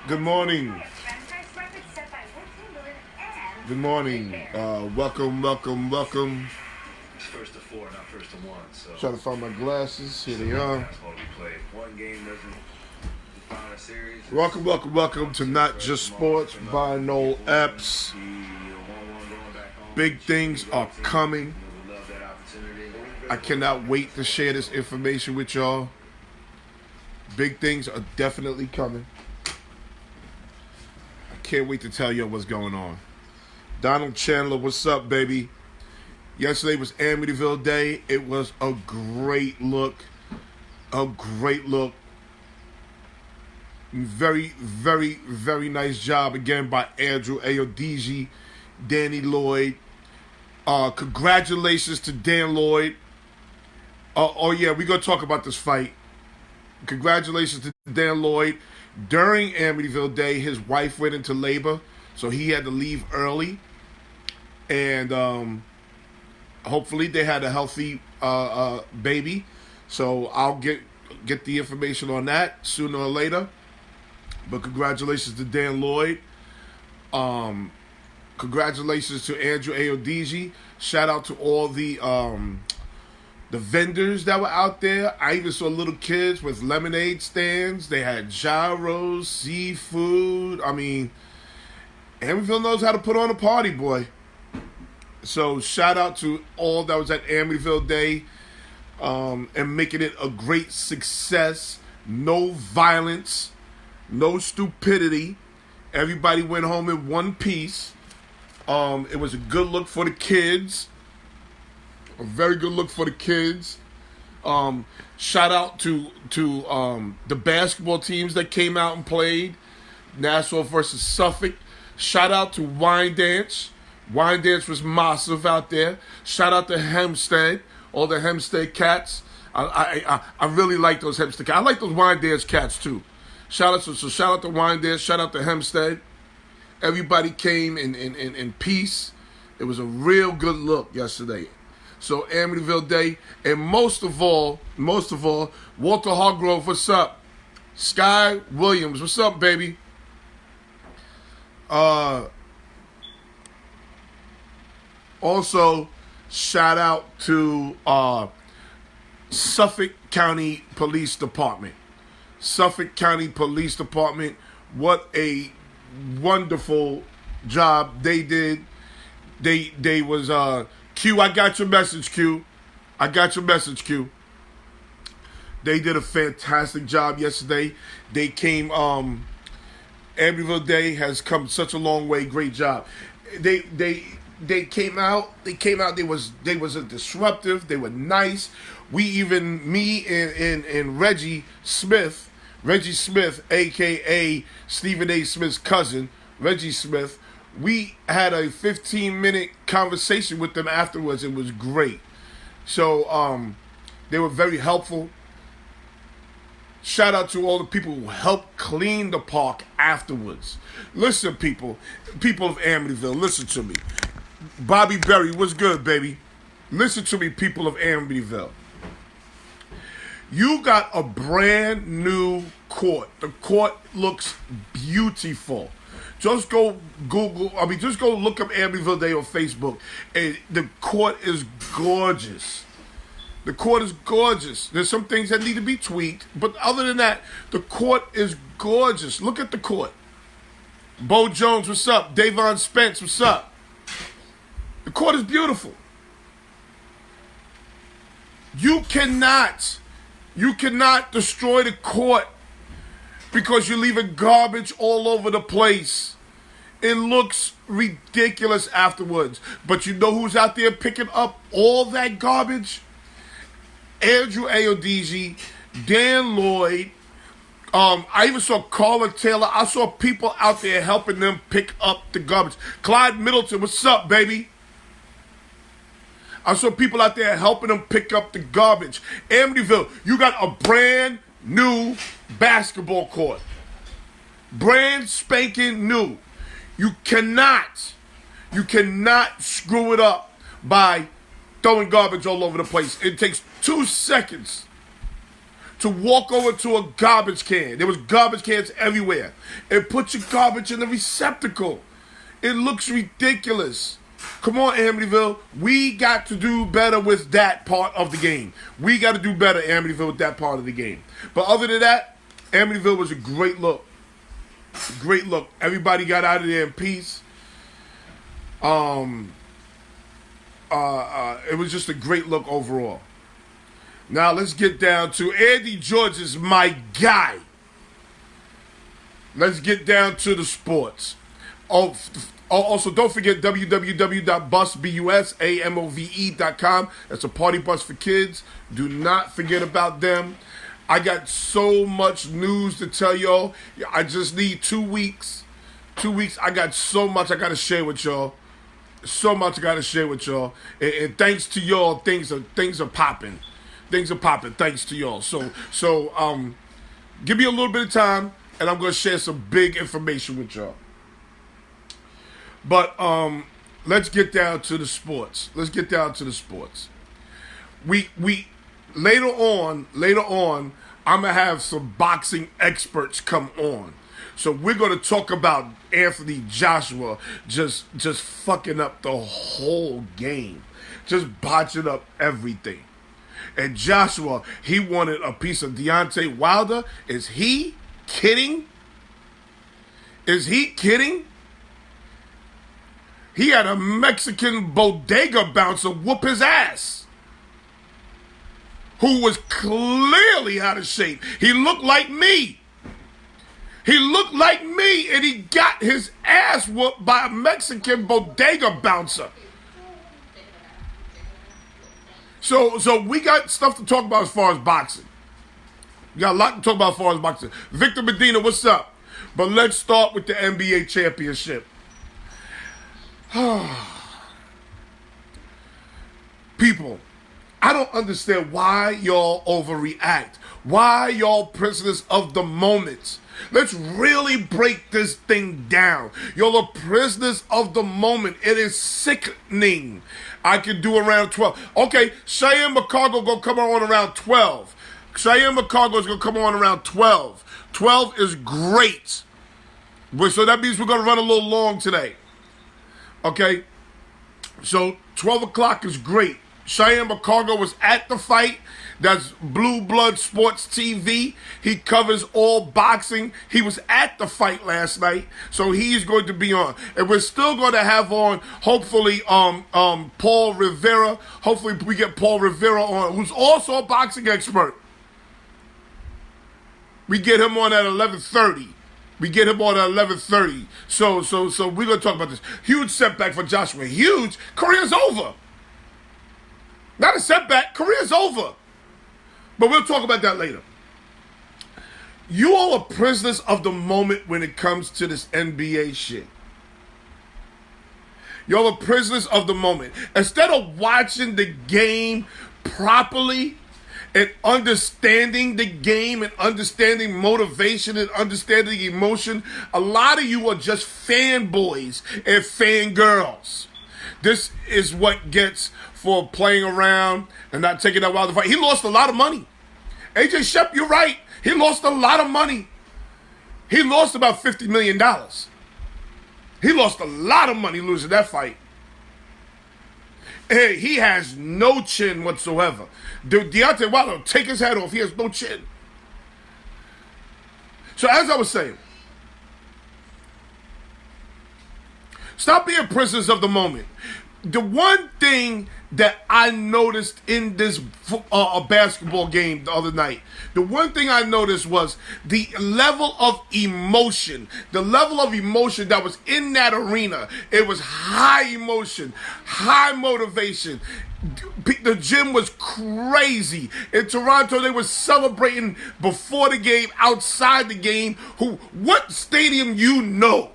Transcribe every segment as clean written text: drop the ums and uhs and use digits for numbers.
Good morning. Good morning. Welcome. First to four, not first to one. So Trying to find my glasses. Here they are. basketball we play. One game doesn't define a series. Welcome to Not Just Sports by Noel Epps. Big things are coming. I cannot wait to share this information with y'all. Big things are definitely coming. I can't wait to tell y'all what's going on. Donald Chandler, what's up, baby? Yesterday was Amityville Day. It was a great look. Very, very nice job again by Andrew Ayodeji, Danny Lloyd. Congratulations to Dan Lloyd. Oh yeah, we're going to talk about this fight. Congratulations to Dan Lloyd. During Amityville Day, his wife went into labor, so he had to leave early. And hopefully they had a healthy baby. So I'll get the information on that sooner or later. But congratulations to Dan Lloyd. Congratulations to Andrew Ayodeji. Shout out to all the vendors that were out there. I even saw little kids with lemonade stands. They had gyros, seafood. I mean, Amityville knows how to put on a party, boy. So shout out to all that was at Amityville Day and making it a great success. No violence, no stupidity. Everybody went home in one piece. It was a good look for the kids. A very good look for the kids. Shout out to the basketball teams that came out and played. Nassau versus Suffolk. Shout out to Wine Dance. Wine Dance was massive out there. Shout out to Hempstead, all the Hempstead cats. I really like those Hempstead cats. I like those Wine Dance cats too. Shout out to Wine Dance. Shout out to Hempstead. Everybody came in peace. It was a real good look yesterday. So Amityville Day, and most of all, Walter Hargrove, what's up? Sky Williams, what's up, baby? Also, shout out to Suffolk County Police Department. Suffolk County Police Department, what a wonderful job they did. They was Q, I got your message, Q. They did a fantastic job yesterday. They came Amityville Day has come such a long way. Great job. They came out. They was a disruptive. They were nice. Me and Reggie Smith, aka Stephen A. Smith's cousin, Reggie Smith. We had a 15-minute conversation with them afterwards. It was great. So they were very helpful. Shout out to all the people who helped clean the park afterwards. Listen, people of Amityville, listen to me. Bobby Berry, what's good, baby? Listen to me, people of Amityville. You got a brand new court. The court looks beautiful. Just go look up Amityville Day on Facebook. And the court is gorgeous. There's some things that need to be tweaked, but other than that, the court is gorgeous. Look at the court. Bo Jones, what's up? Davon Spence, what's up? The court is beautiful. You cannot destroy the court because you're leaving garbage all over the place. It looks ridiculous afterwards. But you know who's out there picking up all that garbage? Andrew Ayodeji, Dan Lloyd. I even saw Carla Taylor. I saw people out there helping them pick up the garbage. Clyde Middleton, what's up, baby? I saw people out there helping them pick up the garbage. Amityville, you got a brand new basketball court. Brand spanking new. You cannot screw it up by throwing garbage all over the place. It takes 2 seconds to walk over to a garbage can. There was garbage cans everywhere. And put your garbage in the receptacle. It looks ridiculous. Come on, Amityville. We got to do better with that part of the game. We got to do better, Amityville, with that part of the game. But other than that, Amityville was a great look. Great look. Everybody got out of there in peace. It was just a great look overall. Now let's get down to Andy George is my guy. Let's get down to the sports. Also, don't forget www.busbusAmove.com. That's a party bus for kids. Do not forget about them. I got so much news to tell y'all. I just need 2 weeks. 2 weeks. I got so much I got to share with y'all. So much I got to share with y'all. And thanks to y'all, things are popping. Things are popping thanks to y'all. So give me a little bit of time, and I'm going to share some big information with y'all. But let's get down to the sports. Let's get down to the sports. We later on, I'm gonna have some boxing experts come on. So we're gonna talk about Anthony Joshua just fucking up the whole game, just botching up everything. And Joshua, he wanted a piece of Deontay Wilder. Is he kidding? Is he kidding? He had a Mexican bodega bouncer whoop his ass, who was clearly out of shape. He looked like me. He looked like me, and he got his ass whooped by a Mexican bodega bouncer. So we got stuff to talk about as far as boxing. We got a lot to talk about as far as boxing. Victor Medina, what's up? But let's start with the NBA championship. People, I don't understand why y'all overreact. Why y'all prisoners of the moment? Let's really break this thing down. Y'all are prisoners of the moment. It is sickening. I can do around 12. Okay, Cheyenne McCargo gonna come on around 12. Cheyenne McCargo is gonna come on around 12. 12 is great. So that means we're gonna run a little long today. Okay, so 12 o'clock is great. Cheyenne McCargo was at the fight. That's Blue Blood Sports TV. He covers all boxing. He was at the fight last night, so he's going to be on. And we're still going to have on, hopefully, Paul Rivera. Hopefully we get Paul Rivera on, who's also a boxing expert. We get him on at 11:30. We get him on at 11:30. So we're going to talk about this. Huge setback for Joshua. Huge. Career's over. Not a setback. Career's over. But we'll talk about that later. You all are prisoners of the moment when it comes to this NBA shit. Y'all are prisoners of the moment. Instead of watching the game properly and understanding the game and understanding motivation and understanding emotion, a lot of you are just fanboys and fangirls. This is what gets for playing around and not taking that wild fight. He lost a lot of money. AJ Shep, you're right. He lost a lot of money. He lost about $50 million. He lost a lot of money losing that fight. Hey, he has no chin whatsoever. Deontay Wilder, take his head off. He has no chin. So as I was saying, stop being prisoners of the moment. The one thing that I noticed in this basketball game the other night, the one thing I noticed was the level of emotion. The level of emotion that was in that arena. It was high emotion, high motivation. The gym was crazy. In Toronto, they were celebrating before the game, outside the game. What stadium you know?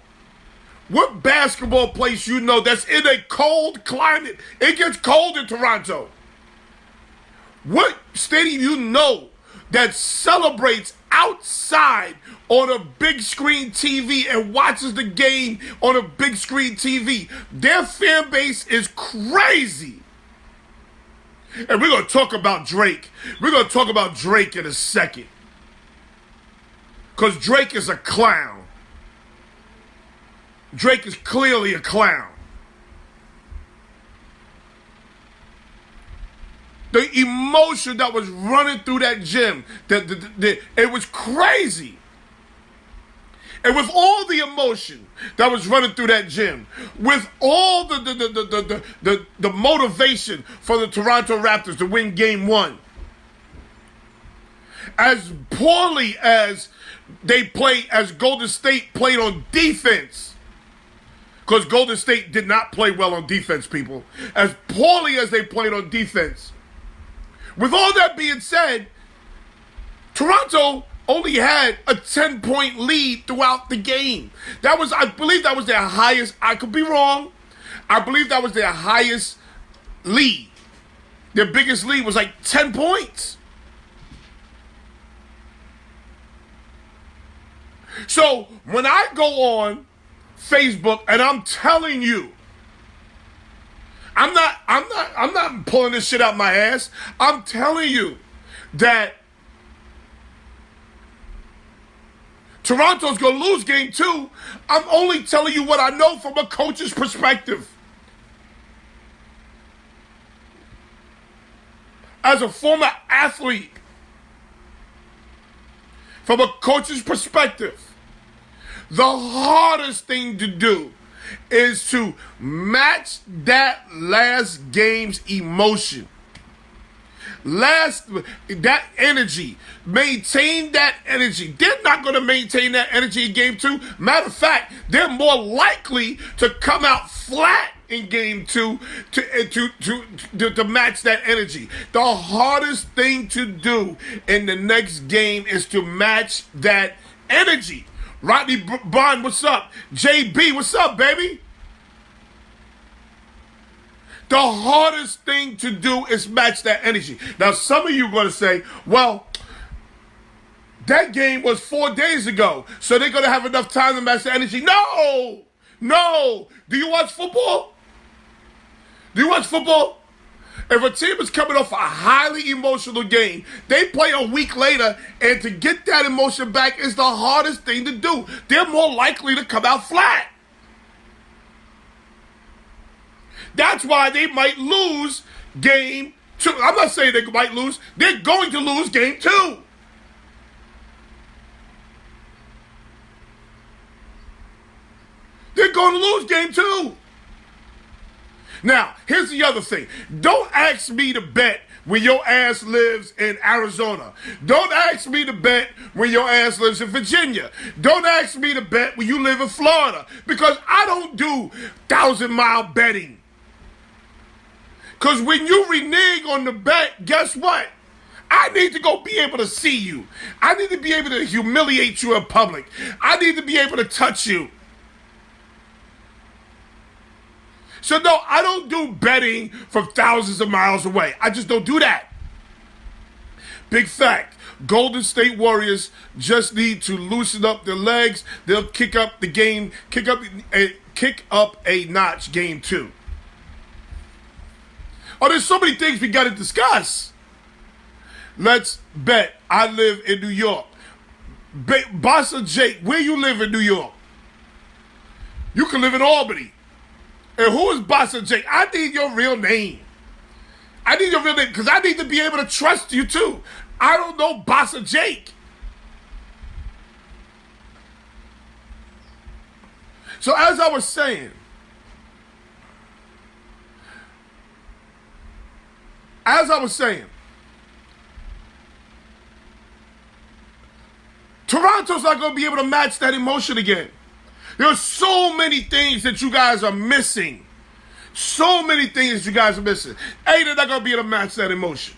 What basketball place you know that's in a cold climate? It gets cold in Toronto. What stadium you know that celebrates outside on a big screen TV and watches the game on a big screen TV? Their fan base is crazy. And we're going to talk about Drake. We're going to talk about Drake in a second. Because Drake is a clown. Drake is clearly a clown. The emotion that was running through that gym, it was crazy. And with all the emotion that was running through that gym, with all the motivation for the Toronto Raptors to win Game 1, as poorly as they played, as Golden State played on defense, because Golden State did not play well on defense, people. As poorly as they played on defense, with all that being said, Toronto only had a 10-point lead throughout the game. That was, I believe that was their highest, I could be wrong, I believe that was their highest lead. Their biggest lead was like 10 points. So when I go on Facebook and I'm telling you, I'm not pulling this shit out my ass. I'm telling you that Toronto's going to lose Game 2. I'm only telling you what I know from a coach's perspective. As a former athlete, from a coach's perspective, the hardest thing to do is to match that last game's emotion. That energy. Maintain that energy. They're not going to maintain that energy in Game 2. Matter of fact, they're more likely to come out flat in Game 2 to match that energy. The hardest thing to do in the next game is to match that energy. Rodney Bond, what's up? JB, what's up, baby? The hardest thing to do is match that energy. Now, some of you are going to say, well, that game was 4 days ago, so they're going to have enough time to match the energy. No! Do you watch football? If a team is coming off a highly emotional game, they play a week later, and to get that emotion back is the hardest thing to do. They're more likely to come out flat. That's why they might lose Game 2. I'm not saying they might lose. They're going to lose Game 2. They're going to lose Game 2. Now, here's the other thing. Don't ask me to bet when your ass lives in Arizona. Don't ask me to bet when your ass lives in Virginia. Don't ask me to bet when you live in Florida, because I don't do 1,000-mile betting. Because when you renege on the bet, guess what? I need to go be able to see you. I need to be able to humiliate you in public. I need to be able to touch you. So no, I don't do betting from thousands of miles away. I just don't do that. Big fact. Golden State Warriors just need to loosen up their legs. They'll kick up the game, kick up a notch Game 2. Oh, there's so many things we got to discuss. Let's bet. I live in New York. Bossa Jake, where you live in New York? You can live in Albany. And who is Bossa Jake? I need your real name. I need your real name because I need to be able to trust you too. I don't know Bossa Jake. So as I was saying, Toronto's not going to be able to match that emotion again. There's so many things that you guys are missing. So many things you guys are missing. A, they're not going to be able to match that emotion.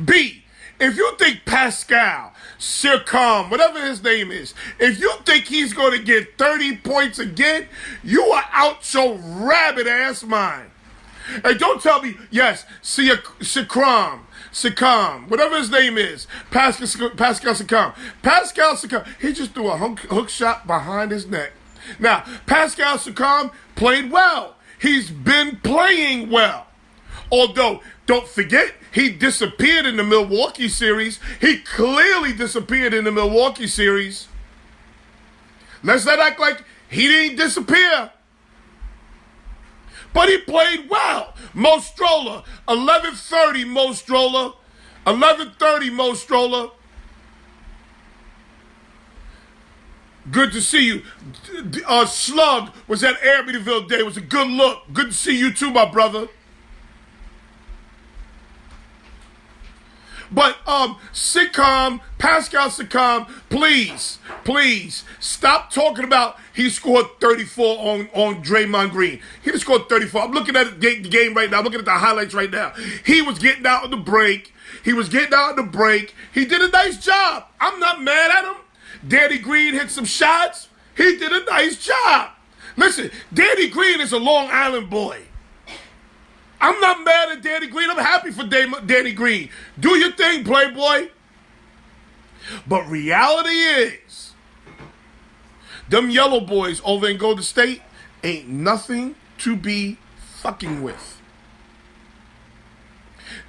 B, if you think Pascal Siakam, whatever his name is, if you think he's going to get 30 points again, you are out your rabbit ass mind. And don't tell me, yes, Siakam, whatever his name is, Pascal Siakam. Pascal Siakam, he just threw a hook shot behind his neck. Now, Pascal Siakam played well. He's been playing well. Although, don't forget, he disappeared in the Milwaukee series. He clearly disappeared in the Milwaukee series. Let's not act like he didn't disappear. But he played well. Mo Stroller, 11:30 Mo Stroller. 11:30 Mo Stroller. Good to see you. Slug was at Amityville Day. It was a good look. Good to see you too, my brother. But Pascal Siakam, please stop talking about he scored 34 on Draymond Green. He just scored 34. I'm looking at the game right now. I'm looking at the highlights right now. He was getting out of the break. He did a nice job. I'm not mad at him. Danny Green hit some shots. He did a nice job. Listen, Danny Green is a Long Island boy. I'm not mad at Danny Green. I'm happy for Danny Green. Do your thing, Playboy. But reality is, them yellow boys over in Golden State ain't nothing to be fucking with.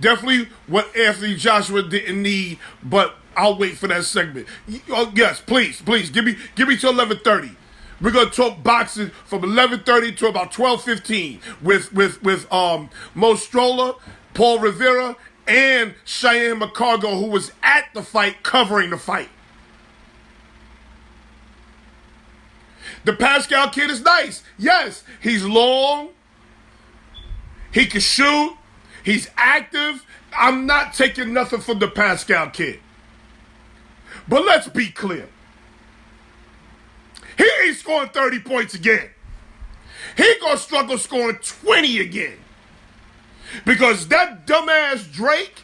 Definitely what Anthony Joshua didn't need, but I'll wait for that segment. Oh, yes, please, give me till 11:30. We're gonna talk boxing from 11:30 to about 12:15 with Mo Stroller, Paul Rivera, and Cheyenne McCargo, who was at the fight covering the fight. The Pascal kid is nice. Yes, he's long. He can shoot. He's active. I'm not taking nothing from the Pascal kid. But let's be clear. He ain't scoring 30 points again. He gonna struggle scoring 20 again. Because that dumbass Drake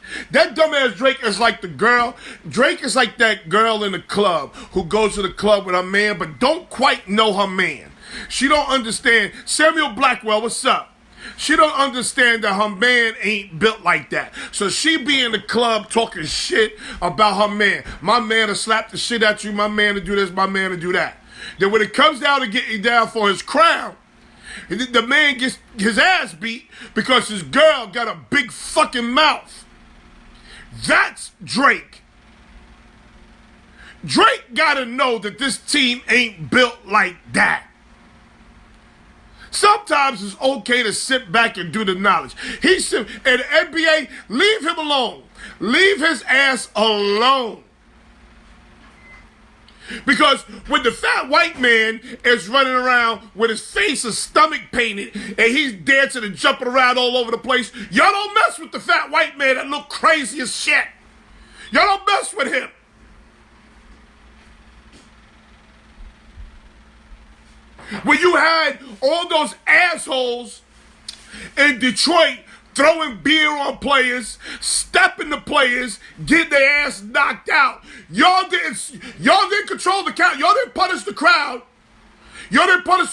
is like the girl. Drake is like that girl in the club who goes to the club with her man but don't quite know her man. She don't understand. Samuel Blackwell, what's up? She don't understand that her man ain't built like that. So she be in the club talking shit about her man. My man will slap the shit at you. My man to do this. My man to do that. Then when it comes down to getting down for his crown, the man gets his ass beat because his girl got a big fucking mouth. That's Drake. Drake gotta know that this team ain't built like that. Sometimes it's okay to sit back and do the knowledge. In the NBA, leave him alone. Leave his ass alone. Because when the fat white man is running around with his face and stomach painted and he's dancing and jumping around all over the place, y'all don't mess with the fat white man that look crazy as shit. Y'all don't mess with him. When you had all those assholes in Detroit throwing beer on players, stepping the players, getting their ass knocked out, y'all didn't control the crowd. Y'all didn't punish the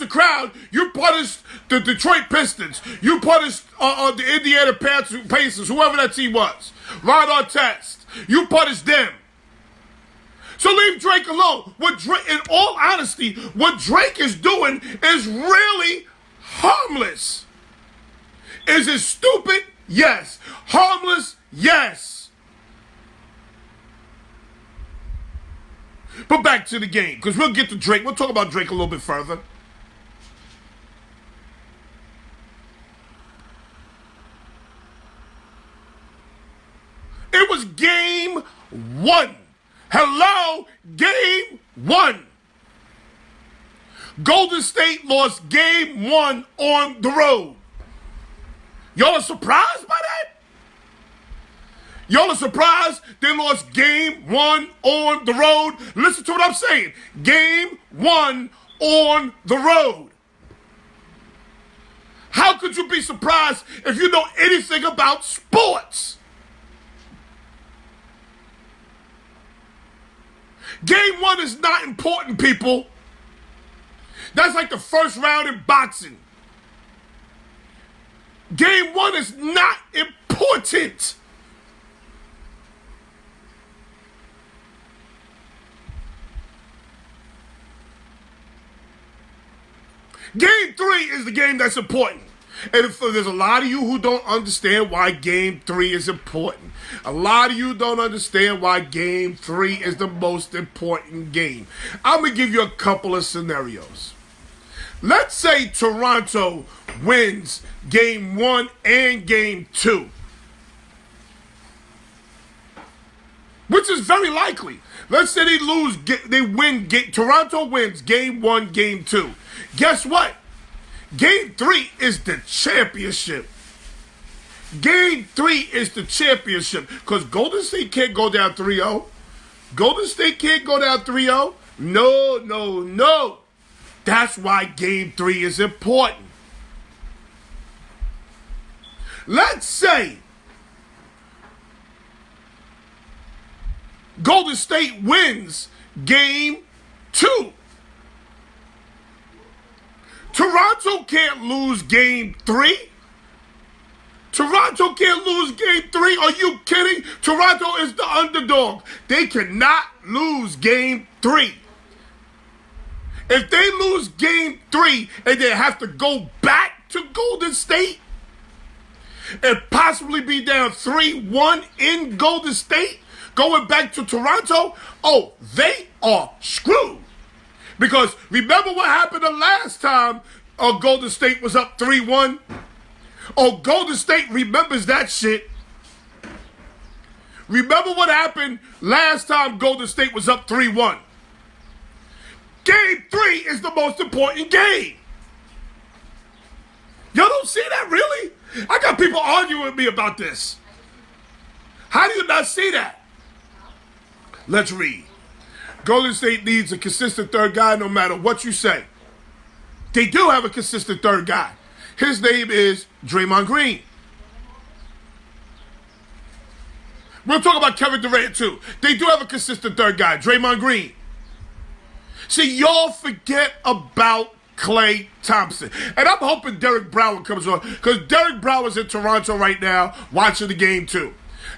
crowd. You punished the Detroit Pistons. You punished the Indiana Pacers, whoever that team was. Ron Artest. You punished them. So leave Drake alone. In all honesty, what Drake is doing is really harmless. Is it stupid? Yes. Harmless? Yes. But back to the game, because we'll get to Drake. We'll talk about Drake a little bit further. It was game one. Hello, game one. Golden State lost game one on the road. Y'all are surprised by that? Y'all are surprised they lost game one on the road? Listen to what I'm saying. Game one on the road. How could you be surprised if you know anything about sports? Game one is not important, people. That's like the first round in boxing. Game one is not important. Game three is the game that's important. And if there's a lot of you who don't understand why Game 3 is important. A lot of you don't understand why Game 3 is the most important game. I'm going to give you a couple of scenarios. Let's say Toronto wins Game 1 and Game 2. Which is very likely. Let's say Toronto wins Game 1, Game 2. Guess what? Game 3 is the championship. Game 3 is the championship. Because Golden State can't go down 3-0. Golden State can't go down 3-0. No, no, no. That's why Game 3 is important. Let's say Golden State wins Game 2. Toronto can't lose Game 3. Toronto can't lose Game 3. Are you kidding? Toronto is the underdog. They cannot lose Game 3. If they lose Game 3 and they have to go back to Golden State and possibly be down 3-1 in Golden State, going back to Toronto, oh, they are screwed. Because remember what happened the last time Golden State was up 3-1? Oh, Golden State remembers that shit. Remember what happened last time Golden State was up 3-1? Game 3 is the most important game. Y'all don't see that, really? I got people arguing with me about this. How do you not see that? Let's read. Golden State needs a consistent third guy no matter what you say. They do have a consistent third guy. His name is Draymond Green. We'll talk about Kevin Durant too. They do have a consistent third guy, Draymond Green. See, y'all forget about Klay Thompson. And I'm hoping Derek Brower comes on, because Derek Brower's in Toronto right now watching the game too.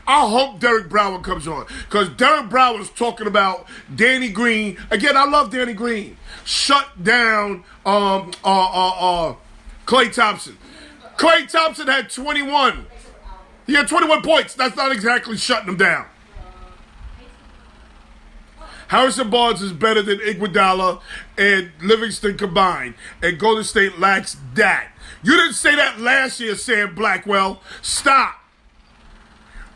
I hope Derek Brower comes on, because Derek Brower is talking about Danny Green. Again, I love Danny Green. Shut down Klay Thompson. Klay Thompson had 21. He had 21 points. That's not exactly shutting him down. Harrison Barnes is better than Iguodala and Livingston combined, and Golden State lacks that. You didn't say that last year, Sam Blackwell. Stop.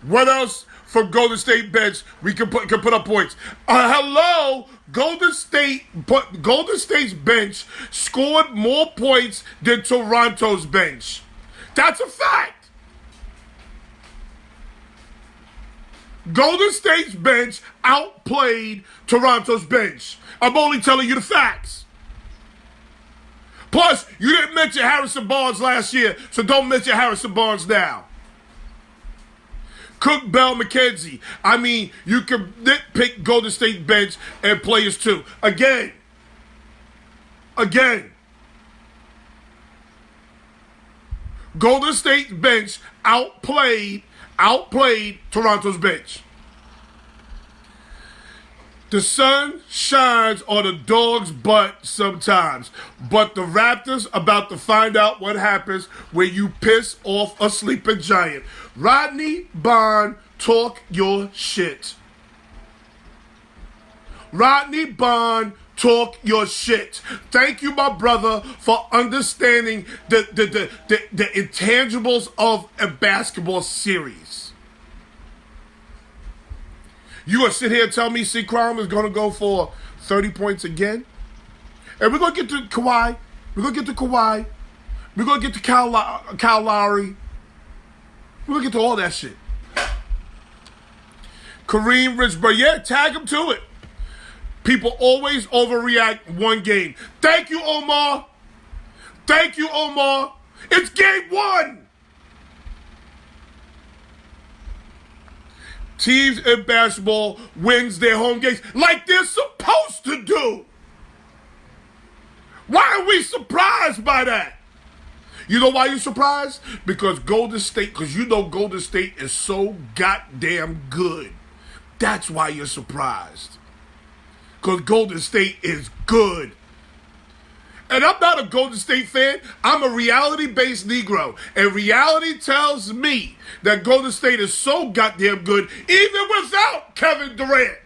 What else for Golden State bench we can put up points? Hello, Golden State's bench scored more points than Toronto's bench. That's a fact. Golden State's bench outplayed Toronto's bench. I'm only telling you the facts. Plus, you didn't mention Harrison Barnes last year, so don't mention Harrison Barnes now. Cook, Bell, McKenzie. I mean, you can nitpick Golden State bench and players too. Again. Golden State bench outplayed Toronto's bench. The sun shines on a dog's butt sometimes, but the Raptors about to find out what happens when you piss off a sleeping giant. Rodney Bond, talk your shit. Rodney Bond, talk your shit. Thank you, my brother, for understanding the intangibles of a basketball series. You gonna sit here and tell me C-Crime is gonna go for 30 points again? And we're gonna get to Kawhi. We're gonna get to Kawhi. We're gonna get to Kyle Lowry. We're gonna get to all that shit. Kareem Richburg, yeah, tag him to it. People always overreact one game. Thank you, Omar. Thank you, Omar. It's game 1. Teams in basketball wins their home games like they're supposed to do. Why are we surprised by that? You know why you're surprised? Because Golden State is so goddamn good. That's why you're surprised. Because Golden State is good. And I'm not a Golden State fan. I'm a reality-based Negro. And reality tells me that Golden State is so goddamn good, even without Kevin Durant,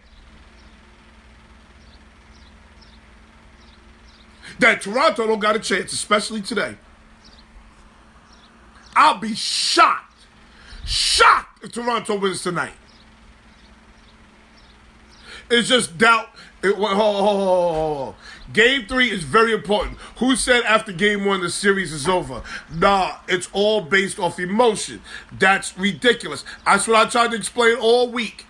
that Toronto don't got a chance, especially today. I'll be shocked if Toronto wins tonight. It's just doubt. Game 3 is very important. Who said after game 1 the series is over? Nah, it's all based off emotion. That's ridiculous. That's what I tried to explain all week.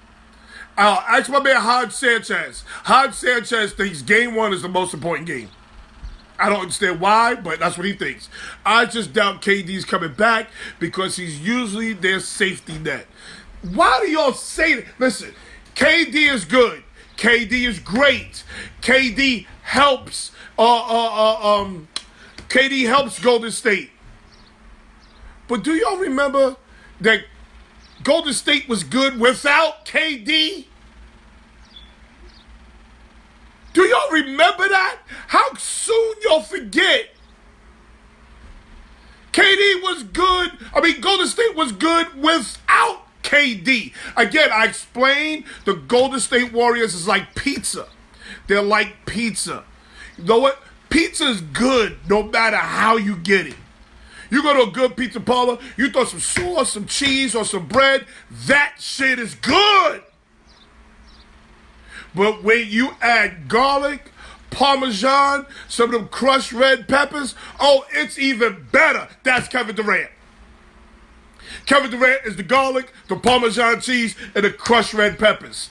Ask my man Hodge Sanchez. Hodge Sanchez thinks game 1 is the most important game. I don't understand why, but that's what he thinks. I just doubt KD's coming back because he's usually their safety net. Why do y'all say that? Listen, KD is good. KD is great. KD helps. KD helps Golden State. But do y'all remember that Golden State was good without KD? Do y'all remember that? How soon y'all forget? KD was good. Golden State was good without KD. Again, I explained the Golden State Warriors is like pizza. They're like pizza. You know what? Pizza is good no matter how you get it. You go to a good pizza parlor, you throw some sauce, some cheese, or some bread, that shit is good. But when you add garlic, Parmesan, some of them crushed red peppers, oh, it's even better. That's Kevin Durant. Kevin Durant is the garlic, the Parmesan cheese, and the crushed red peppers.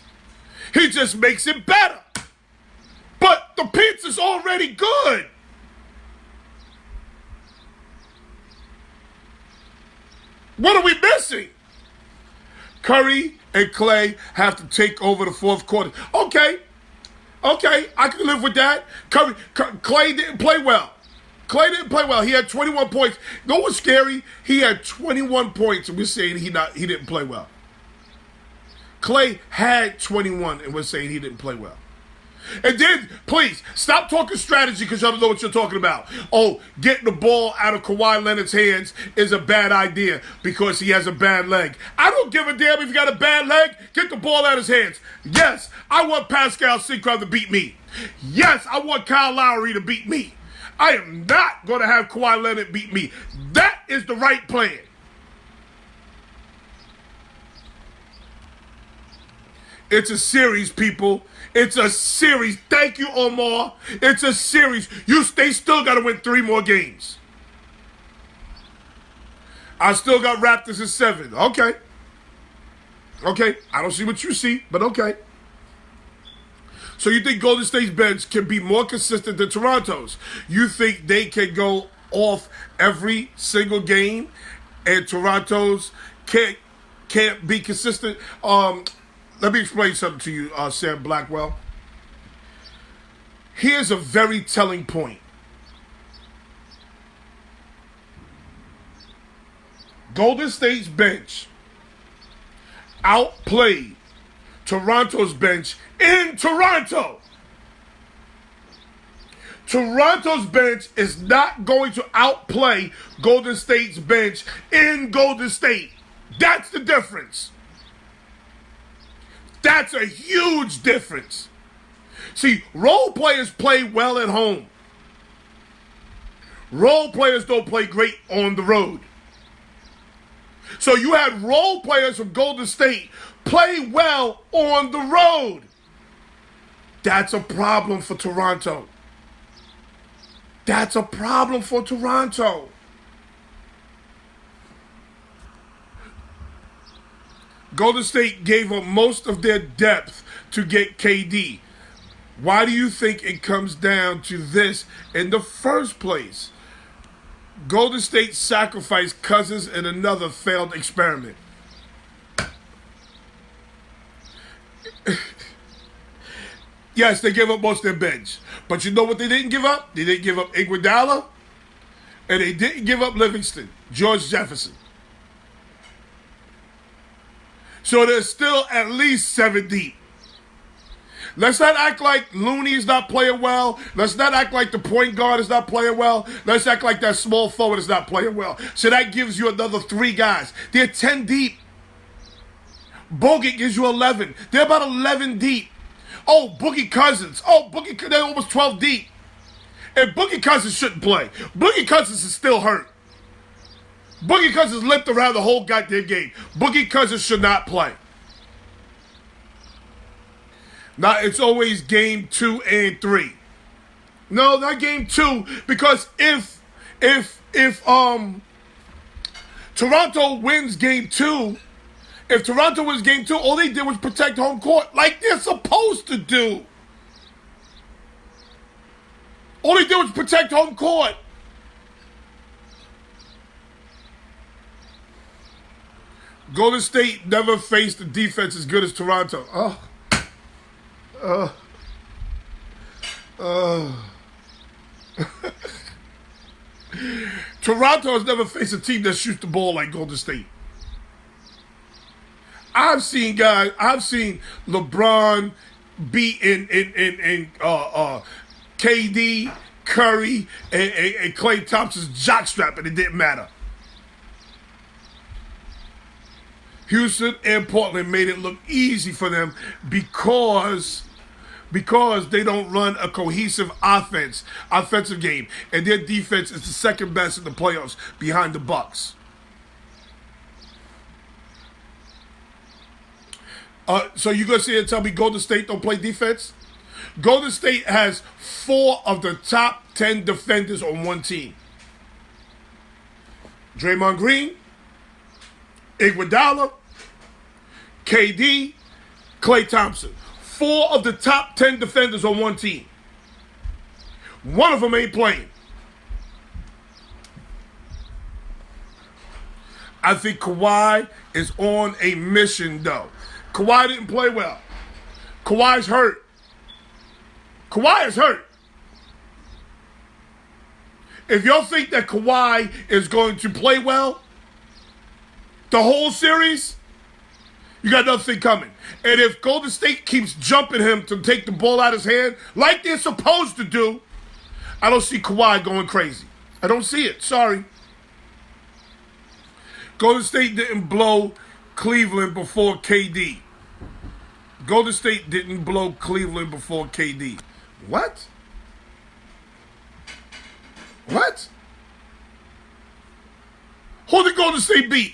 He just makes it better. But the pizza's already good. What are we missing? Curry and Clay have to take over the fourth quarter. Okay, I can live with that. Clay didn't play well. He had 21 points. You know what's scary? He had 21 points, and we're saying he didn't play well. Clay had 21, and we're saying he didn't play well. And then, please, stop talking strategy because y'all don't know what you're talking about. Oh, getting the ball out of Kawhi Leonard's hands is a bad idea because he has a bad leg. I don't give a damn if you got a bad leg. Get the ball out of his hands. Yes, I want Pascal Siakam to beat me. Yes, I want Kyle Lowry to beat me. I am not going to have Kawhi Leonard beat me. That is the right plan. It's a series, people. It's a series. Thank you, Omar. It's a series. They still got to win 3 more games. I still got Raptors at 7. Okay. I don't see what you see, but okay. So you think Golden State's bench can be more consistent than Toronto's? You think they can go off every single game and Toronto's can't be consistent? Let me explain something to you, Sam Blackwell. Here's a very telling point. Golden State's bench outplayed Toronto's bench in Toronto. Toronto's bench is not going to outplay Golden State's bench in Golden State. That's the difference. That's a huge difference. See, role players play well at home. Role players don't play great on the road. So you had role players from Golden State play well on the road. That's a problem for Toronto. That's a problem for Toronto. Golden State gave up most of their depth to get KD. Why do you think it comes down to this in the first place? Golden State sacrificed Cousins in another failed experiment. Yes, they gave up most of their bench. But you know what they didn't give up? They didn't give up Iguodala. And they didn't give up Livingston, George Jefferson. So there's still at least 7 deep. Let's not act like Looney is not playing well. Let's not act like the point guard is not playing well. Let's act like that small forward is not playing well. So that gives you another 3 guys. They're 10 deep. Bogut gives you 11. They're about 11 deep. Oh, Boogie Cousins. Oh, they're almost 12 deep. And Boogie Cousins shouldn't play. Boogie Cousins is still hurt. Boogie Cousins limped around the whole goddamn game. Boogie Cousins should not play. Now, it's always game 2 and 3. No, not game 2, because if Toronto wins game 2, if Toronto wins game 2, all they did was protect home court like they're supposed to do. All they did was protect home court. Golden State never faced a defense as good as Toronto. Toronto has never faced a team that shoots the ball like Golden State. I've seen LeBron beat in KD, Curry, and Klay Thompson's jockstrap, and it didn't matter. Houston and Portland made it look easy for them because they don't run a cohesive offensive game, and their defense is the second best in the playoffs behind the Bucks. So you gonna sit here and tell me Golden State don't play defense? Golden State has 4 of the top 10 defenders on one team. Draymond Green, Iguodala, KD, Klay Thompson. 4 of the top 10 defenders on one team. One of them ain't playing. I think Kawhi is on a mission, though. Kawhi didn't play well. Kawhi's hurt. Kawhi is hurt. If y'all think that Kawhi is going to play well the whole series, you got nothing coming. And if Golden State keeps jumping him to take the ball out of his hand like they're supposed to do, I don't see Kawhi going crazy. I don't see it. Sorry. Golden State didn't blow Cleveland before KD. Golden State didn't blow Cleveland before KD. What? What? Who did Golden State beat?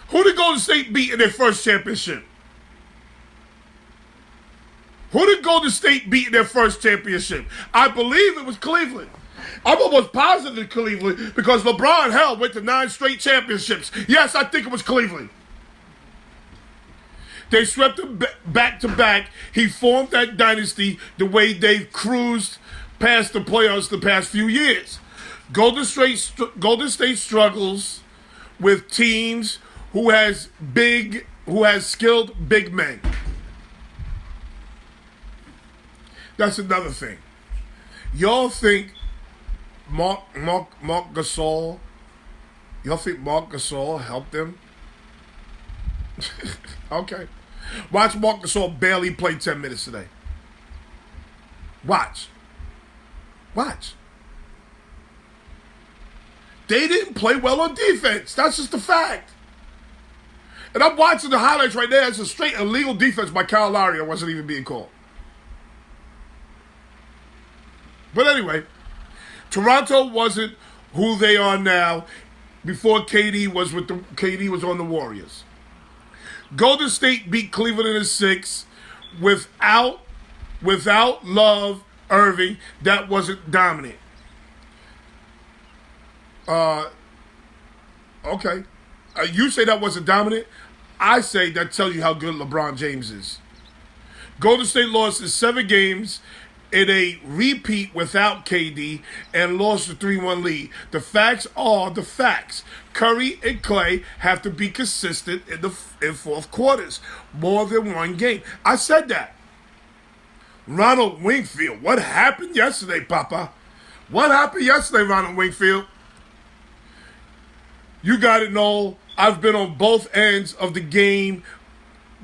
Who did Golden State beat in their first championship? Who did Golden State beat in their first championship? I believe it was Cleveland. I'm almost positive Cleveland because LeBron, hell, went to 9 straight championships. Yes, I think it was Cleveland. They swept him back to back. He formed that dynasty the way they've cruised past the playoffs the past few years. Golden State struggles with teams who has skilled big men. That's another thing. Y'all think Mark Gasol? Y'all think Mark Gasol helped them? Okay. Watch Mark Gasol barely play 10 minutes today. Watch. They didn't play well on defense. That's just a fact. And I'm watching the highlights right now. It's a straight illegal defense by Kyle Lowry that wasn't even being called. But anyway, Toronto wasn't who they are now before KD was on the Warriors. Golden State beat Cleveland in 6 without Love, Irving. That wasn't dominant. Okay. You say that wasn't dominant. I say that tells you how good LeBron James is. Golden State lost in 7 games in a repeat without KD and lost a 3-1 lead. The facts are the facts. Curry and Klay have to be consistent in fourth quarters. More than one game. I said that. Ronald Wingfield. What happened yesterday, Papa? What happened yesterday, Ronald Wingfield? You got it, Noel. I've been on both ends of the game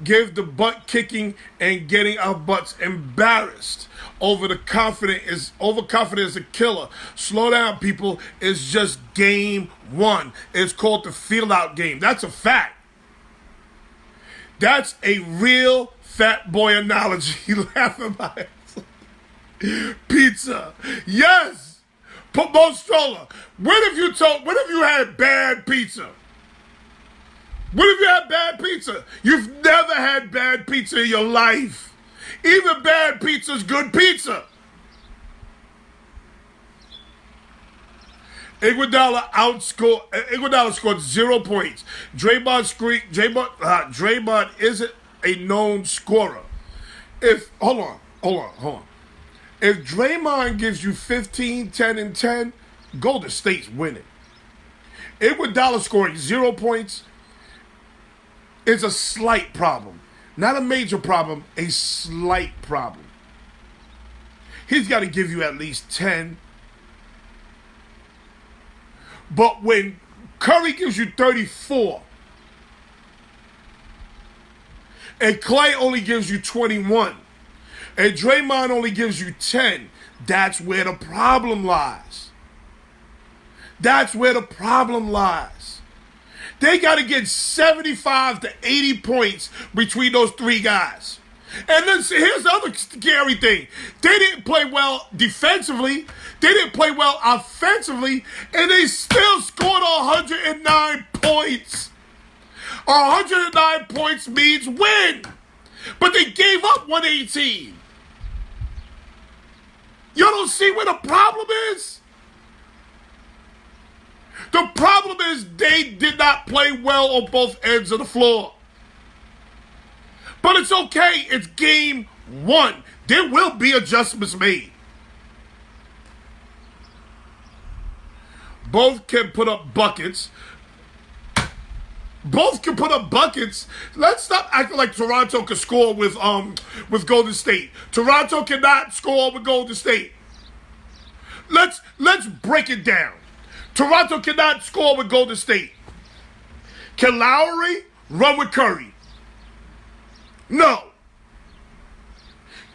give the butt kicking and getting our butts embarrassed. Overconfident is a killer. Slow down, people. It's just game one. It's called the feel out game. That's a fact. That's a real fat boy analogy. Laughing about it. Pizza. Yes. Mo Stroller. When have you had bad pizza? When have you had bad pizza? You've never had bad pizza in your life. Even bad pizza is good pizza. Iguodala scored 0 points. Draymond isn't a known scorer. Hold on. If Draymond gives you 15, 10, and 10, Golden State's winning. Iguodala scoring 0 points is a slight problem. Not a major problem, a slight problem. He's got to give you at least 10. But when Curry gives you 34 and Clay only gives you 21 and Draymond only gives you 10, that's where the problem lies. That's where the problem lies. They got to get 75 to 80 points between those three guys. And then here's the other scary thing. They didn't play well defensively. They didn't play well offensively. And they still scored 109 points. 109 points means win. But they gave up 118. You don't see where the problem is? The problem is they did not play well on both ends of the floor. But it's okay. It's game one. There will be adjustments made. Both can put up buckets. Let's stop acting like Toronto can score with Golden State. Toronto cannot score with Golden State. Let's break it down. Toronto cannot score with Golden State. Can Lowry run with Curry? No.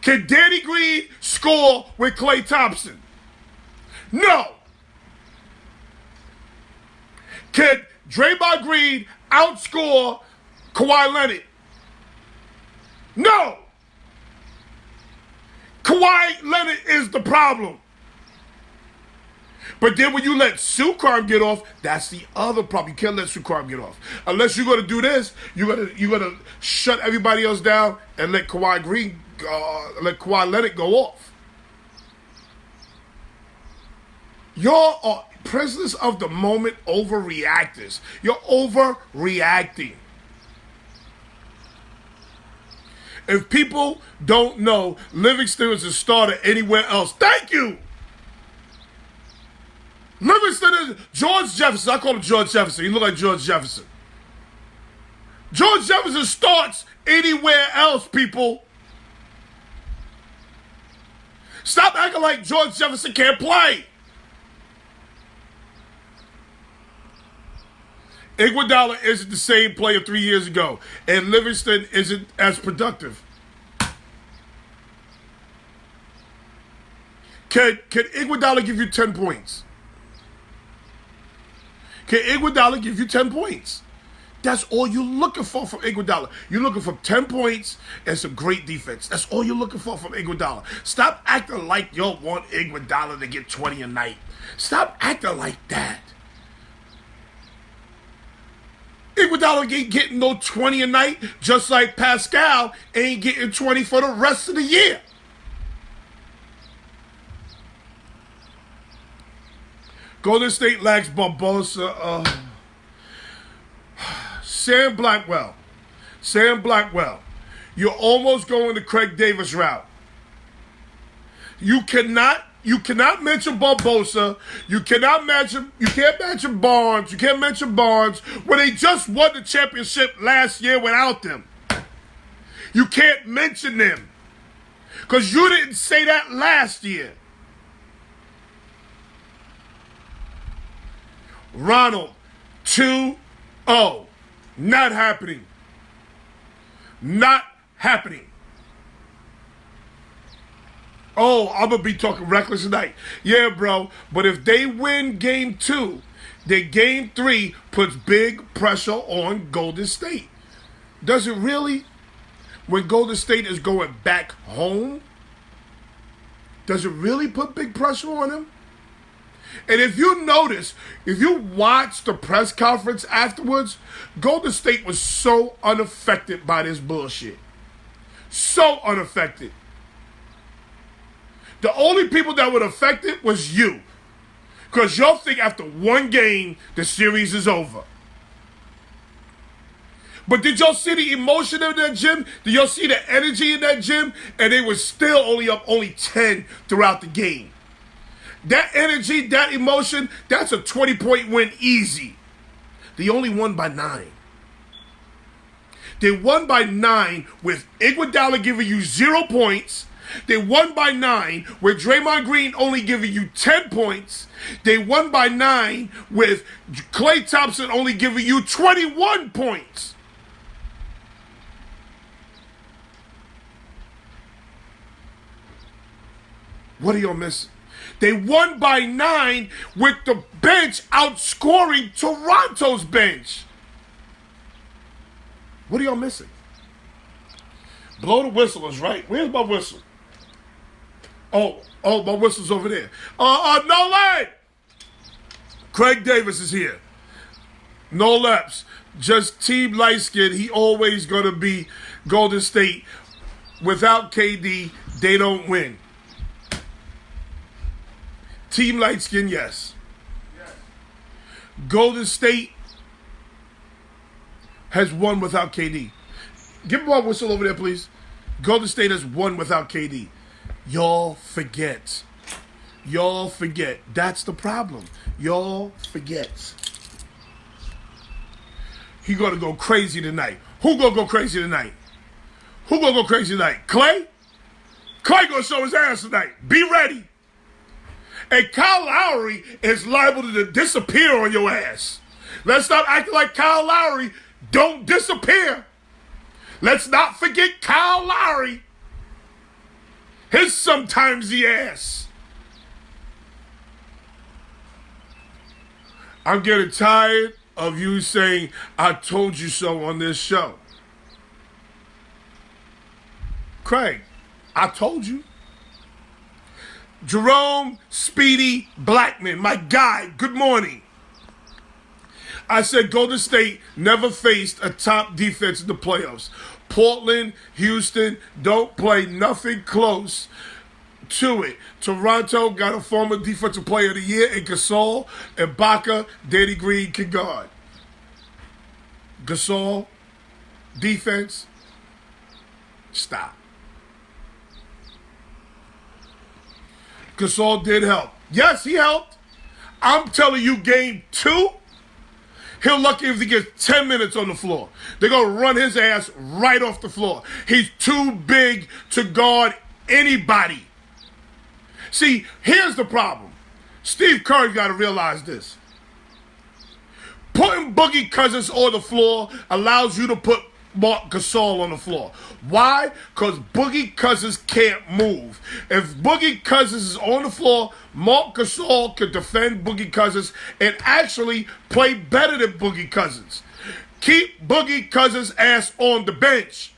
Can Danny Green score with Klay Thompson? No. Can Draymond Green outscore Kawhi Leonard? No. Kawhi Leonard is the problem. But then when you let Sukar get off, that's the other problem. You can't let Sukar get off. Unless you're going to do this, you're gonna shut everybody else down and let Kawhi Leonard go off. You're prisoners of the moment overreactors. You're overreacting. If people don't know, Livingston is a starter anywhere else. Thank you. Livingston is George Jefferson. I call him George Jefferson. He look like George Jefferson. George Jefferson starts anywhere else, people. Stop acting like George Jefferson can't play. Iguodala isn't the same player 3 years ago, and Livingston isn't as productive. Can Iguodala give you 10 points? Can Iguodala give you 10 points? That's all you're looking for from Iguodala. You're looking for 10 points and some great defense. That's all you're looking for from Iguodala. Stop acting like you want Iguodala to get 20 a night. Stop acting like that. Iguodala ain't getting no 20 a night, just like Pascal ain't getting 20 for the rest of the year. Golden State lacks Barbosa. Sam Blackwell. You're almost going the Craig Davis route. You cannot mention Barbosa. You can't mention Barnes. You can't mention Barnes when they just won the championship last year without them. You can't mention them because you didn't say that last year. Ronald, 2-0. Not happening. Not happening. Oh, I'm going to be talking reckless tonight. Yeah, bro. But if they win game 2, then game 3 puts big pressure on Golden State. Does it really? When Golden State is going back home, does it really put big pressure on them? And if you notice, if you watch the press conference afterwards, Golden State was so unaffected by this bullshit. So unaffected. The only people that were affected was you. Because y'all think after one game, the series is over. But did y'all see the emotion in that gym? Did y'all see the energy in that gym? And they were still only 10 throughout the game. That energy, that emotion, that's a 20-point win easy. They only won by 9. They won by 9 with Iguodala giving you 0 points. They won by 9 with Draymond Green only giving you 10 points. They won by 9 with Klay Thompson only giving you 21 points. What are y'all missing? They won by 9 with the bench outscoring Toronto's bench. What are y'all missing? Blow the whistle is right. Where's my whistle? Oh, my whistle's over there. No lag. Craig Davis is here. No laps. Just Team Light Skin. He always gonna be Golden State. Without KD, they don't win. Team Light Skin, yes. Golden State has won without KD. Give me my whistle over there, please. Golden State has won without KD. Y'all forget. Y'all forget. That's the problem. Y'all forget. He gonna go crazy tonight. Who gonna go crazy tonight? Who gonna go crazy tonight? Klay? Klay gonna show his ass tonight. Be ready. And Kyle Lowry is liable to disappear on your ass. Let's stop acting like Kyle Lowry don't disappear. Let's not forget Kyle Lowry. His sometimesy ass. I'm getting tired of you saying, I told you so on this show. Craig, I told you. Jerome Speedy Blackman, my guy, good morning. I said Golden State never faced a top defense in the playoffs. Portland, Houston don't play nothing close to it. Toronto got a former defensive player of the year in Gasol, and Ibaka, Danny Green can guard. Gasol, defense, stop. Gasol did help. Yes, he helped. I'm telling you, game 2, he'll lucky if he gets 10 minutes on the floor. They're going to run his ass right off the floor. He's too big to guard anybody. See, here's the problem. Steve Kerr's got to realize this. Putting Boogie Cousins on the floor allows you to put Marc Gasol on the floor. Why? Because Boogie Cousins can't move. If Boogie Cousins is on the floor, Marc Gasol could defend Boogie Cousins and actually play better than Boogie Cousins. Keep Boogie Cousins' ass on the bench.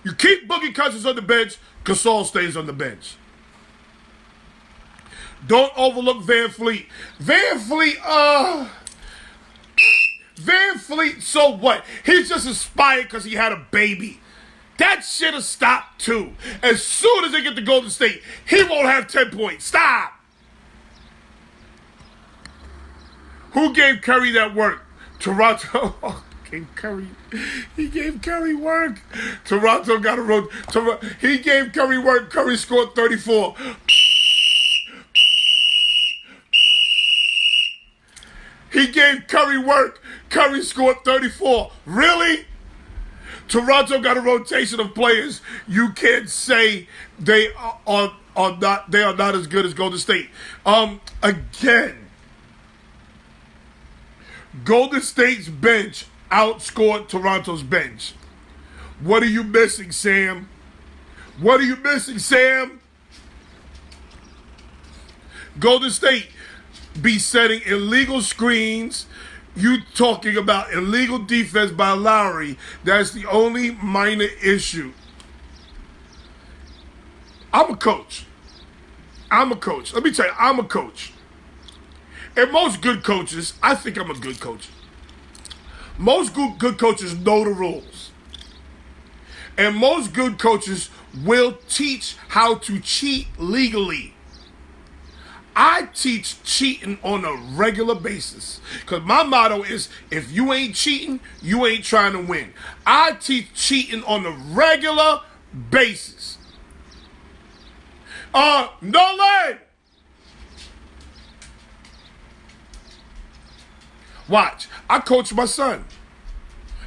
You keep Boogie Cousins on the bench, Gasol stays on the bench. Don't overlook Van Fleet. Van Fleet, so what? He's just inspired because he had a baby. That shit will stop too. As soon as they get to Golden State, he won't have 10 points. Stop. Who gave Curry that work? Toronto. Oh, he gave Curry work. Toronto got a road. He gave Curry work. Curry scored 34. He gave Curry work. Curry scored 34. Really? Toronto got a rotation of players. You can't say they are not as good as Golden State. Again, Golden State's bench outscored Toronto's bench. What are you missing, Sam? What are you missing, Sam? Golden State be setting illegal screens. You talking about illegal defense by Lowry. That's the only minor issue. I'm a coach. Let me tell you, I'm a coach. And most good coaches, I think I'm a good coach. Most good coaches know the rules. And most good coaches will teach how to cheat legally. I teach cheating on a regular basis. Because my motto is, if you ain't cheating, you ain't trying to win. I teach cheating on a regular basis. Nolan! Watch, I coach my son.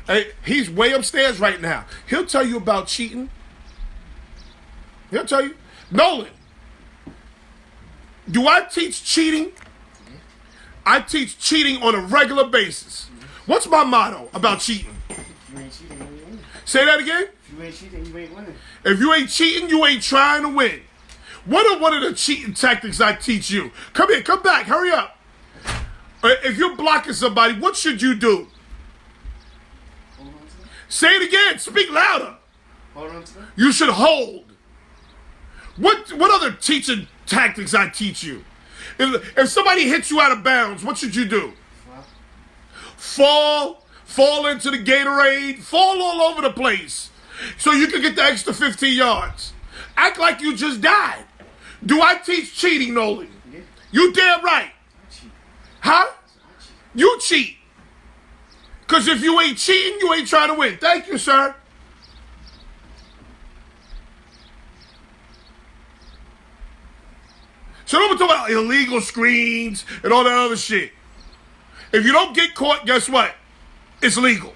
Hey, he's way upstairs right now. He'll tell you about cheating. He'll tell you. Nolan, do I teach cheating? I teach cheating on a regular basis. What's my motto about cheating? If you ain't cheating, you ain't winning. Say that again? If you ain't cheating, you ain't winning. If you ain't cheating, you ain't trying to win. What are one of the cheating tactics I teach you? Come here, come back, hurry up. If you're blocking somebody, what should you do? Hold on to it. Say it again, speak louder. Hold on to it. You should hold. What other teaching tactics I teach you? If somebody hits you out of bounds, what should you do? Fall into the Gatorade, fall all over the place so you can get the extra 15 yards. Act like you just died. Do I teach cheating, Nolan? Yeah. You damn right. I cheat. Huh? I cheat. You cheat. Because if you ain't cheating, you ain't trying to win. Thank you, sir. So don't talk about illegal screens and all that other shit. If you don't get caught, guess what? It's legal.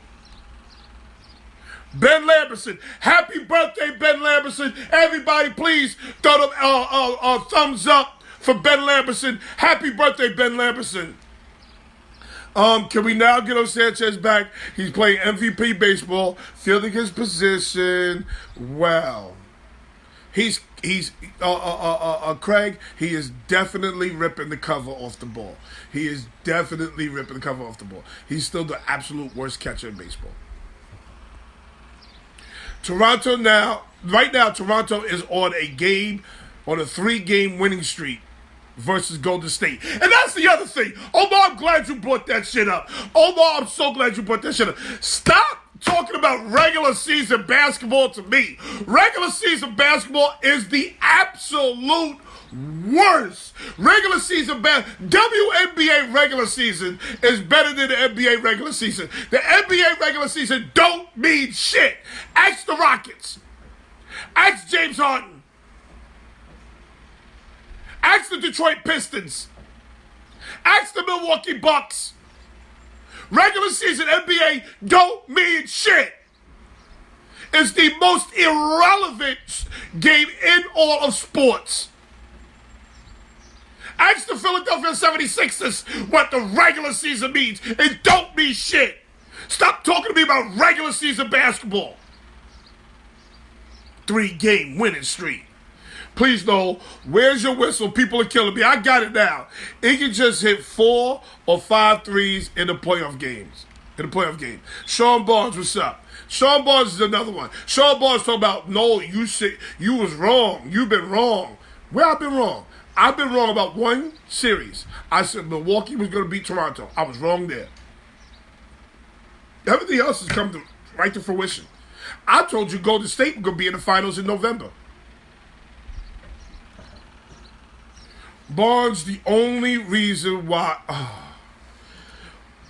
Ben Lamberson, happy birthday, Ben Lamberson. Everybody, please throw them thumbs up for Ben Lamberson. Happy birthday, Ben Lamberson. Can we now get Sanchez back? He's playing MVP baseball, fielding his position well. He's Craig, he is definitely ripping the cover off the ball. He's still the absolute worst catcher in baseball. Toronto right now, Toronto is on a 3-game winning streak versus Golden State. And that's the other thing. Omar, I'm glad you brought that shit up. Omar, I'm so glad you brought that shit up. Stop talking about regular season basketball to me. Regular season basketball is the absolute worst. Regular season WNBA regular season is better than the NBA regular season. The NBA regular season don't mean shit. Ask the Rockets. Ask James Harden. Ask the Detroit Pistons. Ask the Milwaukee Bucks. Regular season NBA don't mean shit. It's the most irrelevant game in all of sports. Ask the Philadelphia 76ers what the regular season means. It don't mean shit. Stop talking to me about regular season basketball. 3-game winning streak. Please, Noel, where's your whistle? People are killing me. I got it now. It can just hit 4 or 5 threes in the playoff games. Sean Barnes, what's up? Sean Barnes is another one. Sean Barnes talking about, Noel, you was wrong. You've been wrong. Where I've been wrong? I've been wrong about one series. I said Milwaukee was going to beat Toronto. I was wrong there. Everything else has come right to fruition. I told you Golden State was going to be in the finals in November. Barnes, the only reason why...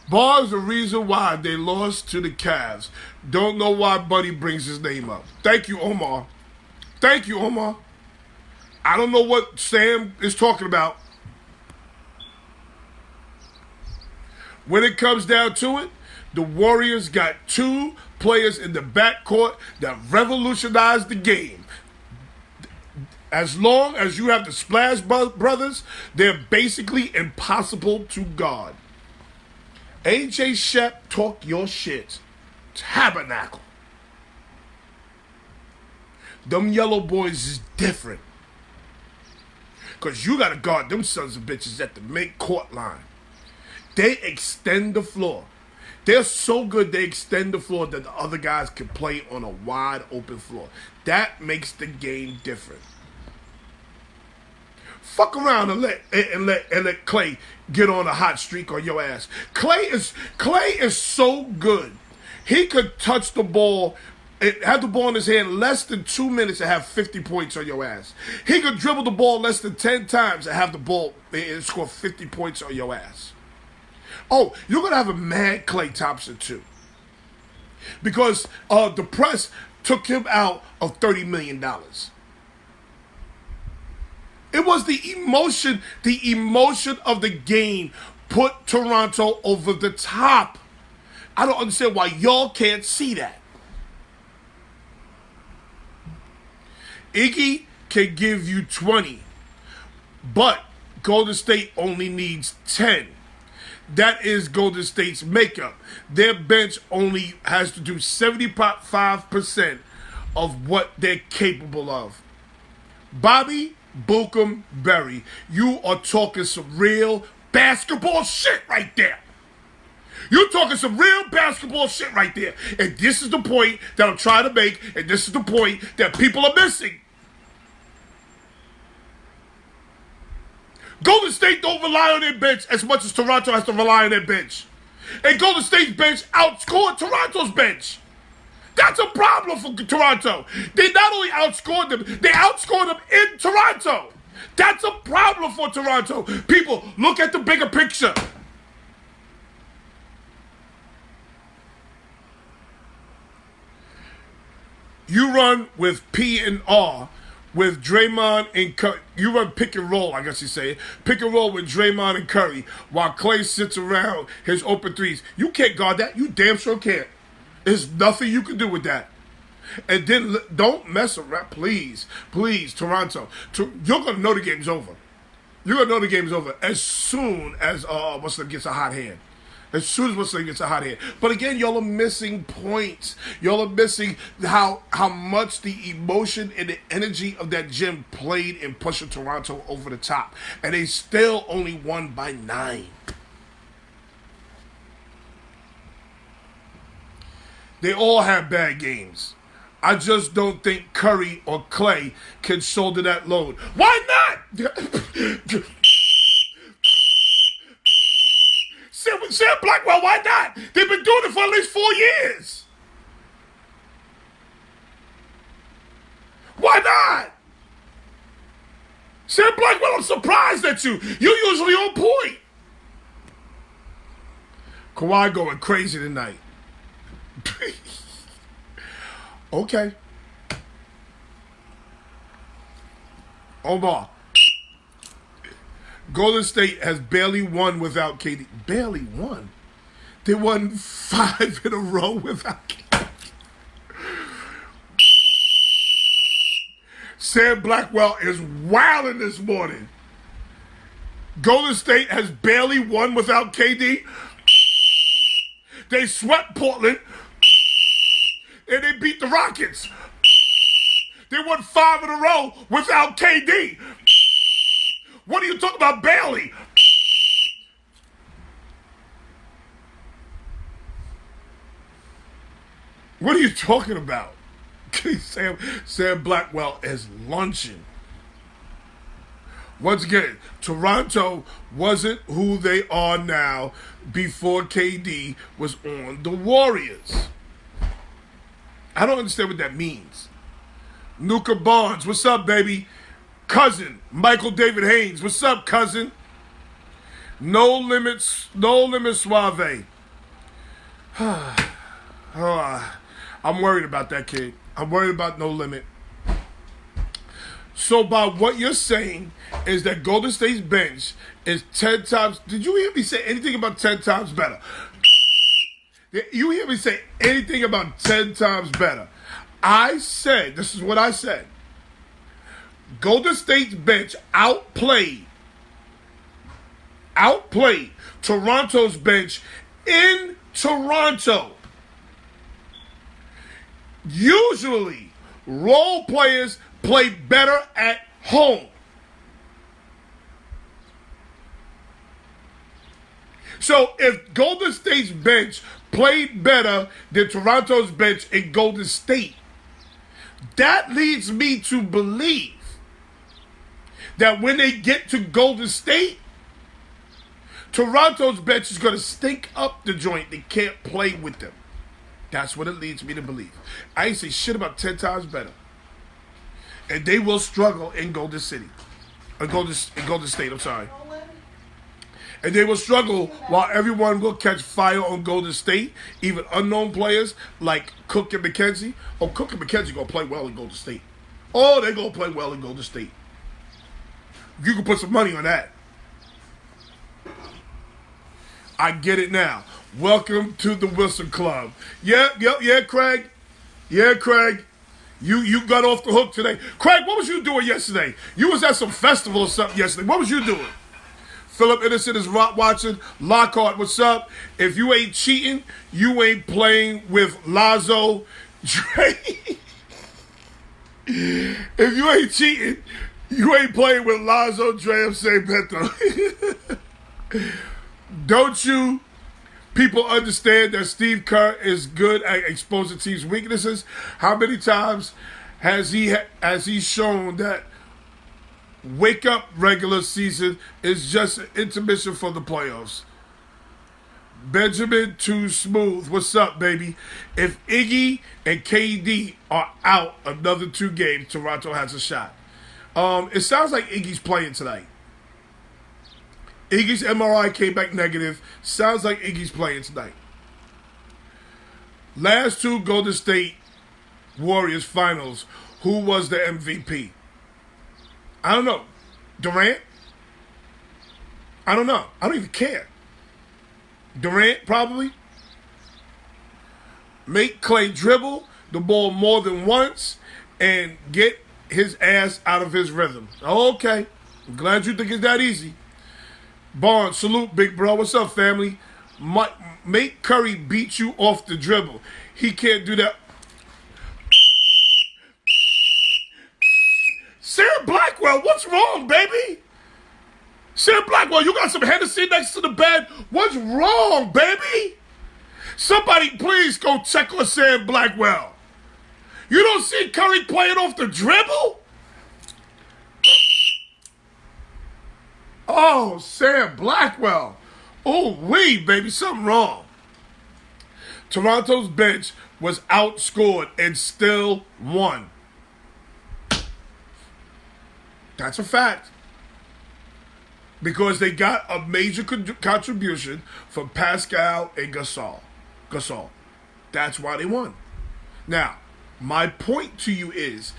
Barnes, the reason why they lost to the Cavs. Don't know why Buddy brings his name up. Thank you, Omar. I don't know what Sam is talking about. When it comes down to it, the Warriors got 2 players in the backcourt that revolutionized the game. As long as you have the Splash Brothers, they're basically impossible to guard. AJ Shep, talk your shit. Tabernacle. Them yellow boys is different. Because you got to guard them sons of bitches at the mid-court line. They extend the floor. They're so good they extend the floor that the other guys can play on a wide open floor. That makes the game different. Fuck around and let Clay get on a hot streak on your ass. Clay is so good. He could touch the ball, have the ball in his hand less than 2 minutes and have 50 points on your ass. He could dribble the ball less than 10 times and have the ball and score 50 points on your ass. Oh, you're going to have a mad Klay Thompson too. Because the press took him out of $30 million. It was the emotion of the game put Toronto over the top. I don't understand why y'all can't see that. Iggy can give you 20, but Golden State only needs 10. That is Golden State's makeup. Their bench only has to do 75% of what they're capable of. Bobby Bookham Berry, you are talking some real basketball shit right there. You're talking some real basketball shit right there. And this is the point that I'm trying to make, and this is the point that people are missing. Golden State don't rely on their bench as much as Toronto has to rely on their bench. And Golden State's bench outscored Toronto's bench. That's a problem for Toronto. They not only outscored them, they outscored them in Toronto. That's a problem for Toronto. People, look at the bigger picture. You run with P and R with Draymond and Curry. You run pick and roll, I guess you say. Pick and roll with Draymond and Curry while Klay sits around his open threes. You can't guard that. You damn sure can't. There's nothing you can do with that. And then don't mess around, please, Toronto. You're going to know the game's over. You're going to know the game's over as soon as Westler gets a hot hand. As soon as Westler gets a hot hand. But again, y'all are missing points. Y'all are missing how much the emotion and the energy of that gym played in pushing Toronto over the top. And they still only won by 9. They all have bad games. I just don't think Curry or Klay can shoulder that load. Why not? Sam Blackwell, why not? They've been doing it for at least 4 years. Why not? Sam Blackwell, I'm surprised at you. You're usually on point. Kawhi going crazy tonight. Okay. Omar. Golden State has barely won without KD. Barely won? They won 5 in a row without KD. Sam Blackwell is wilding this morning. Golden State has barely won without KD. They swept Portland. And they beat the Rockets. They won 5 in a row without KD. What are you talking about, barely? What are you talking about? Sam Blackwell is lunching. Once again, Toronto wasn't who they are now before KD was on the Warriors. I don't understand what that means. Nuka Barnes, what's up, baby? Cousin, Michael David Haynes, what's up, cousin? No limits, Suave. I'm worried about that kid. I'm worried about No Limit. So by what you're saying is that Golden State's bench is 10 times... Did you hear me say anything about 10 times better? You hear me say anything about 10 times better? I said, this is what I said. Golden State's bench outplayed Toronto's bench in Toronto. Usually, role players play better at home. So if Golden State's bench played better than Toronto's bench in Golden State, that leads me to believe that when they get to Golden State, Toronto's bench is going to stink up the joint. They can't play with them. That's what it leads me to believe. I ain't say shit about 10 times better. And they will struggle in Golden City. In Golden State, I'm sorry. And they will struggle while everyone will catch fire on Golden State, even unknown players like Cook and McKenzie. Oh, Cook and McKenzie going to play well in Golden State. Oh, they're going to play well in Golden State. You can put some money on that. I get it now. Welcome to the Wilson Club. Yeah, Craig. Yeah, Craig. You got off the hook today. Craig, what was you doing yesterday? You was at some festival or something yesterday. What was you doing? Philip Innocent is watching. Lockhart, what's up? If you ain't cheating, you ain't playing with Lazo. Dre. If you ain't cheating, you ain't playing with Lazo, Dre, St. Beto. Don't you people understand that Steve Kerr is good at exposing teams' weaknesses? How many times has he shown that wake up regular season is just an intermission for the playoffs? Benjamin Too Smooth, what's up, baby? If Iggy and KD are out another 2 games, Toronto has a shot. It sounds like Iggy's playing tonight. Iggy's MRI came back negative. Sounds like Iggy's playing tonight. Last 2 Golden State Warriors finals. Who was the MVP? I don't know. Durant? I don't know. I don't even care. Durant, probably. Make Clay dribble the ball more than once and get his ass out of his rhythm. Okay. I'm glad you think it's that easy. Barnes, salute, big bro. What's up, family? Make Curry beat you off the dribble. He can't do that. Sarah Blackwell, what's wrong, baby? Sarah Blackwell, you got some Hennessy next to the bed. What's wrong, baby? Somebody please go check on Sarah Blackwell. You don't see Curry playing off the dribble? Oh, Sam Blackwell. Oh, baby, something wrong. Toronto's bench was outscored and still won. That's a fact. Because they got a major contribution from Pascal and Gasol. That's why they won. Now, my point to you is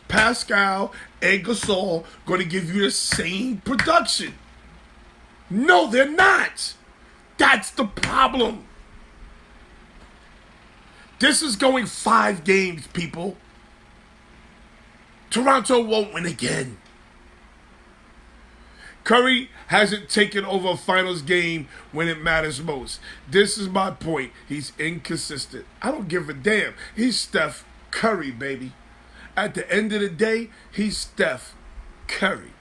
Pascal and Gasol going to give you the same production? No, they're not. That's the problem. This is going 5 games, people. Toronto won't win again. Curry hasn't taken over a finals game when it matters most. This is my point. He's inconsistent. I don't give a damn. He's Steph Curry, baby. At the end of the day, he's Steph Curry.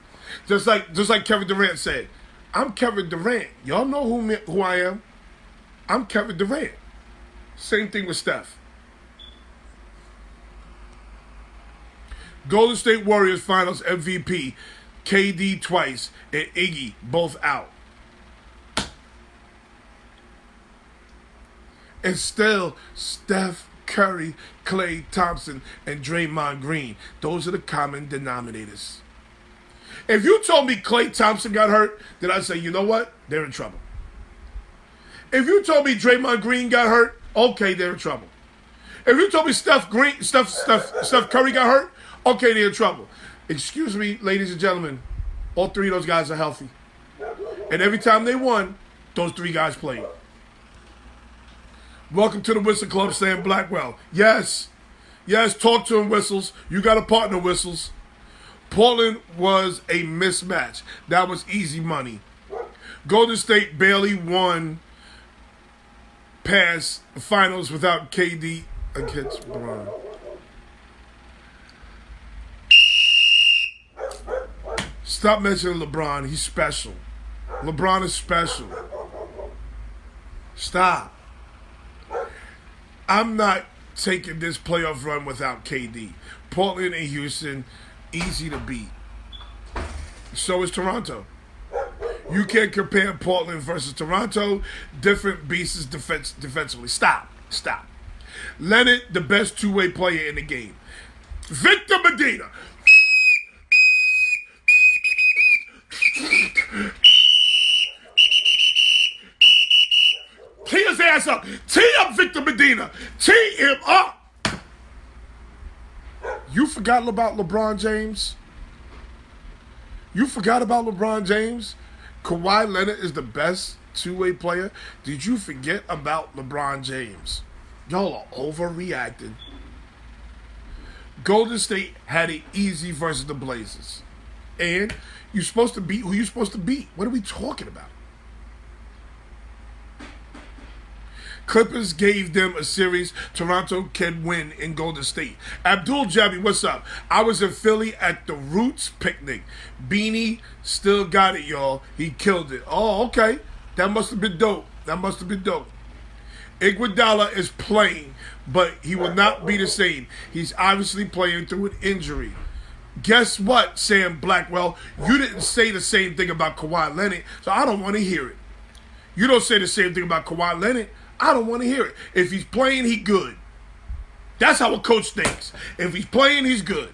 Just like Kevin Durant said, I'm Kevin Durant. Y'all know who I am. I'm Kevin Durant. Same thing with Steph. Golden State Warriors Finals MVP. KD twice and Iggy both out. And still, Steph Curry, Klay Thompson, and Draymond Green. Those are the common denominators. If you told me Klay Thompson got hurt, then I'd say, you know what? They're in trouble. If you told me Draymond Green got hurt, okay, they're in trouble. If you told me Steph Curry got hurt, okay, they're in trouble. Excuse me, ladies and gentlemen, all 3 of those guys are healthy. And every time they won, those 3 guys played. Welcome to the Whistle Club, Sam Blackwell. Yes, talk to him, Whistles. You got a partner, Whistles. Portland was a mismatch. That was easy money. Golden State barely won past the finals without KD against LeBron. Stop mentioning LeBron. He's special. LeBron is special. Stop. I'm not taking this playoff run without KD. Portland and Houston, easy to beat. So is Toronto. You can't compare Portland versus Toronto. Different beasts defensively. Stop. Leonard, the best two-way player in the game. Victor Medina. Tee his ass up. Tee up Victor Medina. Tee him up. You forgot about LeBron James? You forgot about LeBron James? Kawhi Leonard is the best two-way player. Did you forget about LeBron James? Y'all are overreacting. Golden State had it easy versus the Blazers. And you're supposed to beat who you're supposed to beat. What are we talking about? Clippers gave them a series Toronto can win in Golden State. Abdul Jabby, what's up? I was in Philly at the Roots picnic. Beanie still got it, y'all. He killed it. Oh, okay. That must have been dope. Iguodala is playing, but he will not be the same. He's obviously playing through an injury. Guess what, Sam Blackwell? You didn't say the same thing about Kawhi Leonard, so I don't want to hear it. You don't say the same thing about Kawhi Leonard. I don't want to hear it. If he's playing, he good. That's how a coach thinks. If he's playing, he's good.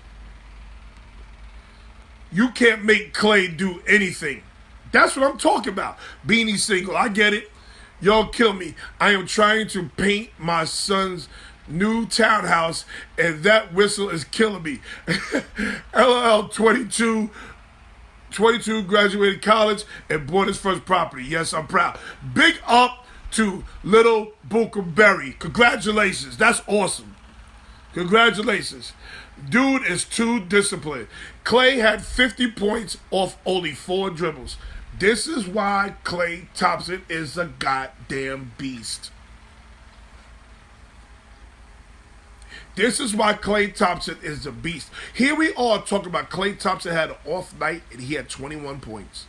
You can't make Clay do anything. That's what I'm talking about. Beanie single. I get it. Y'all kill me. I am trying to paint my son's new townhouse, and that whistle is killing me. LL 22 graduated college and bought his first property. Yes, I'm proud. Big up to little Booker Berry. Congratulations. That's awesome. Congratulations. Dude is too disciplined. Clay had 50 points off only 4 dribbles. This is why Klay Thompson is a goddamn beast. This is why Klay Thompson is a beast. Here we are talking about Klay Thompson had an off night and he had 21 points.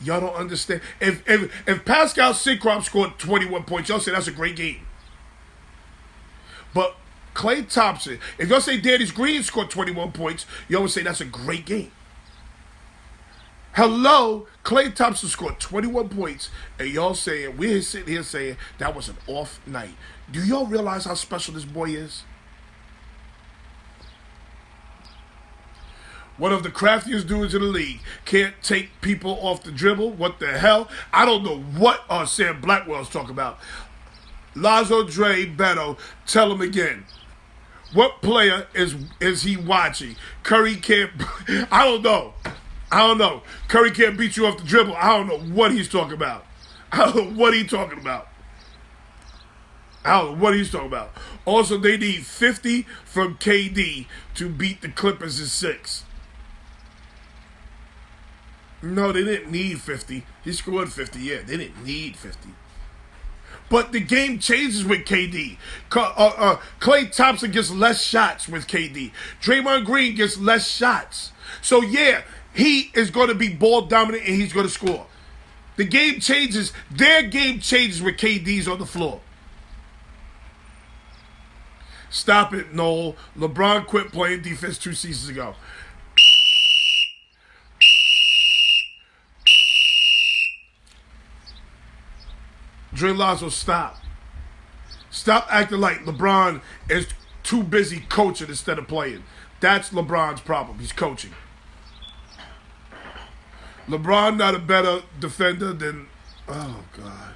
Y'all don't understand. If Pascal Siakam scored 21 points, y'all say that's a great game. But Klay Thompson, if y'all say Darius Green scored 21 points, y'all would say that's a great game. Hello, Klay Thompson scored 21 points, and y'all saying, we're sitting here saying that was an off night. Do y'all realize how special this boy is? One of the craftiest dudes in the league. Can't take people off the dribble. What the hell? I don't know what Sam Blackwell's talking about. Lazo Dre Beto, tell him again. What player is he watching? Curry can't... I don't know. Curry can't beat you off the dribble. I don't know what he's talking about. Also, they need 50 from KD to beat the Clippers in 6. No, they didn't need 50. He scored 50, yeah. They didn't need 50. But the game changes with KD. Klay Thompson gets less shots with KD. Draymond Green gets less shots. So, yeah, he is going to be ball dominant and he's going to score. The game changes. Their game changes with KD's on the floor. Stop it, Noel. LeBron quit playing defense 2 seasons ago. Dre Lazo, stop. Stop acting like LeBron is too busy coaching instead of playing. That's LeBron's problem. He's coaching. LeBron not a better defender than... Oh, God.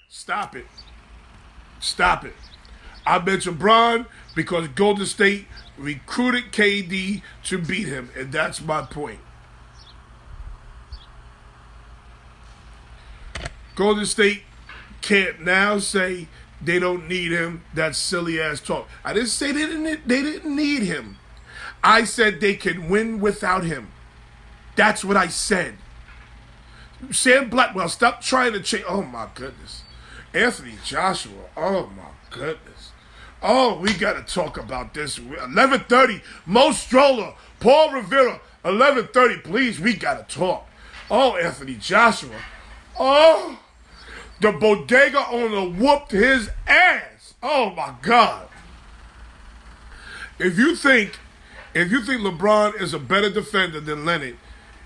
Stop it. I mentioned LeBron because Golden State recruited KD to beat him, and that's my point. Golden State can't now say they don't need him. That's silly ass talk. I didn't say they didn't need him. I said they can win without him. That's what I said. Sam Blackwell, stop trying to change. Oh my goodness. Anthony Joshua. Oh my goodness. Oh, we got to talk about this. 11:30. Mo Stroller. Paul Rivera. 11:30. Please, we got to talk. Oh, Anthony Joshua. Oh, the bodega owner whooped his ass. Oh my God. If you think LeBron is a better defender than Leonard,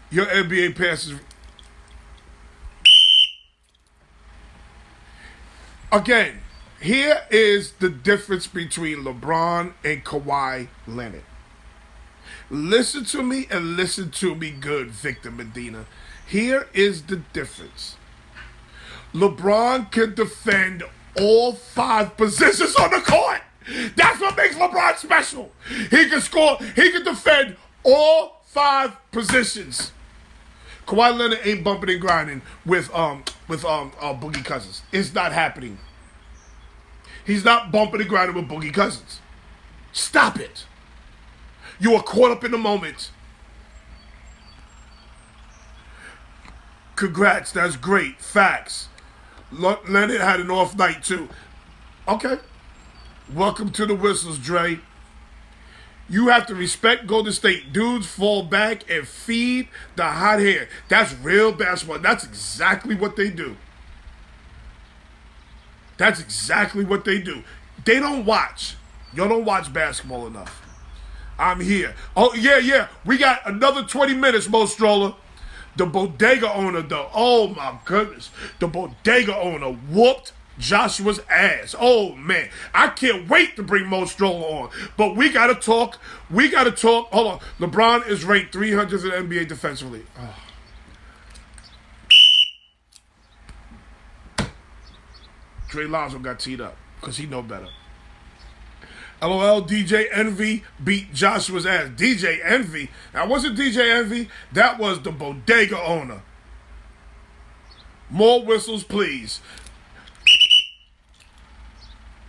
your NBA passes. Again, here is the difference between LeBron and Kawhi Leonard. Listen to me and listen to me good, Victor Medina. Here is the difference. LeBron can defend all 5 positions on the court. That's what makes LeBron special. He can score. He can defend all 5 positions. Kawhi Leonard ain't bumping and grinding with Boogie Cousins. It's not happening. He's not bumping and grinding with Boogie Cousins. Stop it. You are caught up in the moment. Congrats, that's great. Facts. Leonard had an off night too. Okay. Welcome to the whistles, Dre. You have to respect Golden State. Dudes fall back and feed the hot hair. That's real basketball. That's exactly what they do. That's exactly what they do. They don't watch. Y'all don't watch basketball enough. I'm here. Oh, yeah. We got another 20 minutes, Mo Stroller. The bodega owner, though. Oh, my goodness. The bodega owner whooped Joshua's ass. Oh, man. I can't wait to bring Mo Stroller on. But we got to talk. Hold on. LeBron is ranked 300th in the NBA defensively. Oh. Trey Lonzo got teed up because he know better. LOL, DJ Envy beat Joshua's ass. DJ Envy? That wasn't DJ Envy. That was the bodega owner. More whistles, please.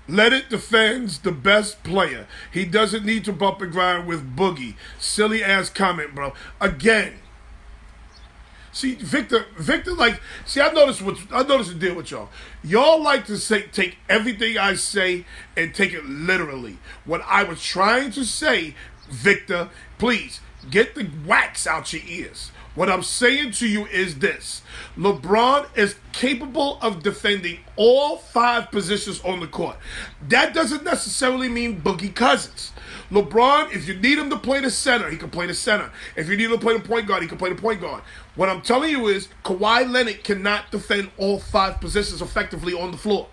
Let it defends the best player. He doesn't need to bump and grind with Boogie. Silly ass comment, bro. Again. See, Victor, I noticed the deal with y'all. Y'all like to take everything I say and take it literally. What I was trying to say, Victor, please, get the wax out your ears. What I'm saying to you is this. LeBron is capable of defending all 5 positions on the court. That doesn't necessarily mean Boogie Cousins. LeBron, if you need him to play the center, he can play the center. If you need him to play the point guard, he can play the point guard. What I'm telling you is Kawhi Leonard cannot defend all 5 positions effectively on the floor.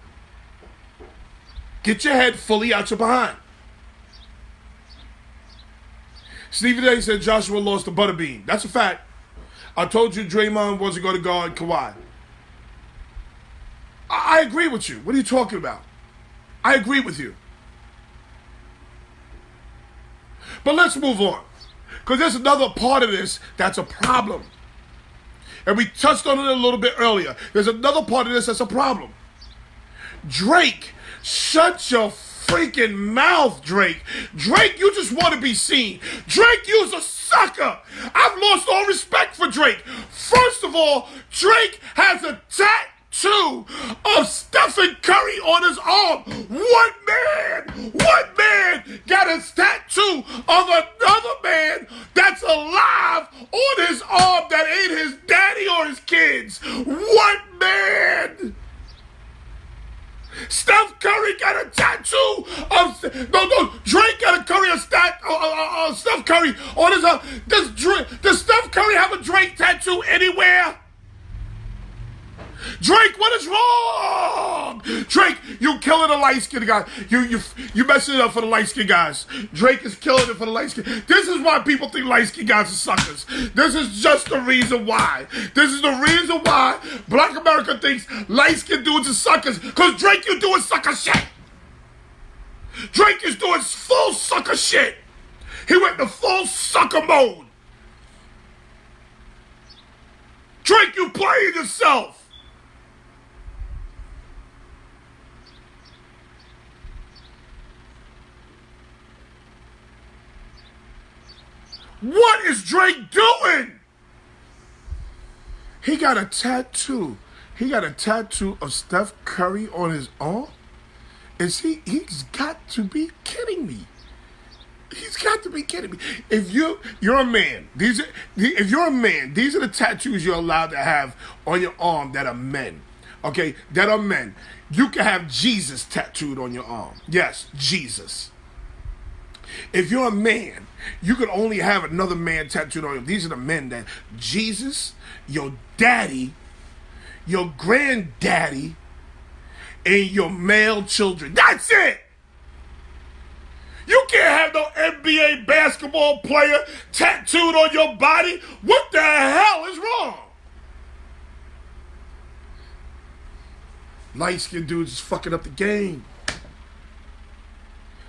Get your head fully out your behind. Stephen A said Joshua lost to Butterbean. That's a fact. I told you Draymond wasn't going to guard Kawhi. I agree with you. What are you talking about? I agree with you. But let's move on. Because there's another part of this that's a problem. And we touched on it a little bit earlier. There's another part of this that's a problem. Drake, shut your freaking mouth, Drake. Drake, you just want to be seen. Drake, you's a sucker. I've lost all respect for Drake. First of all, Drake has a tattoo of Stephen Curry on his arm. One man got a tattoo of another man that's alive on his arm that ain't his daddy or his kids. One man. Steph Curry got a tattoo of Drake got a Steph Curry on his arm. Does Steph Curry have a Drake tattoo anywhere? Drake, what is wrong? Drake, you killing the light-skinned guys. You messing it up for the light-skinned guys. Drake is killing it for the light-skinned. This is why people think light-skinned guys are suckers. This is just the reason why. This is the reason why Black America thinks light-skinned dudes are suckers. Because Drake, you doing sucker shit. Drake is doing full sucker shit. He went to full sucker mode. Drake, you playing yourself. What is Drake doing? He got a tattoo. He got a tattoo of Steph Curry on his arm? He's got to be kidding me. He's got to be kidding me. If you're a man, if you're a man, these are the tattoos you're allowed to have on your arm that are men. Okay, that are men. You can have Jesus tattooed on your arm. Yes, Jesus. If you're a man, you can only have another man tattooed on you. These are the men that Jesus, your daddy, your granddaddy, and your male children. That's it. You can't have no NBA basketball player tattooed on your body. What the hell is wrong? Light-skinned dudes is fucking up the game.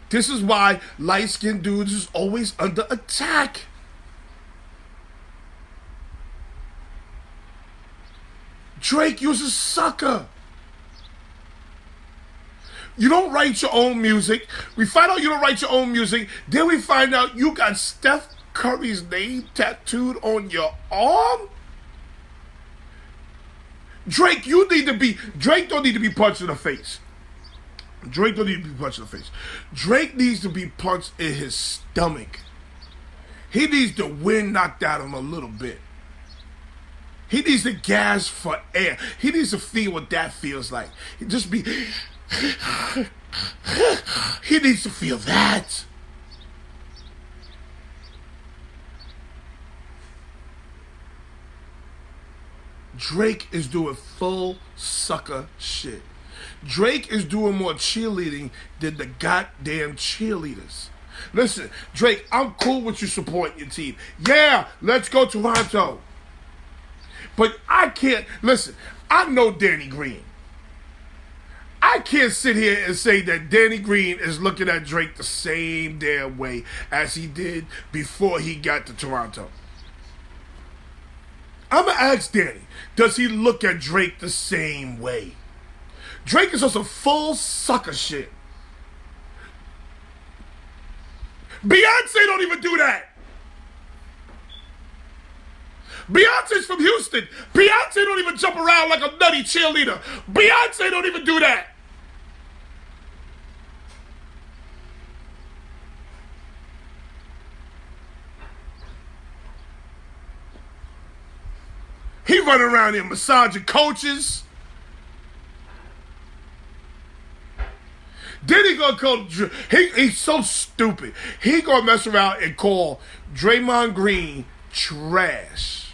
This is why light-skinned dudes is always under attack. Drake, you's a sucker. You don't write your own music. We find out you don't write your own music. Then we find out you got Steph Curry's name tattooed on your arm. Drake, Drake don't need to be punched in the face. Drake don't need to be punched in the face. Drake needs to be punched in his stomach. He needs the wind knocked out of him a little bit. He needs to gas for air. He needs to feel what that feels like. He needs to feel that. Drake is doing full sucker shit. Drake is doing more cheerleading than the goddamn cheerleaders. Listen, Drake, I'm cool with you supporting your team. Yeah, let's go Toronto. But I can't, listen, I know Danny Green. I can't sit here and say that Danny Green is looking at Drake the same damn way as he did before he got to Toronto. I'm going to ask Danny, does he look at Drake the same way? Drake is on some full sucker shit. Beyonce don't even do that. Beyonce's from Houston. Beyonce don't even jump around like a nutty cheerleader. Beyonce don't even do that. He running around here massaging coaches. Then he gonna call, he's so stupid. He gonna mess around and call Draymond Green trash.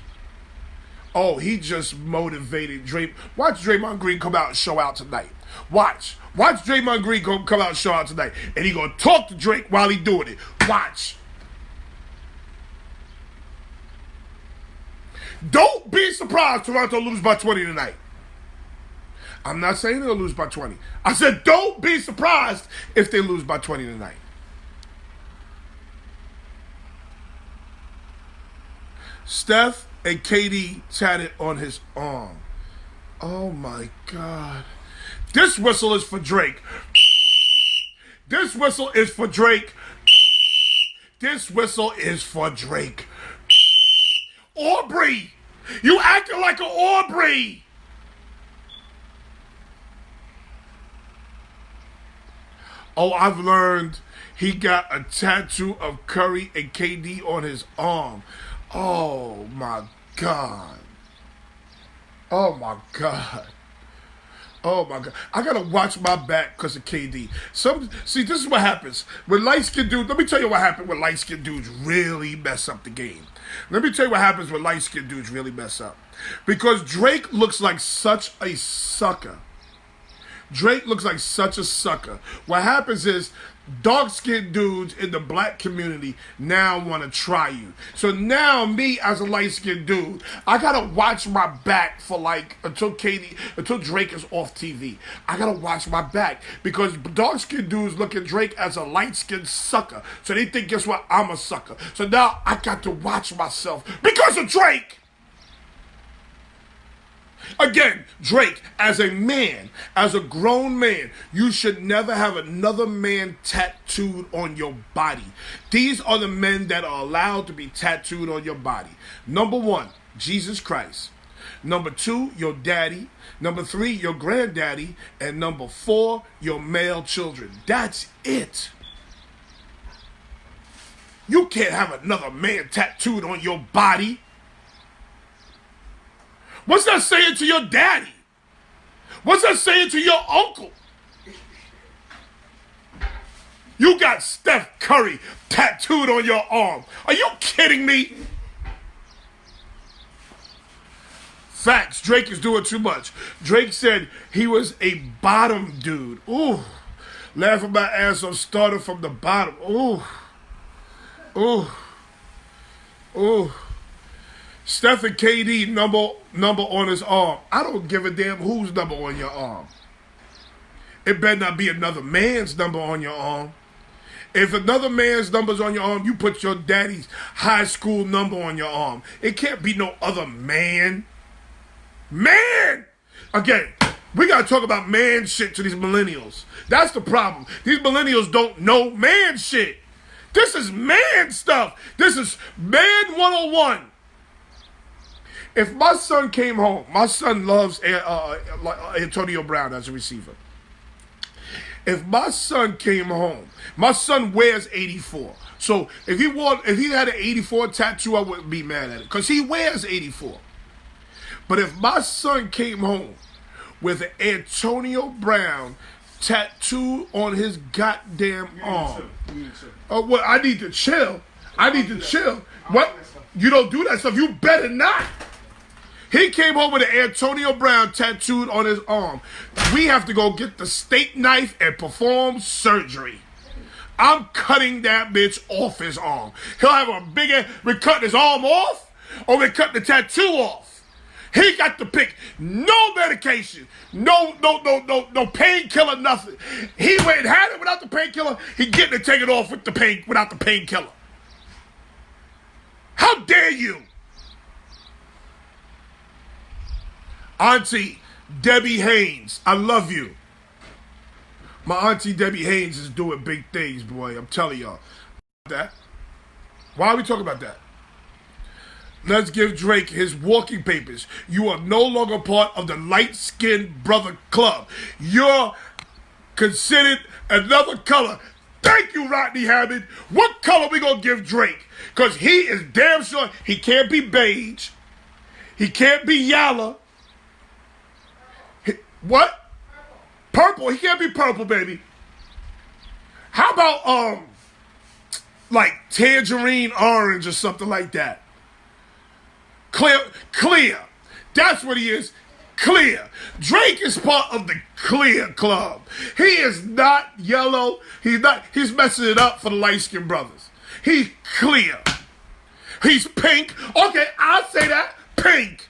Oh, he just motivated Drake. Watch Draymond Green come out and show out tonight. Watch Draymond Green come out and show out tonight. And he gonna talk to Drake while he doing it. Watch. Don't be surprised Toronto lose by 20 tonight. I'm not saying they'll lose by 20. I said don't be surprised if they lose by 20 tonight. Steph and KD tatted on his arm. Oh my God. This whistle is for Drake. This whistle is for Drake. This whistle is for Drake. Aubrey! You acting like an Aubrey! Oh, I've learned he got a tattoo of Curry and KD on his arm. Oh my God. Oh my God. Oh my God. I gotta watch my back because of KD. See, this is what happens. When light-skinned dudes, let me tell you what happens when light-skinned dudes really mess up the game. Let me tell you what happens when light-skinned dudes really mess up. Because Drake looks like such a sucker. Drake looks like such a sucker. What happens is dark-skinned dudes in the black community now want to try you. So now me as a light-skinned dude, I gotta watch my back for until Drake is off TV. I gotta watch my back because dark-skinned dudes look at Drake as a light-skinned sucker. So they think, guess what? I'm a sucker. So now I got to watch myself because of Drake. Again, Drake, as a man, as a grown man, you should never have another man tattooed on your body. These are the men that are allowed to be tattooed on your body. Number one, Jesus Christ. Number 2, your daddy. Number 3, your granddaddy. And number 4, your male children. That's it. You can't have another man tattooed on your body. What's that saying to your daddy? What's that saying to your uncle? You got Steph Curry tattooed on your arm. Are you kidding me? Facts. Drake is doing too much. Drake said he was a bottom dude. Ooh. Laughing my ass off, started from the bottom. Ooh. Ooh. Ooh. Steph and KD number on his arm. I don't give a damn whose number on your arm. It better not be another man's number on your arm. If another man's number's on your arm, you put your daddy's high school number on your arm. It can't be no other man. Man! Again, we gotta talk about man shit to these millennials. That's the problem. These millennials don't know man shit. This is man stuff. This is man 101. If my son came home, my son loves Antonio Brown as a receiver. If my son came home, my son wears 84. So if he had an 84 tattoo, I wouldn't be mad at it because he wears 84. But if my son came home with an Antonio Brown tattoo on his goddamn arm, well, I need to chill. I need to chill. What? You don't do that stuff. You better not. He came home with an Antonio Brown tattooed on his arm. We have to go get the steak knife and perform surgery. I'm cutting that bitch off his arm. He'll have a bigger, we're cutting his arm off, or we're cutting the tattoo off. He got to pick no medication, no painkiller, nothing. He went and had it without the painkiller. He getting to take it off with the without the painkiller. How dare you? Auntie Debbie Haynes, I love you. My auntie Debbie Haynes is doing big things, boy. I'm telling y'all. That. Why are we talking about that? Let's give Drake his walking papers. You are no longer part of the light-skinned brother club. You're considered another color. Thank you, Rodney Hammond. What color we gonna give Drake? Because he is damn sure he can't be beige. He can't be yellow. What? Purple. He can't be purple, baby. How about like tangerine orange or something like that? Clear. That's what he is. Clear. Drake is part of the clear club. He is not yellow. He's messing it up for the light-skinned brothers. He's clear. He's pink. Okay, I'll say that. Pink.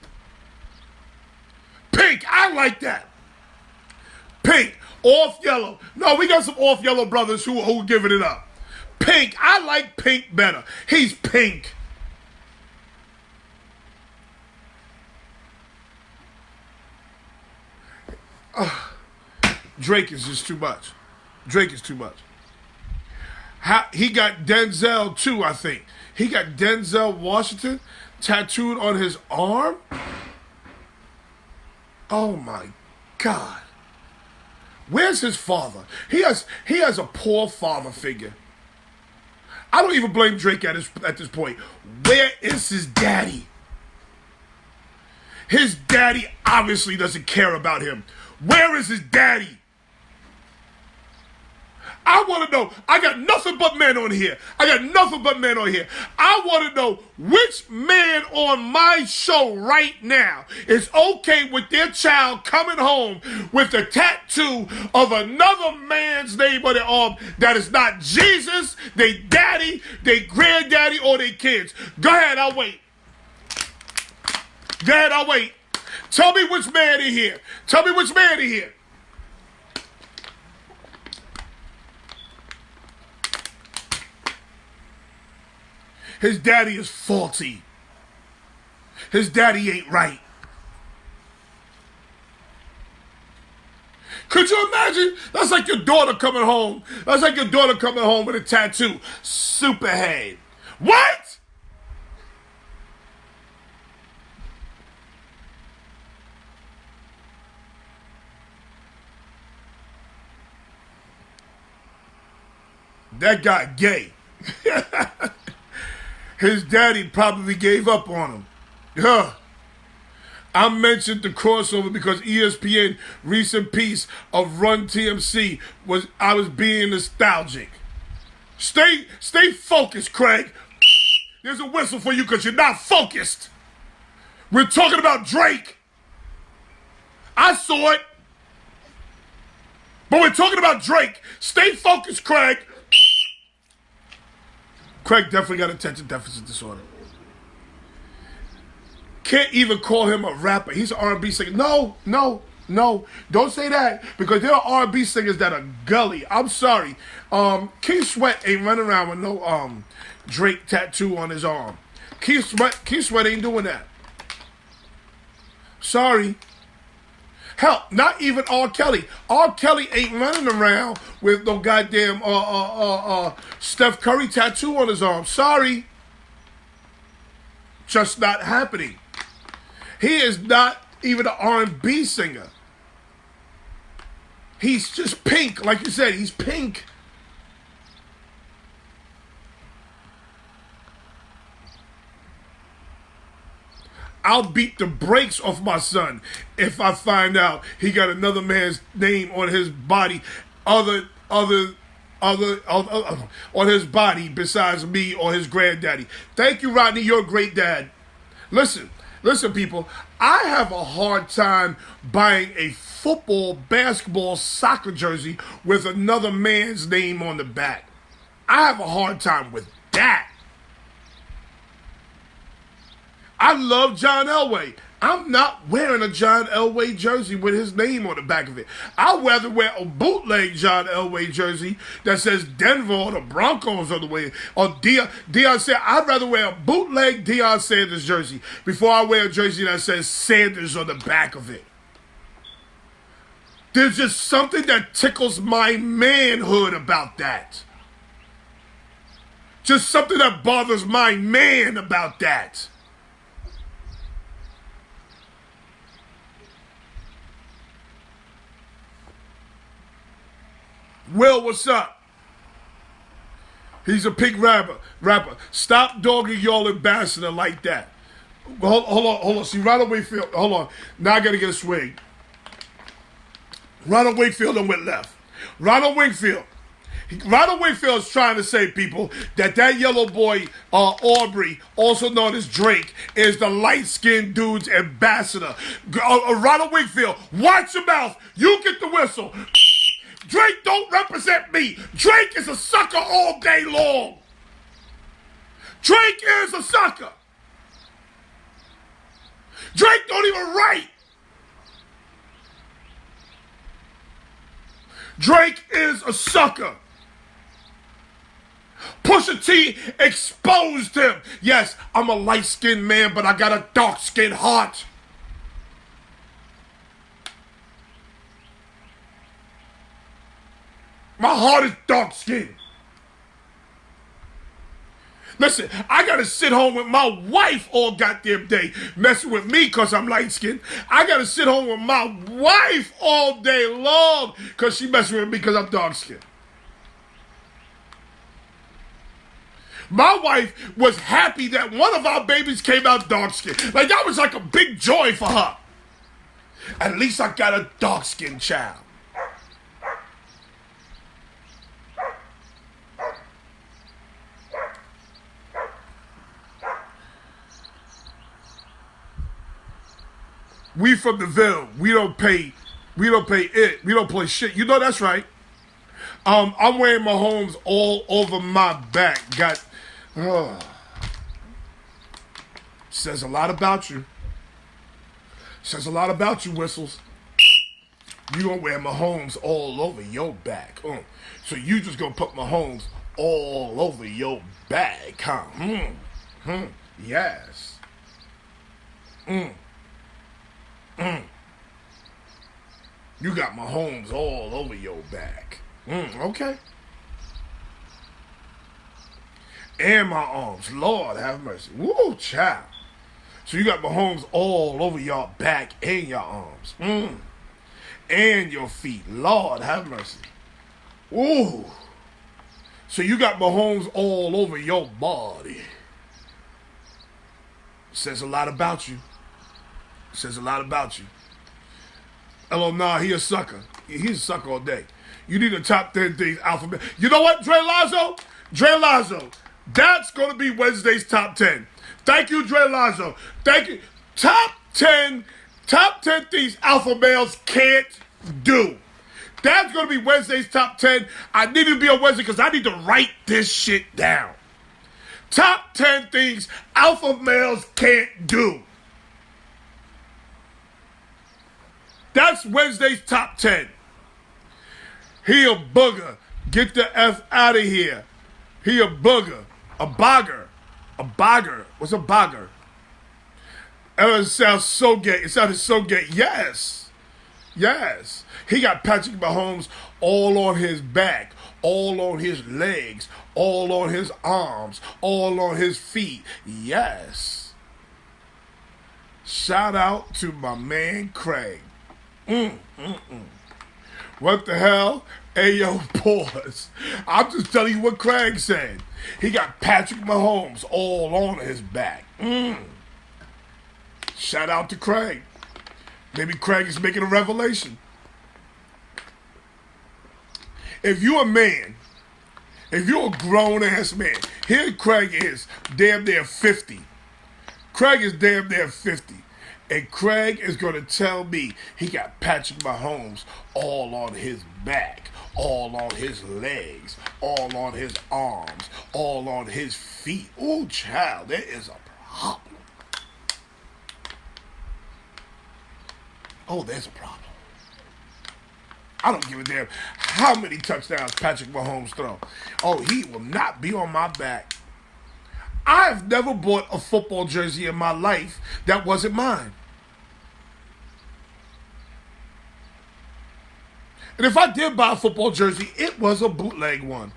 Pink. I like that. Pink, off yellow. No, we got some off yellow brothers who giving it up. Pink, I like pink better. He's pink. Drake is just too much. Drake is too much. He got Denzel too, I think. He got Denzel Washington tattooed on his arm. Oh my God. Where's his father? He has a poor father figure. I don't even blame Drake at this point. Where is his daddy? His daddy obviously doesn't care about him. Where is his daddy? I want to know. I got nothing but men on here. I want to know which man on my show right now is okay with their child coming home with a tattoo of another man's name on their arm that is not Jesus, their daddy, their granddaddy, or their kids. Go ahead, I'll wait. Tell me which man in here. His daddy is faulty. His daddy ain't right. Could you imagine? That's like your daughter coming home. With a tattoo. Superhead. What? That guy gay. His daddy probably gave up on him. Yeah. I mentioned the crossover because ESPN recent piece of Run TMC was I was being nostalgic. Stay focused, Craig. There's a whistle for you because you're not focused. We're talking about Drake. I saw it. But we're talking about Drake. Stay focused, Craig. Craig definitely got attention deficit disorder. Can't even call him a rapper. He's an R&B singer. No. Don't say that because there are R&B singers that are gully. I'm sorry. King Sweat ain't running around with no Drake tattoo on his arm. King Sweat ain't doing that. Sorry. Hell, not even R. Kelly. R. Kelly ain't running around with no goddamn Steph Curry tattoo on his arm. Sorry. Just not happening. He is not even an R&B singer. He's just pink. Like you said, he's pink. I'll beat the brakes off my son if I find out he got another man's name on his body other on his body besides me or his granddaddy. Thank you, Rodney. You're a great dad. Listen, people. I have a hard time buying a football, basketball, soccer jersey with another man's name on the back. I have a hard time with that. I love John Elway. I'm not wearing a John Elway jersey with his name on the back of it. I'd rather wear a bootleg John Elway jersey that says Denver or the Broncos or the way, or Deion Sanders. I'd rather wear a bootleg Deion Sanders jersey before I wear a jersey that says Sanders on the back of it. There's just something that tickles my manhood about that. Just something that bothers my man about that. Will, what's up? He's a pig rapper. Stop dogging y'all ambassador like that. Hold on. See, Ronald Wakefield, hold on. Now I gotta get a swing. Ronald Wakefield went left. Ronald Wakefield is trying to say, people, that yellow boy, Aubrey, also known as Drake, is the light-skinned dude's ambassador. Ronald Wakefield, watch your mouth. You get the whistle. Drake don't represent me. Drake is a sucker all day long. Drake is a sucker. Drake don't even write. Drake is a sucker. Pusha T exposed him. Yes, I'm a light-skinned man, but I got a dark-skinned heart. My heart is dark-skinned. Listen, I gotta sit home with my wife all goddamn day messing with me because I'm light-skinned. I gotta sit home with my wife all day long because she messing with me because I'm dark-skinned. My wife was happy that one of our babies came out dark-skinned. Like, that was like a big joy for her. At least I got a dark-skinned child. We from the Ville. We don't pay it. We don't play shit. You know that's right. I'm wearing Mahomes all over my back. Says a lot about you. Says a lot about you, Whistles. You gonna wear Mahomes all over your back. So you just gonna put Mahomes all over your back, huh? Yes. You got Mahomes all over your back. Okay. And my arms. Lord have mercy. Woo, child. So you got Mahomes all over your back and your arms. And your feet. Lord have mercy. Ooh. So you got Mahomes all over your body. Says a lot about you. Says a lot about you. Oh, nah, he a sucker. He's a sucker all day. You need a top 10 things alphabet. You know what, Dre Lazo? Dre Lazo. That's going to be Wednesday's top 10. Thank you, Dre Lazo. Thank you. Top 10 things alpha males can't do. That's going to be Wednesday's top 10. I need to be on Wednesday because I need to write this shit down. Top 10 things alpha males can't do. That's Wednesday's top 10. He a booger. Get the F out of here. He a booger. A bogger. A bogger. What's a bogger? It sounds so gay. It sounded so gay. Yes. Yes. He got Patrick Mahomes all on his back, all on his legs, all on his arms, all on his feet. Yes. Shout out to my man Craig. What the hell? Hey, yo, pause. I'm just telling you what Craig said. He got Patrick Mahomes all on his back. Shout out to Craig. Maybe Craig is making a revelation. If you're a man, if you're a grown-ass man, here Craig is damn near 50. Craig is damn near 50. And Craig is going to tell me he got Patrick Mahomes all on his back, all on his legs, all on his arms, all on his feet. Ooh, child, there is a problem. Oh, there's a problem. I don't give a damn how many touchdowns Patrick Mahomes throw. Oh, he will not be on my back. I've never bought a football jersey in my life that wasn't mine. And if I did buy a football jersey, it was a bootleg one.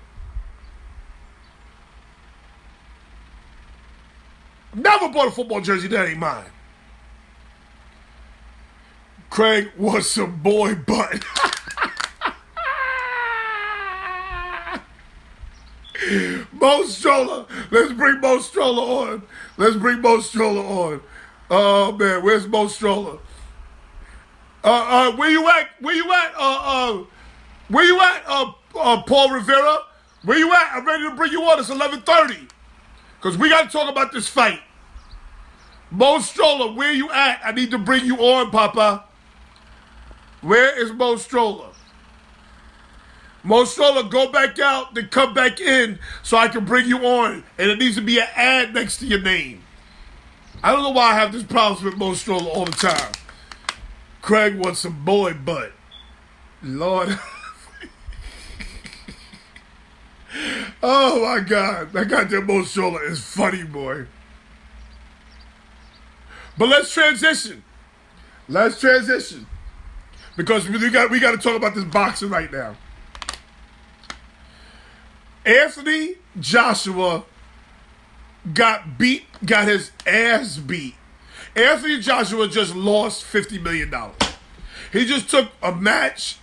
Never bought a football jersey that ain't mine. Craig was some boy butt. Mo Stroller. Let's bring Mo Stroller on. Let's bring Mo Stroller on. Oh, man. Where's Mo Stroller? Where you at? Where you at? Where you at, Paul Rivera? Where you at? I'm ready to bring you on. It's 11:30. Because we got to talk about this fight. Mo Stroller, where you at? I need to bring you on, Papa. Where is Mo Stroller? Mo Stroller, go back out, then come back in so I can bring you on. And it needs to be an ad next to your name. I don't know why I have this problem with Mo Stroller all the time. Craig wants some boy butt. Lord. Oh, my God. That goddamn Mo Stroller is funny, boy. But let's transition. Let's transition. Because we got to talk about this boxing right now. Anthony Joshua got his ass beat. Anthony Joshua just lost $50 million. He just took a match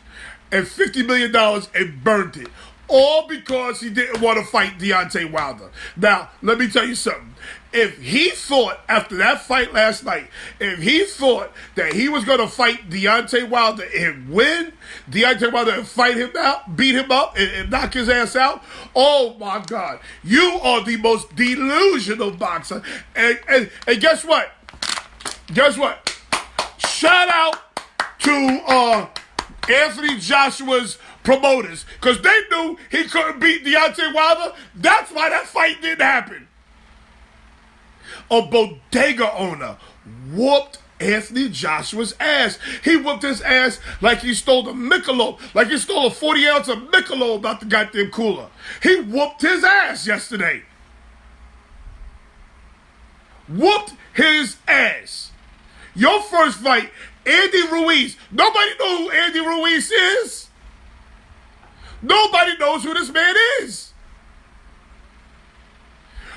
and $50 million and burnt it. All because he didn't want to fight Deontay Wilder. Now, let me tell you something. If he thought, after that fight last night, if he thought that he was going to fight Deontay Wilder and win, Deontay Wilder and fight him out, beat him up, and knock his ass out, oh my God. You are the most delusional boxer. And guess what? Guess what? Shout out to Anthony Joshua's promoters, because they knew he couldn't beat Deontay Wilder. That's why that fight didn't happen. A bodega owner whooped Anthony Joshua's ass. He whooped his ass like he stole a Michelob, like he stole a 40 ounce of Michelob out the goddamn cooler. He whooped his ass yesterday. Whooped his ass. Your first fight, Andy Ruiz. Nobody knows who Andy Ruiz is. Nobody knows who this man is.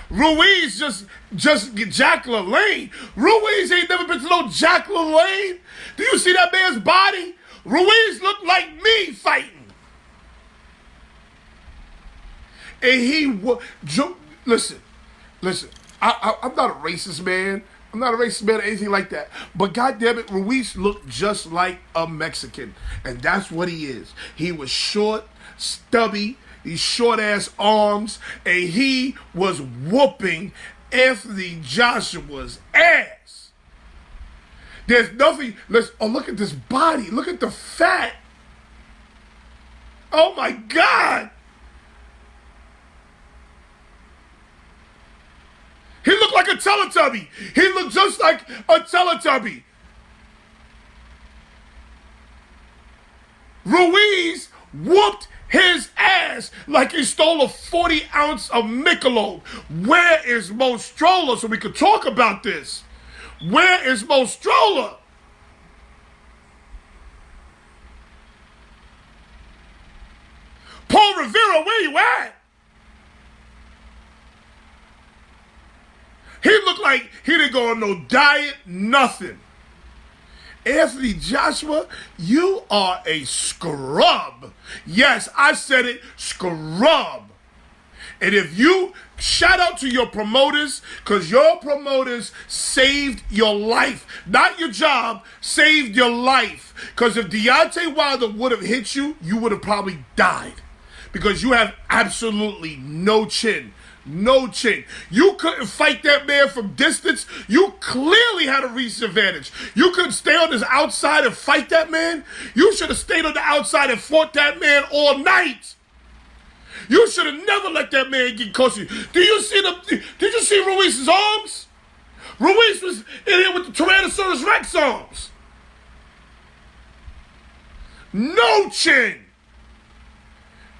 Ruiz just Jack LaLanne. Ruiz ain't never been to no Jack LaLanne. Do you see that man's body? Ruiz looked like me fighting. And listen, listen. I'm not a racist man. I'm not a racist man or anything like that. But goddamn it, Ruiz looked just like a Mexican, and that's what he is. He was short, stubby, these short ass arms, and he was whooping Anthony Joshua's ass. There's nothing. Look at this body. Look at the fat. Oh my God. He looked like a Teletubby. He looked just like a Teletubby. Ruiz whooped his ass like he stole a 40 ounce of Michelob. Where is Mo Stroller so we could talk about this? Where is Mo Stroller? Paul Revere, where you at? He looked like he didn't go on no diet, nothing. Anthony Joshua, you are a scrub. Yes, I said it, scrub. And if you, shout out to your promoters, because your promoters saved your life. Not your job, saved your life. Because if Deontay Wilder would have hit you, you would have probably died. Because you have absolutely no chin. No chin. You couldn't fight that man from distance. You clearly had a reach advantage. You couldn't stay on this outside and fight that man. You should have stayed on the outside and fought that man all night. You should have never let that man get close to you. Did you see Ruiz's arms? Ruiz was in here with the Tyrannosaurus Rex arms. No chin.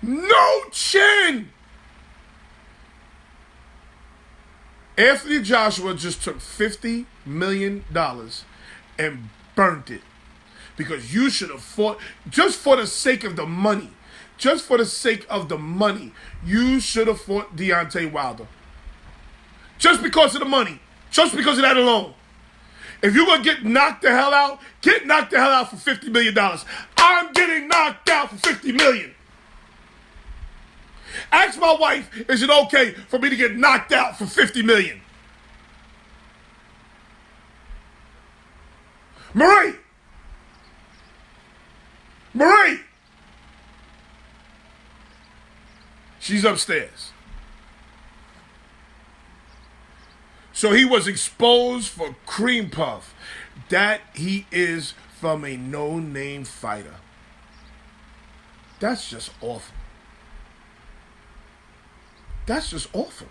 No chin. Anthony Joshua just took $50 million and burnt it. Because you should have fought, just for the sake of the money, just for the sake of the money, you should have fought Deontay Wilder. Just because of the money. Just because of that alone. If you're going to get knocked the hell out, get knocked the hell out for $50 million. I'm getting knocked out for $50 million. Ask my wife, is it okay for me to get knocked out for $50 million? Marie! Marie! She's upstairs. So he was exposed for cream puff. That he is from a no-name fighter. That's just awful. That's just awful.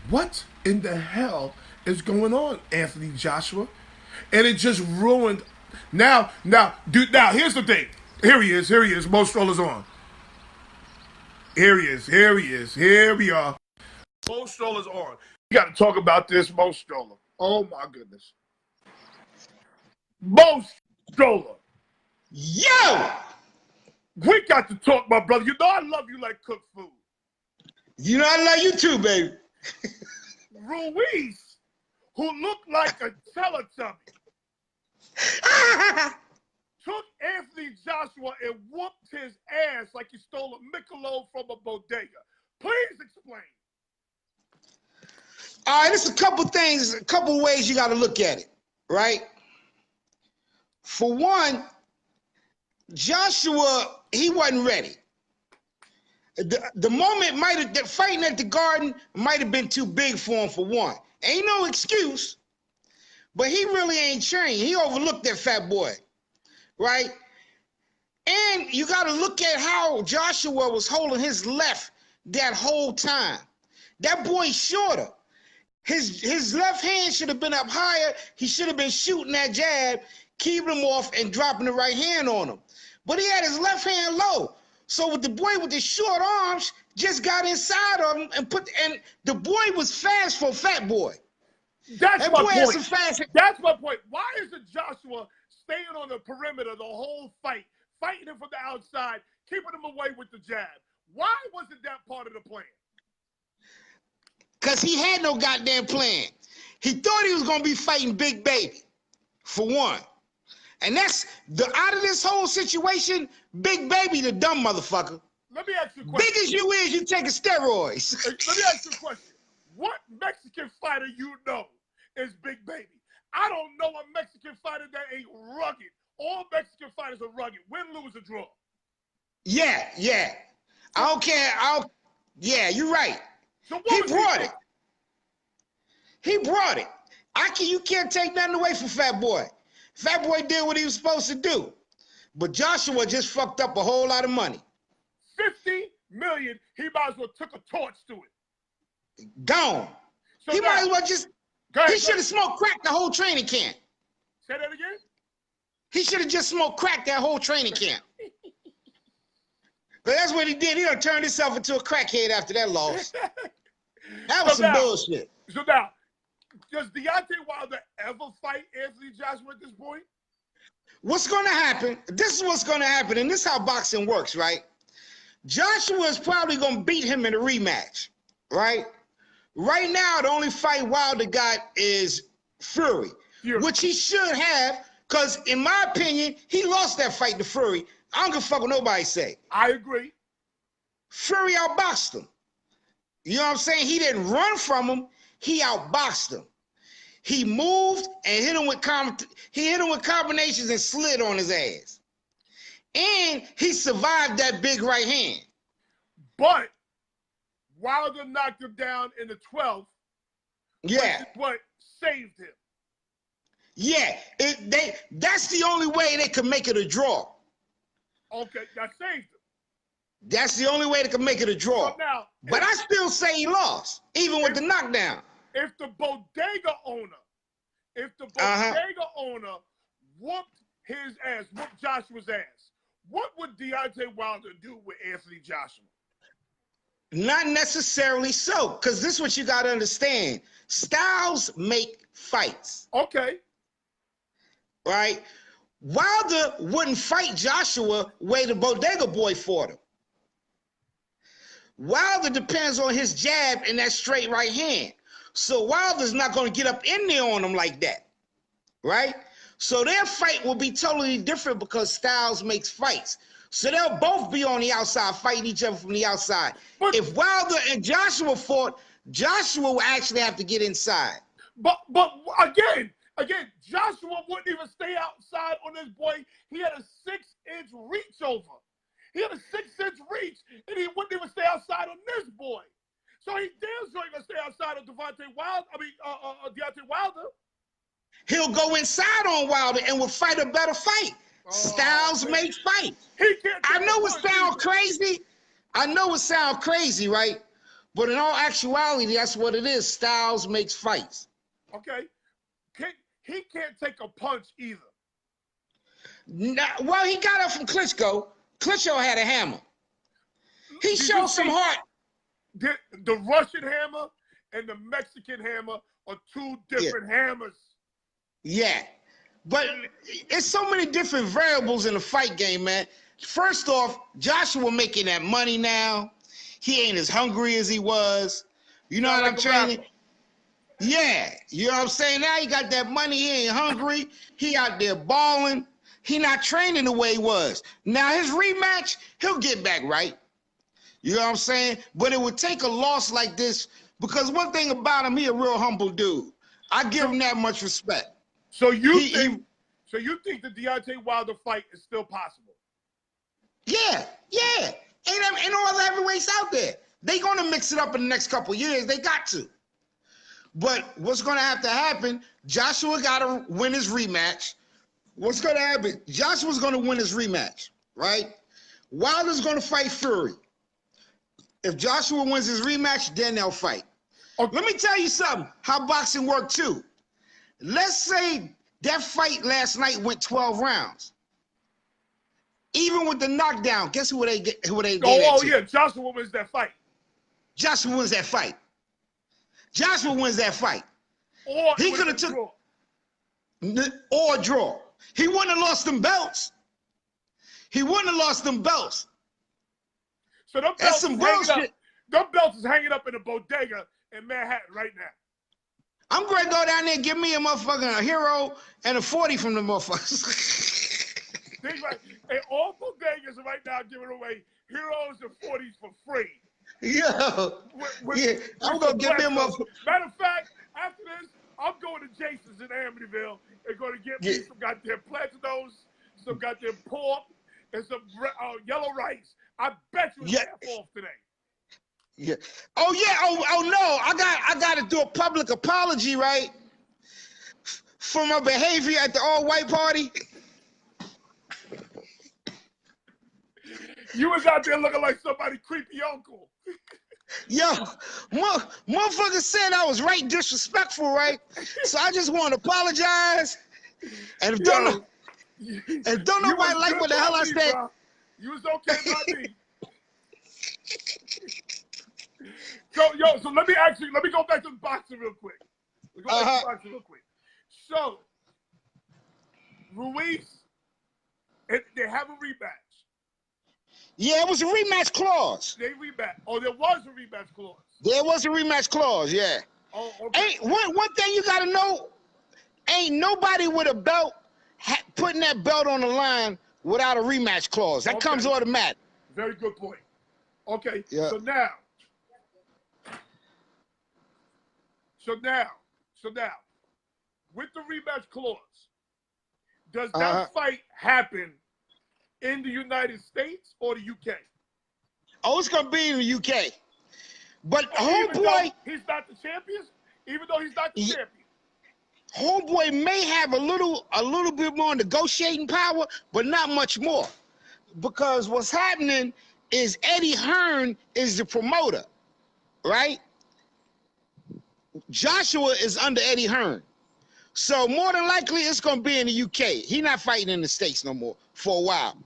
What in the hell is going on, Anthony Joshua? And it just ruined. Now, here's the thing. Here he is. Mo Stroller's on. Here he is. Here we are. Mo Stroller's on. We got to talk about this Mo Stroller. Oh, my goodness. Mo Stroller. Yo! We got to talk, my brother. You know I love you like cooked food. You know I love you too, baby. Ruiz, who looked like a Teletubby, took Anthony Joshua and whooped his ass like he stole a Michelob from a bodega. Please explain. All right, there's a couple ways you got to look at it, right? For one, Joshua, he wasn't ready. The moment fighting at the Garden might have been too big for him, for one. Ain't no excuse, but he really ain't trained. He overlooked that fat boy, right? And you got to look at how Joshua was holding his left that whole time. That boy's shorter. His left hand should have been up higher. He should have been shooting that jab, keeping him off and dropping the right hand on him. But he had his left hand low. So with the boy with the short arms just got inside of him and the boy was fast for a fat boy. That's that my boy point. Had some fast. That's my point. Why is it Joshua staying on the perimeter the whole fight, fighting him from the outside, keeping him away with the jab? Why wasn't that part of the plan? Because he had no goddamn plan. He thought he was going to be fighting Big Baby, for one. And that's, out of this whole situation, Big Baby the dumb motherfucker. Let me ask you a question. Big as you is, you taking steroids. Let me ask you a question. What Mexican fighter you know is Big Baby? I don't know a Mexican fighter that ain't rugged. All Mexican fighters are rugged. Win, lose, or draw. Yeah. I don't care. Yeah, you're right. So what He was brought doing? it. He brought it. You can't take nothing away from Fat Boy. Fat Boy did what he was supposed to do. But Joshua just fucked up a whole lot of money. 50 million, he might as well took a torch to it. Gone. So He now, might as well just, go ahead, he should have smoked crack the whole training camp. say that again? He should have just smoked crack that whole training camp. But that's what he did. He done turned himself into a crackhead after that loss. That was So some now- bullshit. So now, does Deontay Wilder ever fight Anthony Joshua at this point? What's going to happen? This is what's going to happen, and this is how boxing works, right? Joshua is probably going to beat him in a rematch, right? Right now, the only fight Wilder got is Fury, which he should have, because in my opinion, he lost that fight to Fury. I don't give a fuck what nobody say. I agree. Fury outboxed him. You know what I'm saying? He didn't run from him. He outboxed him. He moved and hit him with combinations and slid on his ass. And he survived that big right hand. But Wilder knocked him down in the 12th. Yeah. Which is what saved him. Yeah. That's the only way they could make it a draw. Okay, that saved him. That's the only way they could make it a draw. So now, But I still say he lost, even with the knockdown. If the bodega owner whooped his ass, whooped Joshua's ass, what would Deontay Wilder do with Anthony Joshua? Not necessarily so, because this is what you got to understand. Styles make fights. Okay. Right? Wilder wouldn't fight Joshua way the bodega boy fought him. Wilder depends on his jab and that straight right hand. So Wilder's not going to get up in there on him like that. Right? So their fight will be totally different because Styles makes fights. So they'll both be on the outside, fighting each other from the outside. But if Wilder and Joshua fought, Joshua will actually have to get inside. But again, Joshua wouldn't even stay outside on this boy. He had a 6-inch reach over. He had a 6-inch reach, and he wouldn't even stay outside on this boy. So he damn sure ain't gonna stay outside of Deontay Wilder. He'll go inside on Wilder and will fight a better fight. Styles make fights. He can't. I know it sounds crazy. I know it sounds crazy, right? But in all actuality, that's what it is. Styles makes fights. Okay. He can't take a punch either. Well, he got up from Klitschko. Klitschko had a hammer. He showed some heart. The Russian hammer and the Mexican hammer are two different hammers. Yeah. But it's so many different variables in the fight game, man. First off, Joshua making that money now. He ain't as hungry as he was. You know what I'm saying? Yeah. You know what I'm saying? Now he got that money. He ain't hungry. He out there balling. He not training the way he was. Now his rematch, he'll get back right. You know what I'm saying? But it would take a loss like this because one thing about him, he a real humble dude. I give him that much respect. So you think the Deontay Wilder fight is still possible? Yeah. Ain't no other heavyweights out there. They gonna mix it up in the next couple of years. They got to. But what's gonna have to happen? Joshua gotta win his rematch. What's gonna happen? Joshua's gonna win his rematch, right? Wilder's gonna fight Fury. If Joshua wins his rematch, then they'll fight. Okay. Let me tell you something. How boxing worked too. Let's say that fight last night went 12 rounds. Even with the knockdown, guess who they get? Who they gave it to? Yeah, Joshua wins that fight. Joshua wins that fight. Joshua wins that fight. Or he could have took or draw. He wouldn't have lost them belts. He wouldn't have lost them belts. So them belts, them belts is hanging up in a bodega in Manhattan right now. I'm going to go down there and give me a motherfucking hero and a 40 from the motherfuckers. And all bodegas are right now giving away Heroes and 40s for free. Yo, yeah, I'm gonna give them a. Matter of fact, after this, I'm going to Jason's in Amityville and going to get me some goddamn Platinos, some goddamn pork, and some yellow rice. I bet you it's half off today. Yeah. Oh yeah. Oh no. I got to do a public apology, right, for my behavior at the all-white party. You was out there looking like somebody creepy uncle. Yo, motherfucker said I was right disrespectful, right? So I just want to apologize. And if don't nobody like what the hell I said. Bro. You was okay by me. So let me go back to the boxing real quick. So Ruiz, they have a rematch. Yeah, it was a rematch clause. They rematch. Oh, there was a rematch clause. There was a rematch clause, yeah. Oh, okay. One thing you gotta know, ain't nobody with a belt putting that belt on the line without a rematch clause. That comes automatic. Very good point. Okay, yeah. So now, with the rematch clause, does that fight happen in the United States or the UK? Oh, it's gonna be in the UK. But homeboy, he's not the champion. Even though he's not the champion, homeboy may have a little bit more negotiating power, but not much more. Because what's happening is Eddie Hearn is the promoter, right? Joshua is under Eddie Hearn. So more than likely it's gonna be in the UK. He's not fighting in the States no more for a while.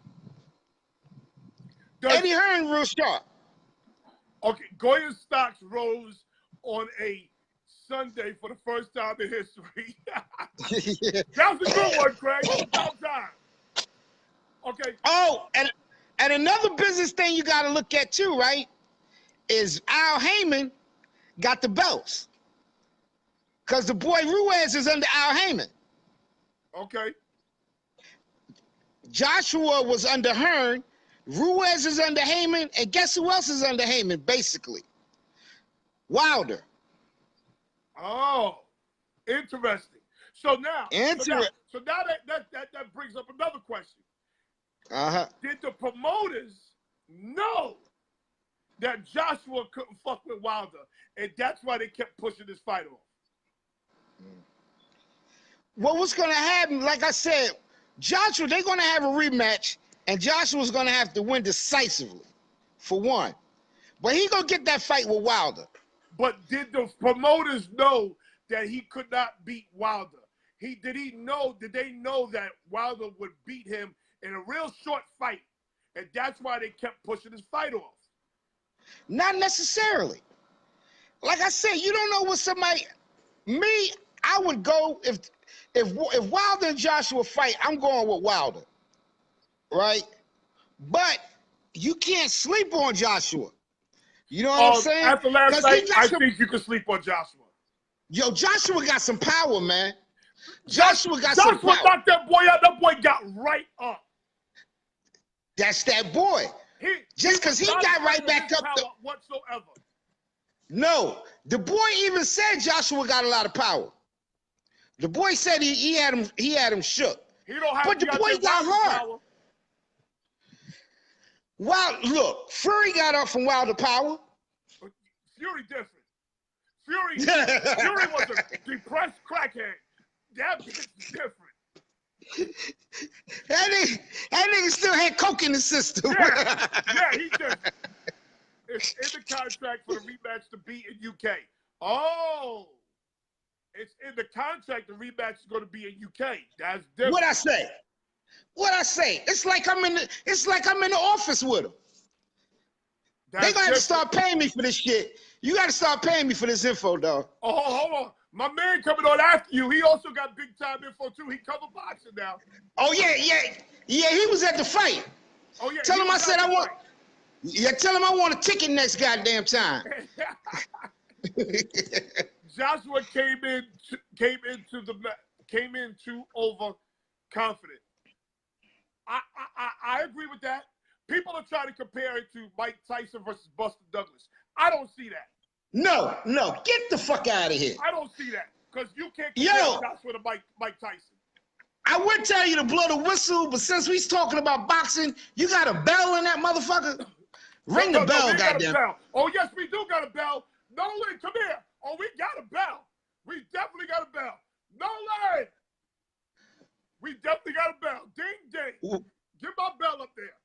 Eddie Hearn real sharp. Okay, Goya's stocks rose on a Sunday for the first time in history. That was a good one, Craig. About time. Okay. Oh, and another business thing you got to look at too, right? Is Al Heyman got the belts. Because the boy Ruiz is under Al Heyman. Okay. Joshua was under Hearn. Ruiz is under Heyman. And guess who else is under Heyman, basically? Wilder. Oh, interesting. So now, so now that brings up another question. Did the promoters know that Joshua couldn't fuck with Wilder, and that's why they kept pushing this fight off? Well, what's going to happen, like I said, Joshua, they're going to have a rematch, and Joshua's going to have to win decisively, for one. But he's going to get that fight with Wilder. But did the promoters know that he could not beat Wilder? Did they know that Wilder would beat him in a real short fight, and that's why they kept pushing his fight off? Not necessarily. Like I said, you don't know what somebody. Me, I would go if Wilder and Joshua fight. I'm going with Wilder, right? But you can't sleep on Joshua. You know what I'm saying? After last night, I think you can sleep on Joshua. Yo, Joshua got some power, man. Joshua got some power. Joshua knocked that boy out. That boy got right up. That's that boy. Just because he got right back up. Whatsoever. No, the boy even said Joshua got a lot of power. The boy said he had him shook. He don't have. But the boy got hard. Well, look, Fury got up from Wilder power. Fury different. Fury was a depressed crackhead. That bitch is different. That nigga still had coke in the system. Yeah, he different. It's in the contract for the rematch to be in UK. Oh, it's in the contract the rematch is going to be in UK. That's different. What I say? It's like I'm in the office with them. They gonna have to start paying me for this shit. You got to start paying me for this info, dog. Oh, hold on. My man coming on after you. He also got big time info too. He cover boxing now. Oh yeah. He was at the fight. Oh yeah. Tell him I said I want. Yeah, tell him I want a ticket next goddamn time. Joshua came in too overconfident. I agree with that, People are trying to compare it to Mike Tyson versus Buster Douglas. I don't see that. No, get the fuck out of here. I don't see that because you can't compare Joshua to Mike Tyson. I would tell you to blow the whistle, but since we're talking about boxing, you got a bell in that motherfucker? Ring the bell, we got goddamn. a bell. Oh, yes, we do got a bell. Nolan, come here. Oh, we got a bell. We definitely got a bell. Nolan! We definitely got a bell. Ding, ding. Ooh. Get my bell up there.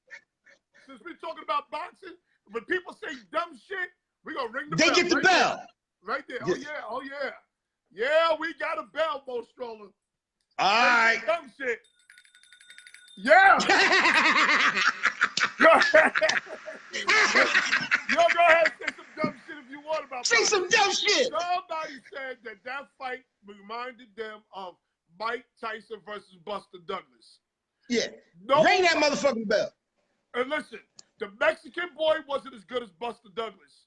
Since we're talking about boxing, when people say dumb shit, we're going to ring the bell. They get the right bell. There. Right there. Oh, yeah. Yeah, we got a bell, Mo Stroller. All right. Dumb shit. Yeah. Go ahead. Yo, go ahead and say some dumb shit if you want about Say some dumb shit. Somebody said that fight reminded them of Mike Tyson versus Buster Douglas. Yeah. No, ring that motherfucking bell. And listen, the Mexican boy wasn't as good as Buster Douglas.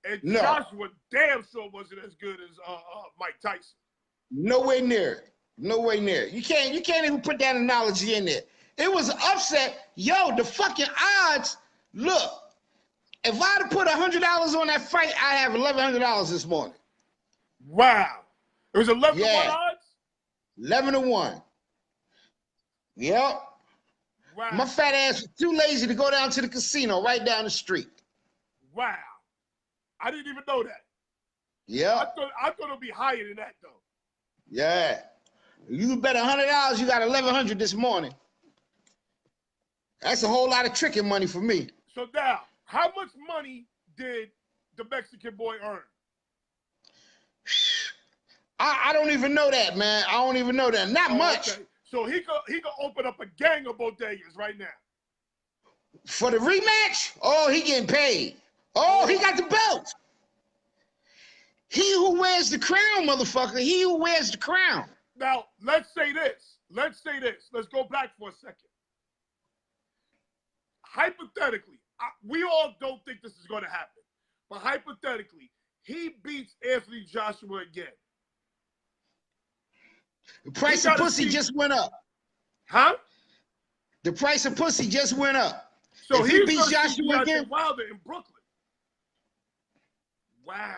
And No. Joshua damn sure wasn't as good as Mike Tyson. Nowhere near it. Nowhere near it. You can't even put that analogy in there. It was an upset. Yo, the fucking odds. Look, if I'd have put $100 on that fight, I'd have $1,100 this morning. Wow. It was 11 to 1 Yeah. odds? 11 to 1. Yep. Wow. My fat ass was too lazy to go down to the casino right down the street. Wow. I didn't even know that. Yep. I thought it would be higher than that, though. Yeah. You bet $100, you got 1,100 this morning. That's a whole lot of tricking money for me. So now, how much money did the Mexican boy earn? I don't even know that, man. I don't even know that. Not much. Okay. So he could open up a gang of bodegas right now. For the rematch? Oh, he getting paid. Oh, he got the belt. He who wears the crown, motherfucker. He who wears the crown. Now, let's say this. Let's go back for a second. Hypothetically, we all don't think this is going to happen. But hypothetically, he beats Anthony Joshua again. The price of pussy just went up. Huh? The price of pussy just went up. So if he beats Joshua again, Wilder in Brooklyn. Wow.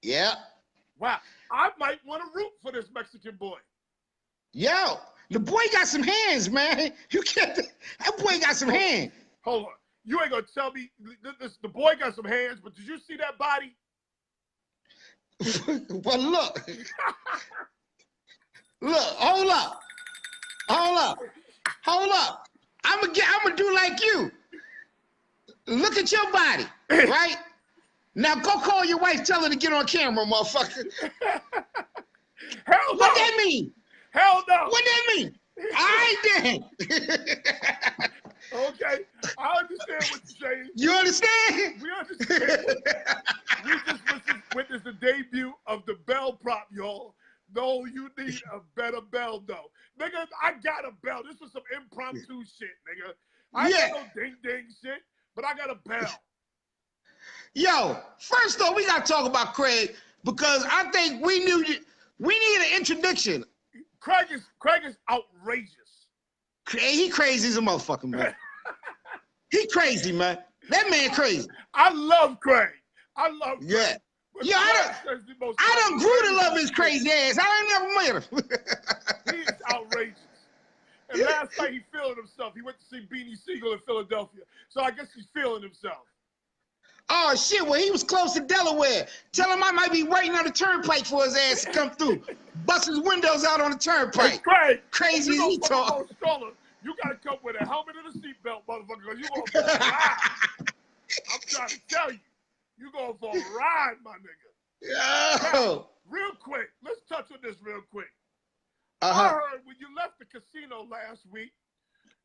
Yeah. Wow. I might want to root for this Mexican boy. Yo, the boy got some hands, man. You can't. That boy got some hands. Hold on. You ain't gonna tell me the boy got some hands, but did you see that body? Well, look. Look, hold up. I'm gonna do like you. Look at your body, right? Now go call your wife, tell her to get on camera, motherfucker. Hell no. What that mean? Hell no. What that mean? All right then. Okay, I understand what you're saying. You understand? We understand. We just witnessed the debut of the bell prop, y'all. No, you need a better bell, though. Nigga, I got a bell. This was some impromptu shit, nigga. I ain't got no ding-ding shit, but I got a bell. Yo, first though, we gotta talk about Craig because I think we need an introduction. Craig is outrageous. He crazy as a motherfucker, man. He crazy, man. That man crazy. I love Craig. I love Craig. Yeah. Yeah, I done grew to love his crazy ass. I ain't never met him. He is outrageous. And last night he feeling himself. He went to see Beanie Siegel in Philadelphia. So I guess he's feeling himself. Oh shit, well he was close to Delaware. Tell him I might be waiting on the turnpike for his ass to come through. Bust his windows out on the turnpike. Hey, Craig, crazy as he talk. You gotta come with a helmet and a seatbelt, motherfucker, because you going for a ride. I'm trying to tell you. You going for a ride, my nigga. Yo. Now, real quick, let's touch on this real quick. I heard when you left the casino last week,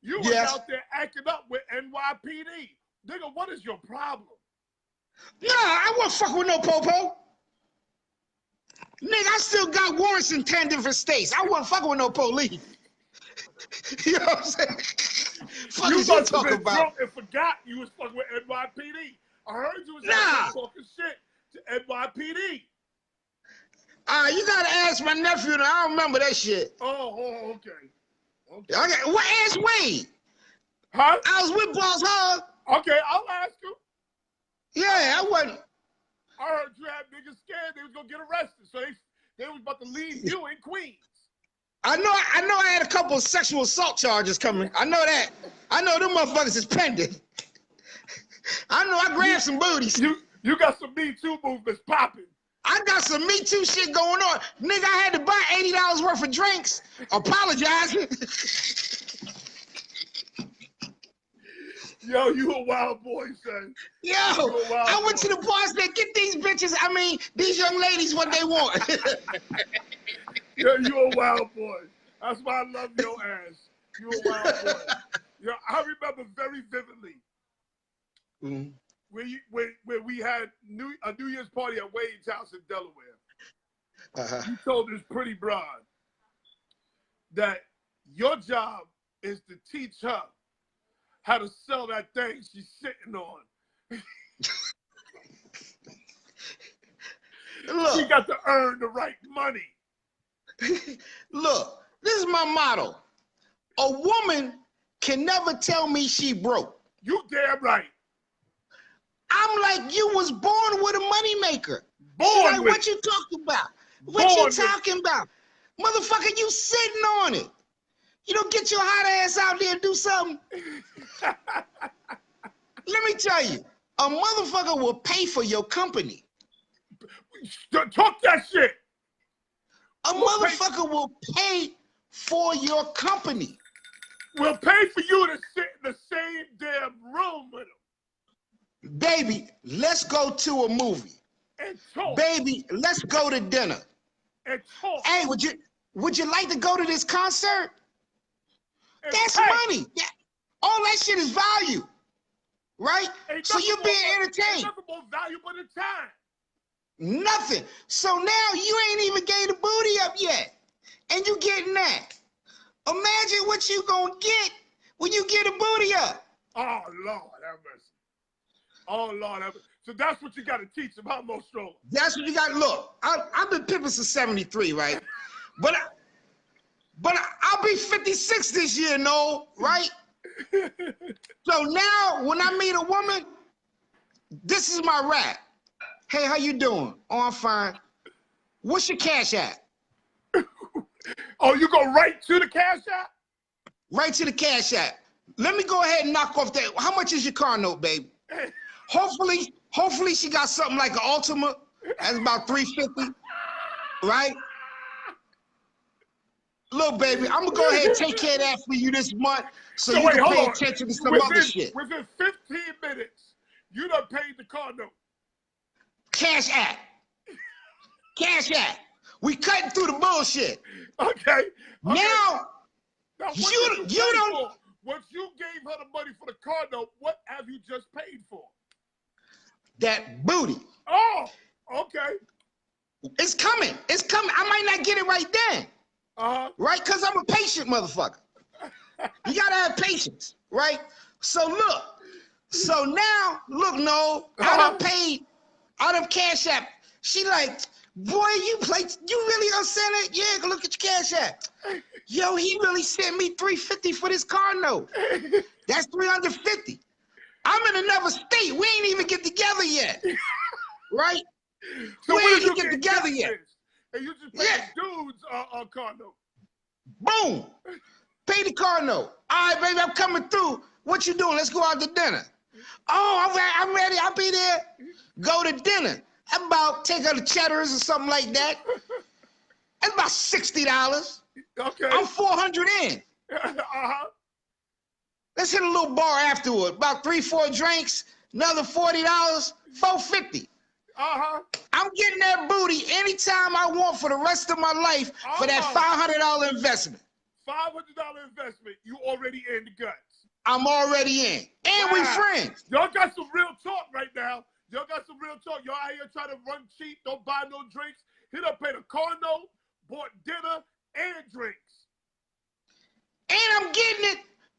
you was out there acting up with NYPD. Nigga, what is your problem? Nah, I won't fuck with no popo. Nigga, I still got warrants in 10 different states. I wasn't fucking with no police. You know what I'm saying? Fuck You is you must have talking been about? drunk and forgot you was fucking with NYPD. I heard you was out there talking shit to NYPD. You gotta ask my nephew. I don't remember that shit. Oh, okay. What? Ask Wade. Huh? I was with Boss Hog. Okay, I'll ask him. Yeah, I wasn't. I heard you had niggas scared they was gonna get arrested, so they was about to leave you in Queens. I know I had a couple of sexual assault charges coming. I know that. I know them motherfuckers is pending. I know I grabbed some booties. You got some Me Too movements popping. I got some Me Too shit going on. Nigga, I had to buy $80 worth of drinks. Apologizing. Yo, you a wild boy, son. Yo, I went to the bar and said, get these bitches, these young ladies what they want. Yo, you a wild boy. That's why I love your ass. You a wild boy. Yo, I remember very vividly where we had a New Year's party at Wade's house in Delaware. You told this pretty broad that your job is to teach her how to sell that thing she's sitting on. Look, she got to earn the right money. Look, this is my motto. A woman can never tell me she broke. You damn right. I'm like, you was born with a moneymaker. Born like, with what you talking about? What you talking about? Motherfucker, you sitting on it. You don't get your hot ass out there and do something. Let me tell you, a motherfucker will pay for your company. Talk that shit. A motherfucker will pay for your company. We'll pay for you to sit in the same damn room with him. Baby, let's go to a movie. And talk. Baby, let's go to dinner. And talk. Hey, would you like to go to this concert? And that's pay. Money. Yeah. All that shit is value. Right? So you're being entertained. Nothing more valuable than time. Nothing. So now you ain't even gave the booty up yet. And you getting that. Imagine what you gonna get when you get a booty up. Oh, Lord have mercy. Oh, Lord have mercy. So that's what you got to teach them, how most stroller. That's what you got. Look, I've been pimping since '73, right? But I'll be 56 this year, no, right? So now when I meet a woman, this is my rap. Hey, how you doing? Oh, I'm fine. What's your cash app? Oh, you go right to the cash app? Right to the cash app. Let me go ahead and knock off that. How much is your car note, baby? Hopefully she got something like an Ultima. That's about $350, right? Look, baby, I'm gonna go ahead and take care of that for you this month, so you can pay attention to some other shit. Within 15 minutes, you done paid the car note. Cash app. Cash app. We cutting through the bullshit. Okay. Now you don't. Once you gave her the money for the car note, what have you just paid for? That booty. Oh, okay. It's coming. It's coming. I might not get it right then. Right? Because I'm a patient motherfucker. You gotta have patience, right? So look. So now, look, no, I done paid. I done cash app. She like, boy, you really gonna send it? Yeah, go look at your cash app. Yo, he really sent me $350 for this car note. That's $350. I'm in another state. We ain't even get together yet. Right? So we ain't even get together yet. And you just pay the dude's car note. Boom. Pay the car note. All right, baby, I'm coming through. What you doing? Let's go out to dinner. Oh, I'm ready. I'll be there. Go to dinner. How about take her to Cheddar's or something like that? That's about $60. Okay. I'm 400 in. Let's hit a little bar afterward. About 3-4 drinks, another $40, $450. I'm getting that booty anytime I want for the rest of my life for that $500 investment. $500 investment. You already in the guts. I'm already in. And we friends. Y'all got some real talk right now. Y'all got some real talk. Y'all out here trying to run cheap, don't buy no drinks. He done paid a car note, bought dinner, and drinks. And I'm getting it,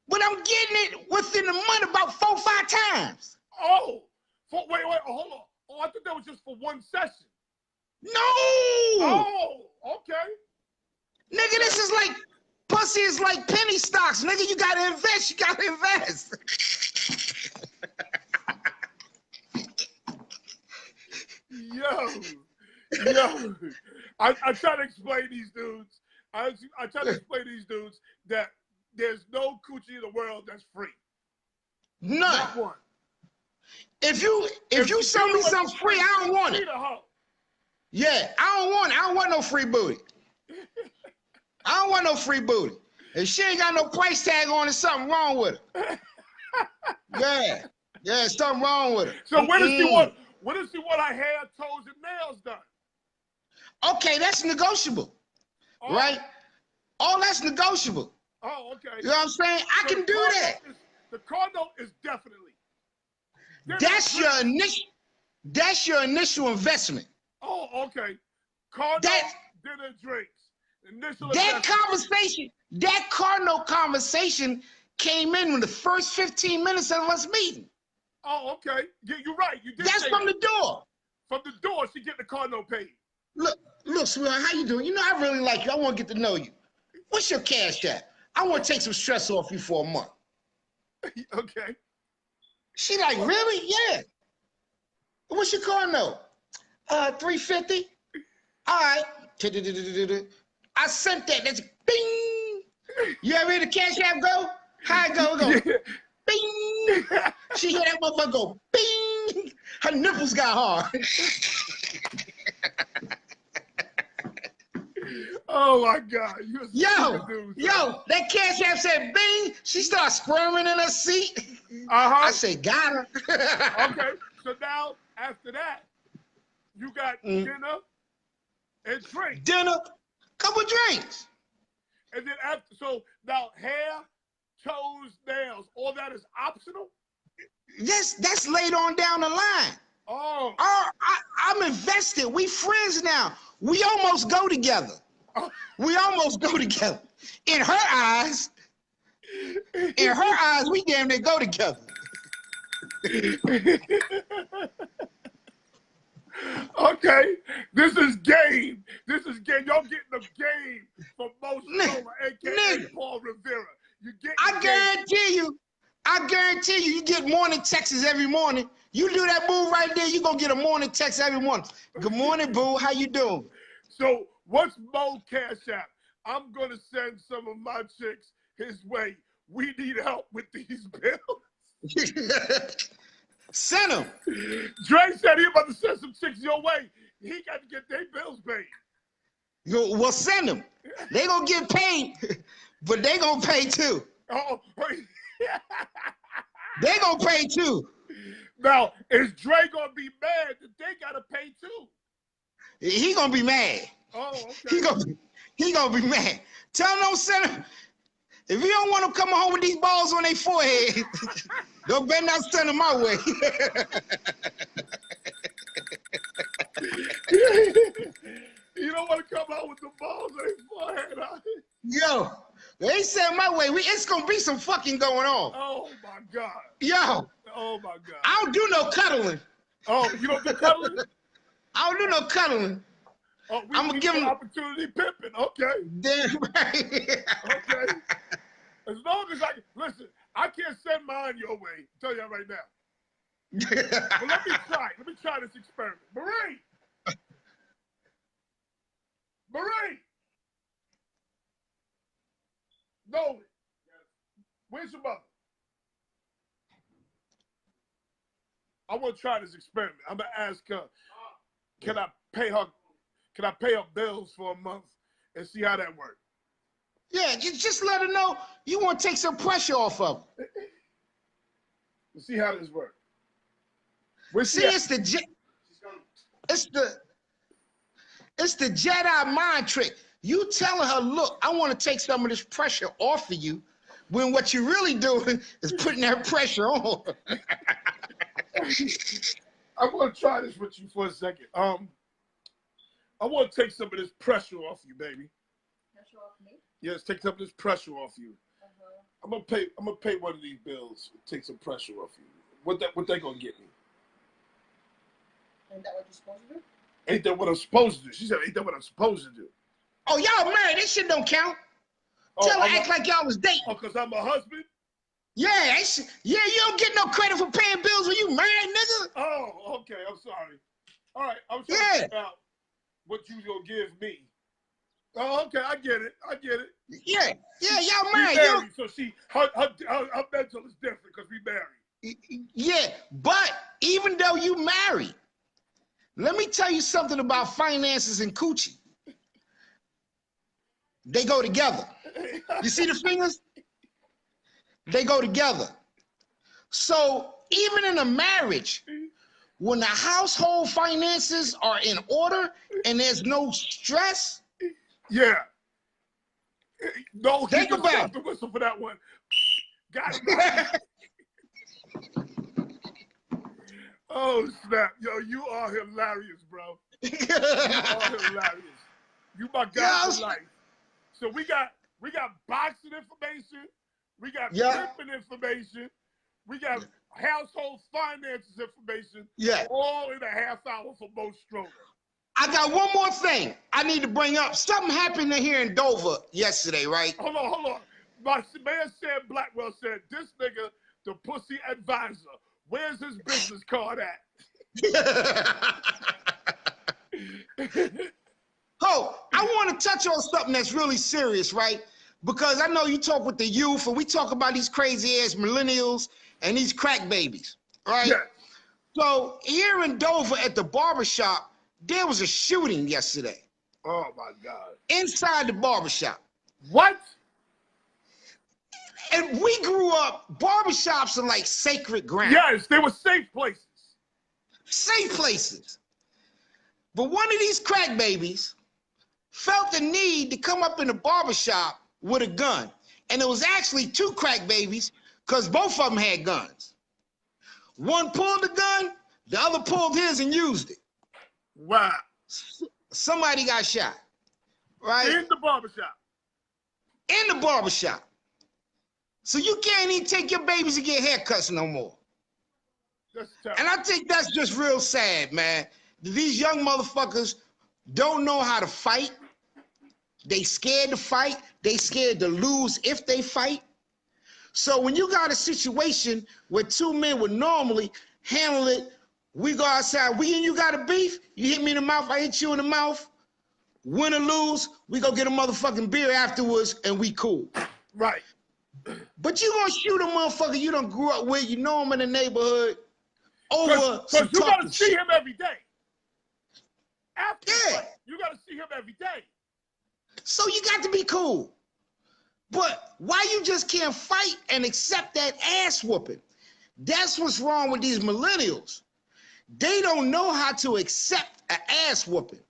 but I'm getting it within a month about 4-5 times. Oh, wait, hold on. Oh, I thought that was just for one session. No! Oh, okay. Nigga, this is like pussy is like penny stocks, nigga. You gotta invest. You gotta invest. Yo, I try to explain these dudes. I try to explain these dudes that there's no coochie in the world that's free. None. Not one. If you sell me something free, I don't want it. Yeah, I don't want no free booty. I don't want no free booty. If she ain't got no price tag on it, something wrong with her. Yeah, something wrong with her. So what does she want? What does she want her hair, toes, and nails done? Okay, that's negotiable, right? All that's negotiable. Oh, okay. You know what I'm saying? I can do that. The car note is definitely. That's your initial investment. Oh, okay. Car note, dinner, drinks. Initial that car note conversation came in the first 15 minutes of us meeting. Oh, okay. You're right. You did. That's from the door. From the door, she get the car note paid. Look, sweetheart, how you doing? You know, I really like you. I want to get to know you. What's your cash app? I want to take some stress off you for a month. Okay. She like, really? Yeah. What's your car note? $350. All right. I sent that. That's bing. You ever hear the cash app go? How it go? It go bing. She hear that motherfucker go bing. Her nipples got hard. Oh my God. Yo, that cash app said bing. She starts squirming in her seat. I say, got her. Okay. So now, after that, you got dinner and drinks. Dinner, couple drinks. And then so now hair, toes, nails, all that is optional? That's later on down the line. Oh. I'm invested. We friends now. We almost go together. We almost go together. In her eyes, we damn near go together. Okay, this is game. Y'all getting the game from Most Nova, a.k.a. Paul Rivera. I guarantee you get morning texts every morning. You do that move right there, you're going to get a morning text every morning. Good morning, boo. How you doing? So what's Mo Cash App? I'm going to send some of my chicks his way. We need help with these bills. Send them. Dre said he about to send some chicks your way. He got to get their bills paid. Well, send them. They going to get paid, but they going to pay too. Oh, they going to pay too. Now, is Dre going to be mad that they got to pay too? He going to be mad. Oh, okay. He gonna be mad. Tell him don't send him. If you don't want them coming home with these balls on their forehead, don't better not send them my way. You don't want to come out with the balls on their forehead, huh? Yo, they send my way. It's gonna be some fucking going on. Oh my God. Yo. Oh my God. I don't do no cuddling. Oh, you don't do cuddling? I don't do no cuddling. Oh, I'm gonna give him opportunity pimping. Okay. Damn right. Okay. As long as listen, I can't send mine your way. I'll tell you right now. But let me try. Let me try this experiment. Marie. Nolan. Where's your mother? I want to try this experiment. I'm gonna ask her, can I pay her bills for a month and see how that works? Yeah, just let her know you want to take some pressure off of her. Let's see how this works. See, it's the Jedi mind trick. You telling her, look, I want to take some of this pressure off of you, when what you're really doing is putting that pressure on her. I'm gonna try this with you for a second. I want to take some of this pressure off you, baby. Pressure off me? Yes, take some of this pressure off you. I'm gonna pay one of these bills. Take some pressure off you. What they gonna get me? Ain't that what you're supposed to do? Ain't that what I'm supposed to do? She said, ain't that what I'm supposed to do? Oh, y'all married. This shit don't count. Tell her act like y'all was dating. Oh, because I'm a husband? Yeah, you don't get no credit for paying bills when you married, nigga. Oh, okay. I'm sorry. All right. I was trying to figure out what you gonna give me. Oh, okay. I get it. Yeah, y'all We married. married, so her mental is different because we married. Yeah, but even though you married, let me tell you something about finances and coochie. They go together. You see the fingers? They go together. So even in a marriage, when the household finances are in order and there's no stress, Yeah. No, think about the whistle for that one. Got it. Oh snap, yo, you are hilarious, bro. You are hilarious. You my guy for life. So we got boxing information, we got pimping information, we got household finances information. Yeah. All in a half hour for Mo Stroller. I got one more thing I need to bring up. Something happened here in Dover yesterday, right? Hold on. My man Sam Blackwell said, this nigga, the pussy advisor. Where's his business card at? Oh, I want to touch on something that's really serious, right? Because I know you talk with the youth and we talk about these crazy ass millennials and these crack babies, right? Yeah. So here in Dover at the barbershop, there was a shooting yesterday. Oh my God. Inside the barbershop. What? And we grew up, barbershops are like sacred ground. Yes, they were safe places. Safe places. But one of these crack babies felt the need to come up in the barbershop with a gun. And it was actually two crack babies because both of them had guns. One pulled the gun, the other pulled his and used it. Wow. Somebody got shot, right? In the barbershop. In the barbershop. So you can't even take your babies to get haircuts no more. That's terrible. And I think that's just real sad, man. These young motherfuckers don't know how to fight. They scared to fight. They scared to lose if they fight. So when you got a situation where two men would normally handle it, we go outside, we and you got a beef, you hit me in the mouth, I hit you in the mouth, win or lose, we go get a motherfucking beer afterwards and we cool. Right. But you gonna shoot a motherfucker you done grew up with, you know him in the neighborhood, over some Because you gotta see shit. him every day. After the Yeah. fight, you gotta see him every day. So you got to be cool. But why you just can't fight and accept that ass whooping? That's what's wrong with these millennials. They don't know how to accept an ass whooping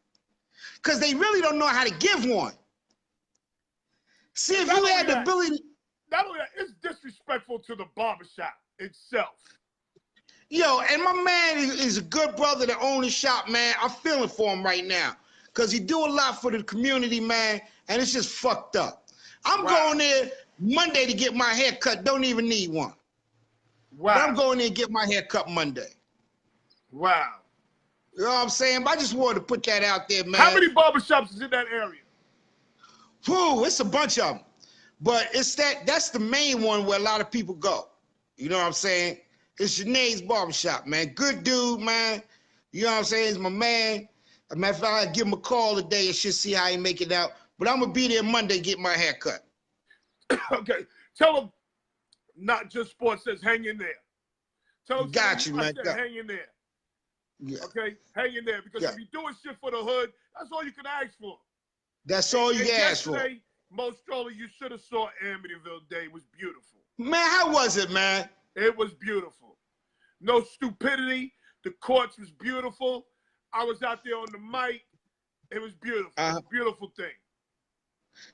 because they really don't know how to give one. See, if you had the ability... Not only that, it's disrespectful to the barbershop itself. Yo, and my man is a good brother that owns the shop, man. I'm feeling for him right now because he do a lot for the community, man, and it's just fucked up. I'm going there Monday to get my hair cut. Don't even need one. Wow. But I'm going there and get my hair cut Monday. Wow. You know what I'm saying? But I just wanted to put that out there, man. How many barbershops is in that area? Whew, it's a bunch of them. But it's that's the main one where a lot of people go. You know what I'm saying? It's Sinead's barbershop, man. Good dude, man. You know what I'm saying? It's my man. As a matter of fact, I'll give him a call today and see how he make it out. But I'm going to be there Monday to get my hair cut. Okay. Tell him Not Just Sports says hang in there. Tell him Got you, man. hang in there. Yeah. Okay? Hang in there. Because if you're doing shit for the hood, that's all you can ask for. That's all you can ask for. Most Stroller, you should have saw Amityville Day. It was beautiful. Man, how was it, man? It was beautiful. No stupidity. The courts was beautiful. I was out there on the mic. It was beautiful. It was a beautiful thing.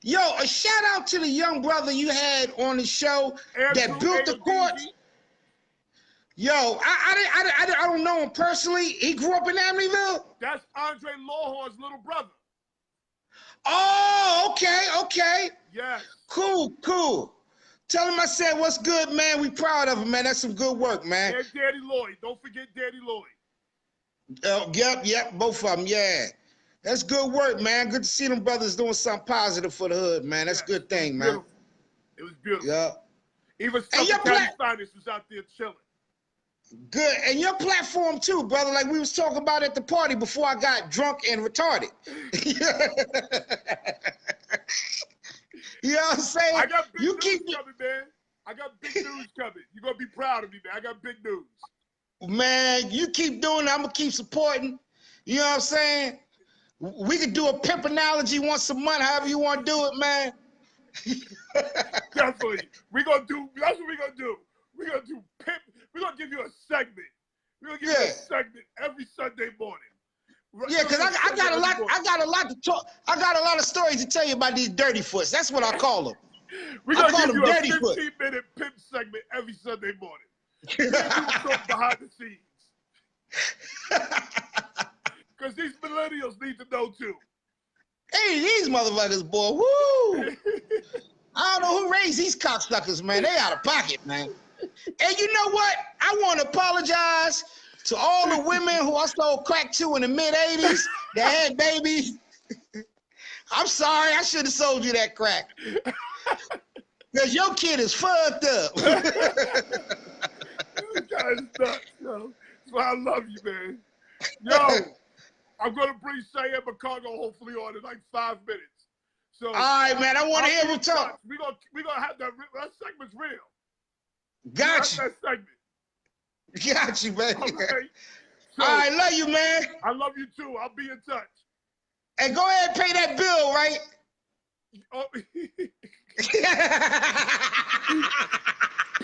Yo, a shout out to the young brother you had on the show that built the courts. Yo, I don't know him personally. He grew up in Amityville? That's Andre Lawhorn's little brother. Oh, okay. Yes. Cool. Tell him I said what's good, man. We proud of him, man. That's some good work, man. And Daddy Lloyd. Don't forget Daddy Lloyd. Yep, both of them, yeah. That's good work, man. Good to see them brothers doing something positive for the hood, man. That's a good thing, man. Beautiful. It was beautiful. Yeah. Even And your Suffolk County Finest was out there chilling. Good. And your platform too, brother. Like we was talking about at the party before I got drunk and retarded. You know what I'm saying? I got big you news keep coming, man. I got big news coming. You're going to be proud of me, man. I got big news. Man, you keep doing it. I'm going to keep supporting. You know what I'm saying? We could do a pimp analogy once a month, however you want to do it, man. Definitely. We're going to do, that's what we're going to do. We're going to do pimp. We're going to give you a segment. We're going to give you a segment every Sunday morning. Yeah, because I got a lot to talk. I got a lot of stories to tell you about these dirty foots. That's what I call them. We're going to give you a dirty 15-minute pimp segment every Sunday morning. We're going to do something behind the scenes. Because these millennials need to know too. Hey, these motherfuckers, boy, woo! I don't know who raised these cocksuckers, man. They out of pocket, man. And you know what? I want to apologize to all the women who I sold crack to in the mid-'80s that had babies. I'm sorry, I should have sold you that crack. Because your kid is fucked up. This guy is nuts, yo. That's why I love you, man. Yo, I'm going to bring Cheyenne McCargo hopefully on in like 5 minutes. So, all right, man, I want to hear him talk. We're gonna have that segment's real. Got you. That segment. Got you, man. All right. So, all right, love you, man. I love you too. I'll be in touch. And go ahead and pay that bill, right? Oh,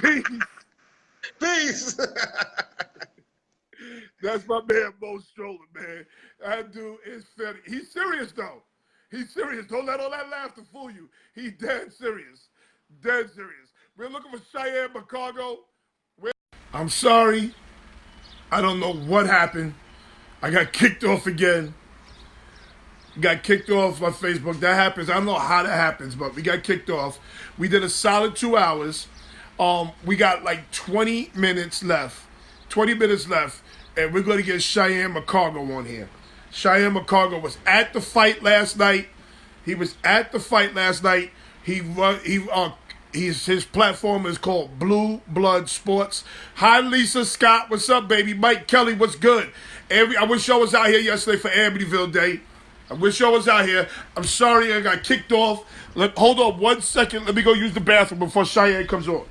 peace. Peace. That's my man, Mo Stroller, man. That dude is funny. He's serious, though. He's serious. Don't let all that laughter fool you. He's dead serious. Dead serious. We're looking for Cheyenne McCargo. I'm sorry. I don't know what happened. I got kicked off again. Got kicked off my Facebook. That happens. I don't know how that happens, but we got kicked off. We did a solid 2 hours. We got like 20 minutes left. 20 minutes left. And we're going to get Cheyenne McCargo on here. Cheyenne McCargo was at the fight last night. He was at the fight last night. His platform is called Blue Blood Sports. Hi, Lisa Scott. What's up, baby? Mike Kelly, what's good? I wish y'all was out here yesterday for Amityville Day. I wish y'all was out here. I'm sorry I got kicked off. Hold on 1 second. Let me go use the bathroom before Cheyenne comes on.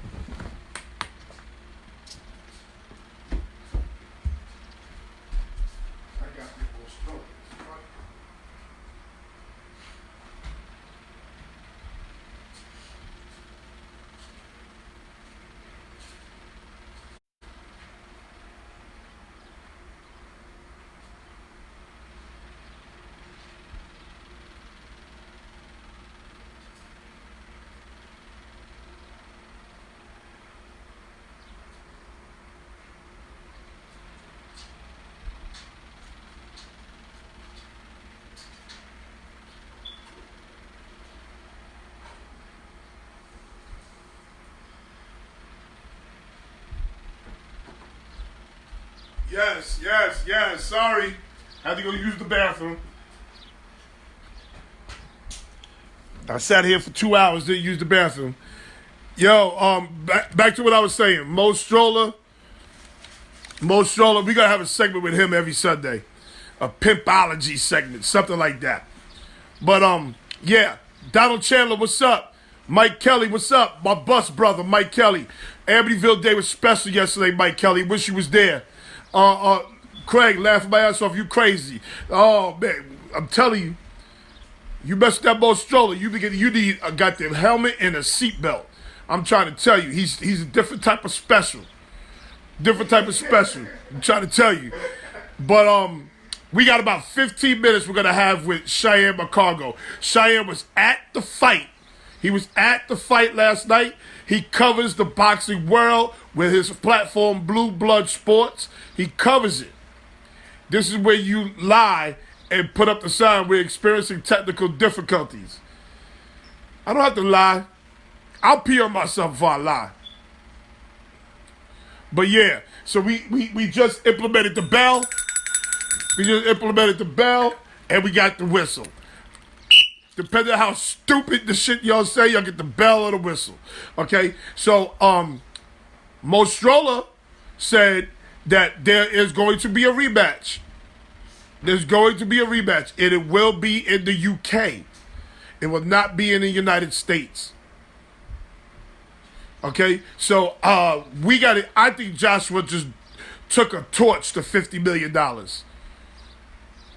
Yes. Sorry. Had to go use the bathroom. I sat here for 2 hours, didn't use the bathroom. Yo, back to what I was saying. Mo Stroller, we gotta have a segment with him every Sunday. A pimpology segment, something like that. But yeah, Donald Chandler, what's up? Mike Kelly, what's up? My bus brother, Mike Kelly. Amityville Day was special yesterday, Mike Kelly. Wish you was there. Craig, laughing my ass off, you crazy. Oh man, I'm telling you, you messed that Mo Stroller. You need a goddamn helmet and a seatbelt. I'm trying to tell you, he's a different type of special. Different type of special. I'm trying to tell you. But we got about 15 minutes we're gonna have with Cheyenne McCargo. Cheyenne was at the fight. He was at the fight last night. He covers the boxing world with his platform, Blue Blood Sports. He covers it. This is where you lie and put up the sign, we're experiencing technical difficulties. I don't have to lie. I'll pee on myself before I lie. But yeah, so we just implemented the bell. We just implemented the bell. and we got the whistle. Depending on how stupid the shit y'all say, y'all get the bell or the whistle. Okay? So, Mo Stroller said that there is going to be a rematch. There's going to be a rematch, and it will be in the UK. It will not be in the United States. Okay? So, we got it. I think Joshua just took a torch to $50 million.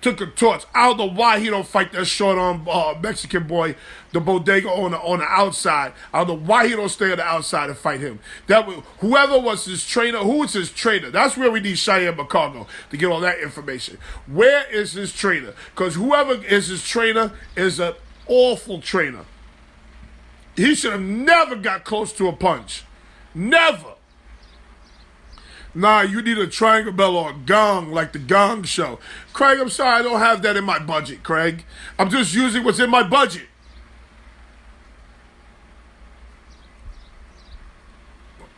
Took a torch. I don't know why he don't fight that short-arm Mexican boy, the bodega on the outside. I don't know why he don't stay on the outside and fight him. Whoever was his trainer, who was his trainer? That's where we need Cheyenne McCargo to get all that information. Where is his trainer? Because whoever is his trainer is an awful trainer. He should have never got close to a punch. Never. Nah, you need a triangle bell or a gong like the Gong Show. Craig, I'm sorry, I don't have that in my budget, Craig. I'm just using what's in my budget.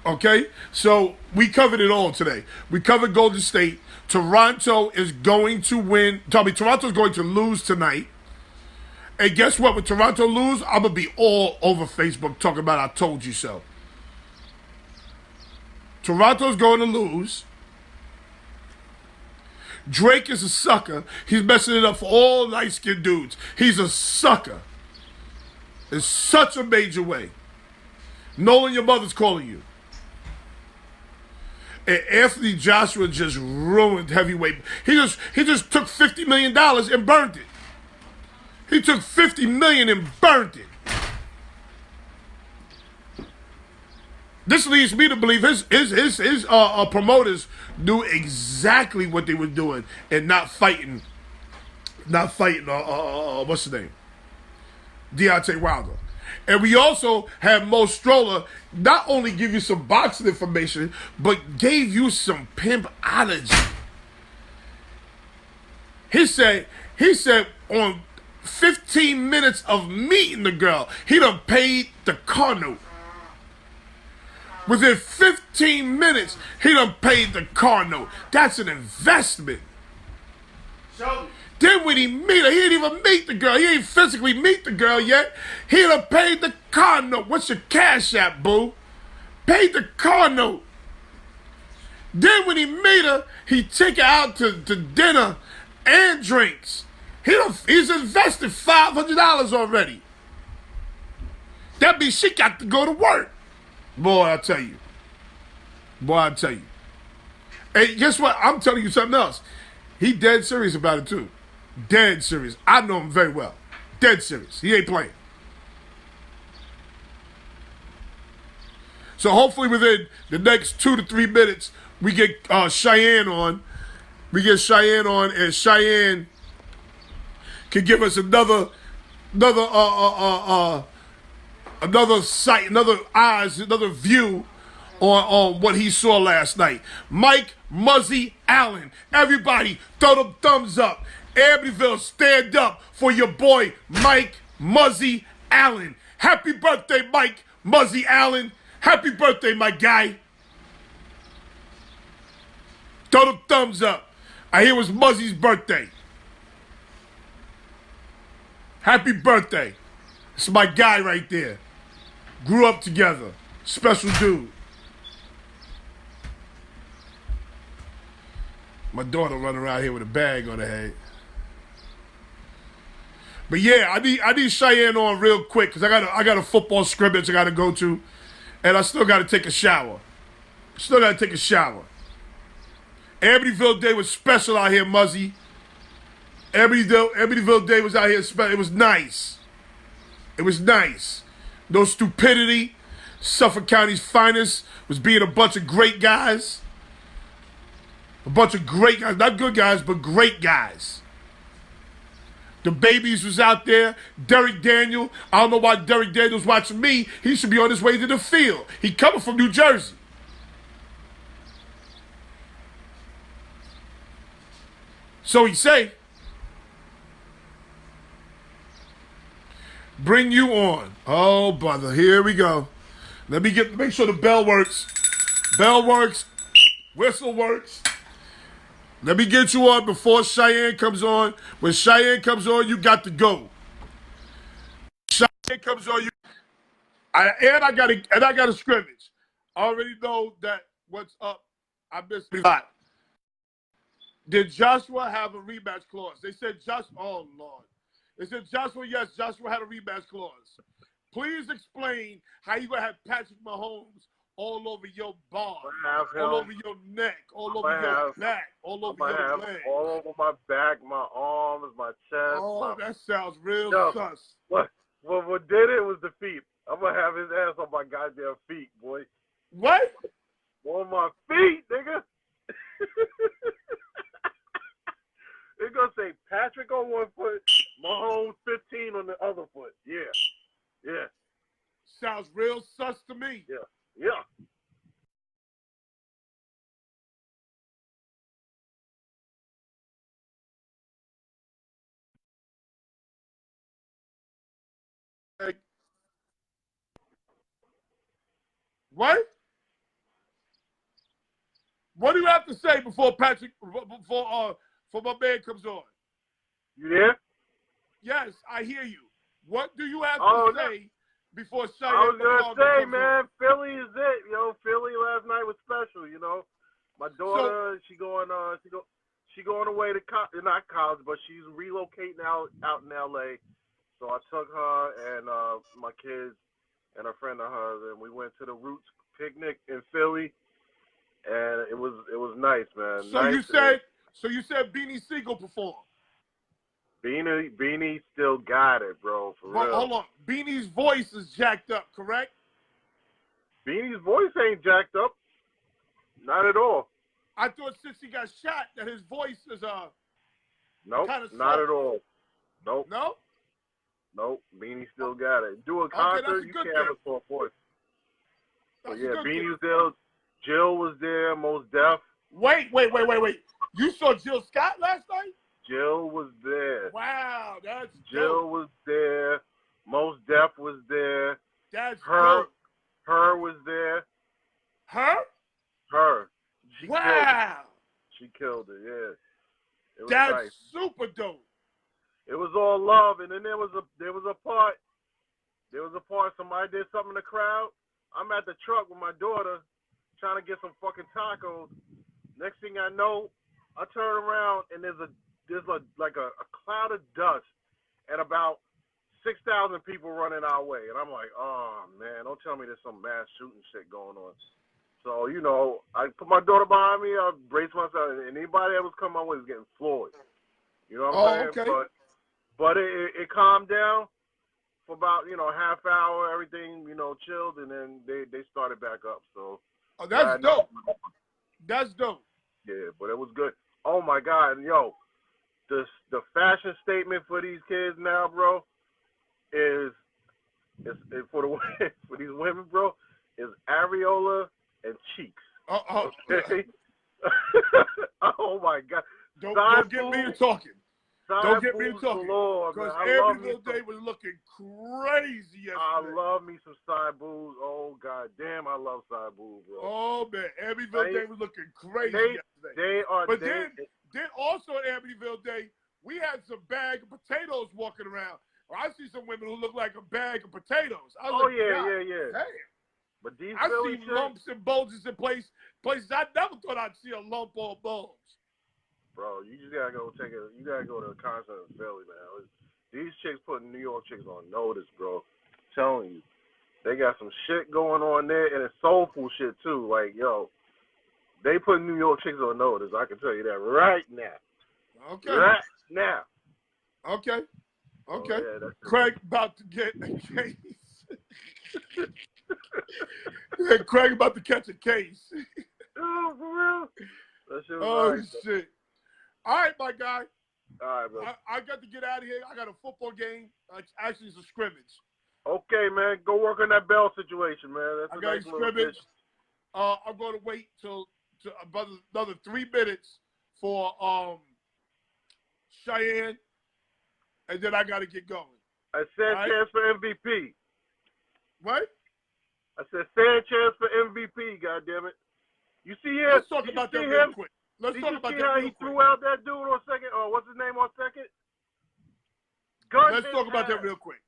Okay? So, we covered it all today. We covered Golden State. Toronto is going to win. Toronto's going to lose tonight. And guess what? When Toronto lose, I'm going to be all over Facebook talking about I told you so. Toronto's going to lose. Drake is a sucker. He's messing it up for all light-skinned dudes. He's a sucker. In such a major way. Nolan, your mother's calling you. And Anthony Joshua just ruined heavyweight. He just took $50 million and burned it. He took $50 million and burned it. This leads me to believe his promoters knew exactly what they were doing and not fighting. What's the name? Deontay Wilder. And we also had Mo Stroller not only give you some boxing information, but gave you some pimpology. He said on 15 minutes of meeting the girl, he done paid the car note. Within 15 minutes, he done paid the car note. That's an investment. Show me. Then when he meet her, he didn't even meet the girl. He ain't physically meet the girl yet. He done paid the car note. What's your cash app, boo? Paid the car note. Then when he meet her, he take her out to dinner and drinks. He's invested $500 already. That means she got to go to work. Boy, I tell you. And guess what? I'm telling you something else. He dead serious about it too. Dead serious. I know him very well. Dead serious. He ain't playing. So hopefully within the next 2 to 3 minutes, we get Cheyenne on. And Cheyenne can give us another sight, another eyes, another view on what he saw last night. Mike Muzzy Allen. Everybody, throw them thumbs up. Amityville, stand up for your boy, Mike Muzzy Allen. Happy birthday, Mike Muzzy Allen. Happy birthday, my guy. Throw them thumbs up. I hear it was Muzzy's birthday. Happy birthday. It's my guy right there. Grew up together. Special dude. My daughter running around here with a bag on her head. But yeah, I need Cheyenne on real quick because I got a football scrimmage I got to go to, and I still got to take a shower. Amityville Day was special out here, Muzzy. Amityville Day was out here special. It was nice. No stupidity. Suffolk County's finest was being a bunch of great guys. Not good guys, but great guys. The babies was out there. Derek Daniel. I don't know why Derek Daniel's watching me. He should be on his way to the field. He coming from New Jersey. So he say, bring you on. Oh, brother, here we go. Let me make sure the bell works. Bell works. Whistle works. Let me get you on before Cheyenne comes on. When Cheyenne comes on, you got to go. Cheyenne comes on, and I got a scrimmage. I already know that what's up. I missed a lot. Did Joshua have a rematch clause? They said oh Lord. They said Joshua, yes, Joshua had a rematch clause. Please explain how you gonna have Patrick Mahomes all over your bar, all over your neck, all over your back, all over your leg. All over my back, my arms, my chest. Oh, that sounds real sus. What did it was the feet. I'm gonna have his ass on my goddamn feet, boy. What? On my feet, nigga. They're gonna say Patrick on one foot, Mahomes 15 on the other foot. Yeah. Yeah. Sounds real sus to me. Yeah. Yeah. What? What do you have to say before my man comes on? You there? Yes, I hear you. What do you have to say before Cheyenne I was gonna say, comes man, on? Philly is it. You know, Philly last night was special. You know, my daughter, she going away to not college, but she's relocating out in LA. So I took her and my kids and a friend of hers, and we went to the Roots picnic in Philly, and it was nice, man. So nice. you said Beanie Siegel performed. Beanie still got it, bro, for real. Hold on. Beanie's voice is jacked up, correct? Beanie's voice ain't jacked up. Not at all. I thought since he got shot that his voice is nope, kind of not at all. Nope. No? Nope. Beanie still got it. Do a concert, you can't have a sore voice. So yeah, Beanie was there. Jill was there, Most Def. Wait. You saw Jill Scott last night? Jill was there. Wow, that's Jill was there. Most Def was there. That's her. dope. Her was there. Her? Her. Wow. She killed it. Yeah. It was that's nice. Super dope. It was all love, and then there was a part. Somebody did something in the crowd. I'm at the truck with my daughter, trying to get some fucking tacos. Next thing I know, I turn around and there's like a cloud of dust and about 6,000 people running our way. And I'm like, oh, man, don't tell me there's some mass shooting shit going on. So, you know, I put my daughter behind me. I braced myself. And anybody that was coming my way was getting floored. You know what I'm saying? Okay. But it calmed down for about, you know, a half hour. Everything, you know, chilled. And then they started back up. So. Oh, that's dope. That's dope. Yeah, but it was good. Oh, my God. And, yo, the fashion statement for these kids now, bro, is for these women, bro, is areola and cheeks. Okay? Oh, my God. Don't get me to talking. Don't get me to talking. Because Amityville Day was looking crazy yesterday. I love me some side boobs. Oh, God damn, I love side boobs, bro. Oh, man. Amityville Day was looking crazy yesterday. Then also at Amityville Day, we had some bag of potatoes walking around. I see some women who look like a bag of potatoes. Yeah. Damn. But these I see lumps and bulges in places I never thought I'd see a lump or a bulge. Bro, you just gotta go you gotta go to a concert in Philly, man. These chicks putting New York chicks on notice, bro. I'm telling you. They got some shit going on there, and it's soulful shit too. Like, yo, they put New York chicks on notice. I can tell you that right now. Okay. Right now. Okay. Oh, yeah, Craig about to get a case. Craig about to catch a case. Oh, for real? That shit was nice. Shit. All right, my guy. All right, bro. I got to get out of here. I got a football game. Actually, it's a scrimmage. Okay, man. Go work on that Bell situation, man. That's I got a scrimmage. I'm going to wait till about another 3 minutes for Cheyenne, and then I got to get going. I said chance for MVP. What? I said fair chance for MVP, goddammit. You see him? Let's talk about that real quick. let's Did talk you about see that how real he quick. threw out that dude on second? What's his name on second? Gun Let's his talk about that ass. real quick.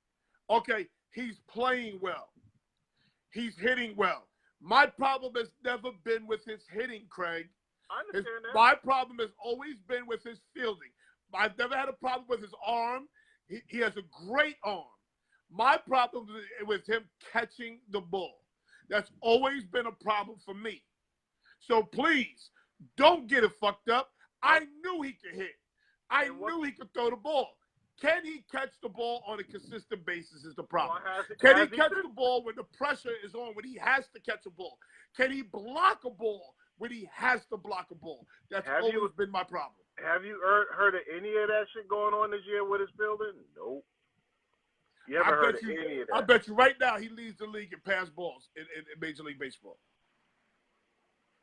Okay, he's playing well. He's hitting well. My problem has never been with his hitting, Craig. I understand that. My problem has always been with his fielding. I've never had a problem with his arm. He has a great arm. My problem is with him catching the ball. That's always been a problem for me. So please, don't get it fucked up. I knew he could hit. I knew he could throw the ball. Can he catch the ball on a consistent basis is the problem. Can he catch the ball when the pressure is on, when he has to catch a ball? Can he block a ball when he has to block a ball? That's always been my problem. Have you heard of any of that shit going on this year with his fielding? Nope. You haven't heard of any of that. I bet you right now he leads the league in pass balls in Major League Baseball.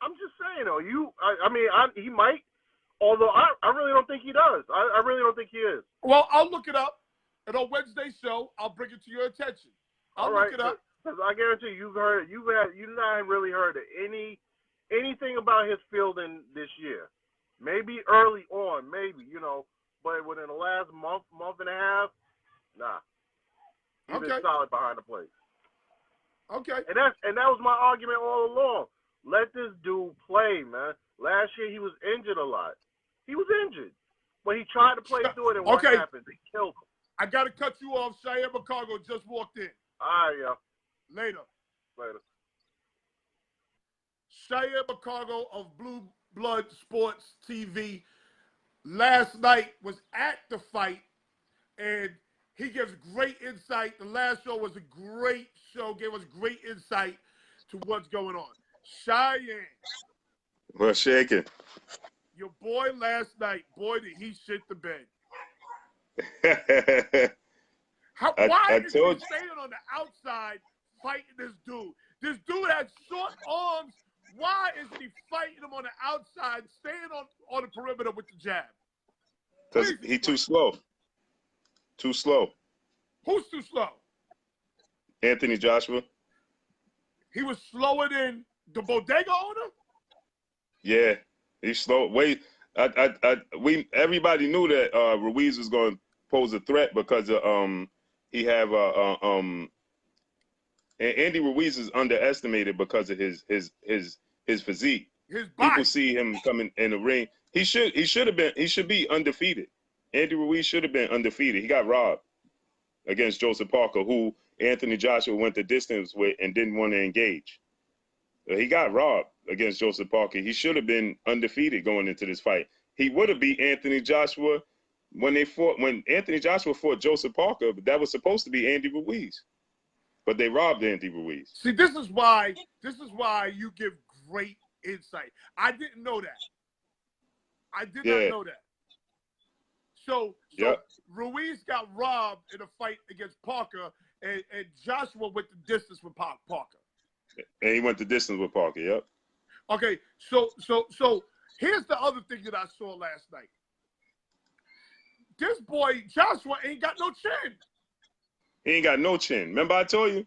I'm just saying, though. He might. Although I really don't think he does. I really don't think he is. Well, I'll look it up. And on Wednesday's show, I'll bring it to your attention. I'll look it up. Because I guarantee you've not really heard of anything about his fielding this year. Maybe early on, but within the last month and a half, nah. He's been solid behind the plate. Okay. And that was my argument all along. Let this dude play, man. Last year he was injured a lot. He was injured. But he tried to play through it, and what happened? They killed him. I got to cut you off. Cheyenne McCargo just walked in. All right, yo. Later. Cheyenne McCargo of Blue Blood Sports TV last night was at the fight, and he gives great insight. The last show was a great show, gave us great insight to what's going on. Cheyenne. What's shaking? Your boy last night, boy, did he shit the bed. Why is he staying on the outside fighting this dude? This dude has short arms. Why is he fighting him on the outside, staying on the perimeter with the jab? Because he's too slow. Too slow. Who's too slow? Anthony Joshua. He was slower than the bodega owner? Yeah, he's slow. Everybody knew that Ruiz was going to pose a threat because he have and Andy Ruiz is underestimated because of his physique. His body. People see him coming in the ring. He should be undefeated. Andy Ruiz should have been undefeated. He got robbed against Joseph Parker, who Anthony Joshua went the distance with and didn't want to engage. He got robbed against Joseph Parker. He should have been undefeated going into this fight. He would have beat Anthony Joshua when Anthony Joshua fought Joseph Parker. That was supposed to be Andy Ruiz, but they robbed Andy Ruiz. See, this is why you give great insight. I didn't know that. I did not know that. So Ruiz got robbed in a fight against Parker, and Joshua went the distance with Parker. And he went the distance with Parker, yep. Okay, so here's the other thing that I saw last night. This boy, Joshua, ain't got no chin. He ain't got no chin. Remember I told you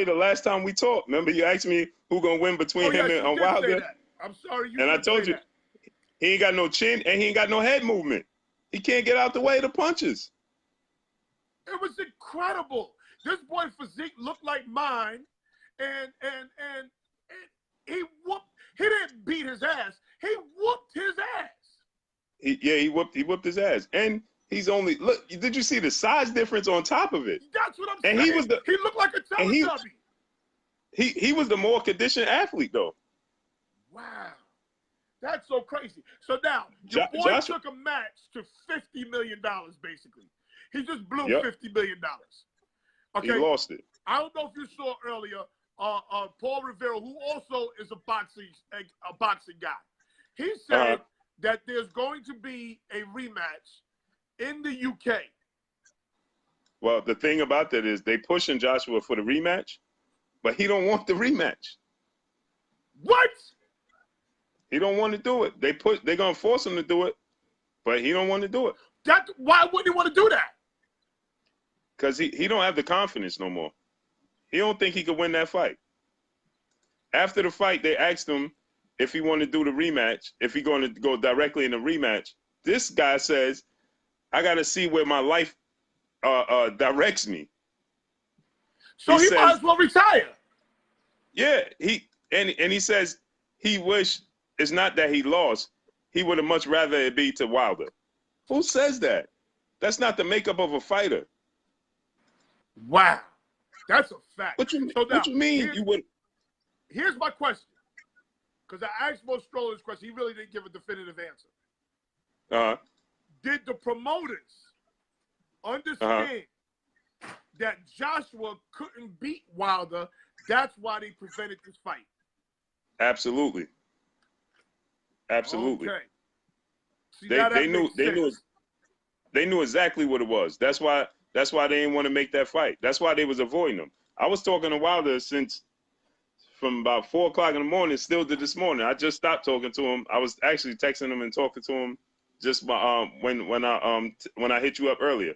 the last time we talked? Remember you asked me who gonna win between him and Wilder? I'm sorry, and I told you, he ain't got no chin and he ain't got no head movement. He can't get out the way of the punches. It was incredible. This boy physique looked like mine. And he didn't beat his ass. He whooped his ass. He whooped his ass. And he's only did you see the size difference on top of it? That's what I'm saying. He looked like a Teletubby. He was the more conditioned athlete though. Wow. That's so crazy. So now your boy took a match to $50 million basically. He just blew $50 million. Okay. He lost it. I don't know if you saw earlier. Paul Rivera, who also is a boxing guy, he said that there's going to be a rematch in the UK. Well, the thing about that is they pushing Joshua for the rematch, but he don't want the rematch. What? He don't want to do it. They're gonna force him to do it, but he don't want to do it. Why wouldn't he want to do that? Because he don't have the confidence no more. He don't think he could win that fight. After the fight, they asked him if he want to do the rematch, if he going to go directly in the rematch, this guy says, I got to see where my life directs me. So he says, might as well retire. Yeah, and he says he wish it's not that he lost. He would have much rather it be to Wilder. Who says that? That's not the makeup of a fighter. Wow, that's a fact. What you, so now, what you mean? You would? Here's my question, because I asked Mo Stroller this question. He really didn't give a definitive answer. Did the promoters understand that Joshua couldn't beat Wilder? That's why they prevented this fight. Absolutely. Absolutely. Okay. See, they knew exactly what it was. That's why they didn't want to make that fight. That's why they was avoiding him. I was talking to Wilder from about 4 o'clock in the morning, still to this morning. I just stopped talking to him. I was actually texting him and talking to him just when I hit you up earlier.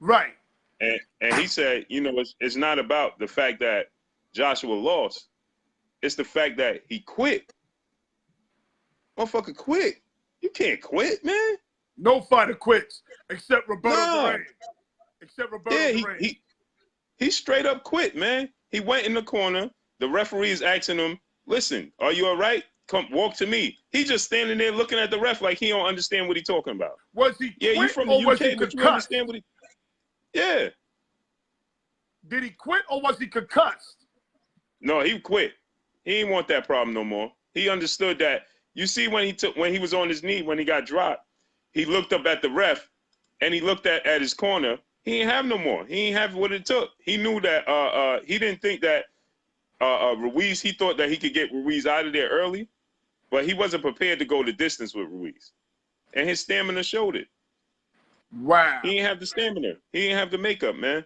Right. And he said, you know, it's not about the fact that Joshua lost. It's the fact that he quit. Motherfucker quit. You can't quit, man. No fighter quits except Roberto Duran. Except Roberto Duran. He straight up quit, man. He went in the corner. The referee is asking him, listen, are you all right? Come walk to me. He just standing there looking at the ref like he don't understand what he's talking about. Was he quit you from the or UK, was he but you concussed? understand what he... Yeah. Did he quit or was he concussed? No, he quit. He didn't want that problem no more. He understood that. You see, when he was on his knee, when he got dropped, he looked up at the ref and he looked at his corner. He didn't have no more. He didn't have what it took. He knew that he didn't think that Ruiz, he thought that he could get Ruiz out of there early, but he wasn't prepared to go the distance with Ruiz. And his stamina showed it. Wow. He didn't have the stamina. He didn't have the makeup, man.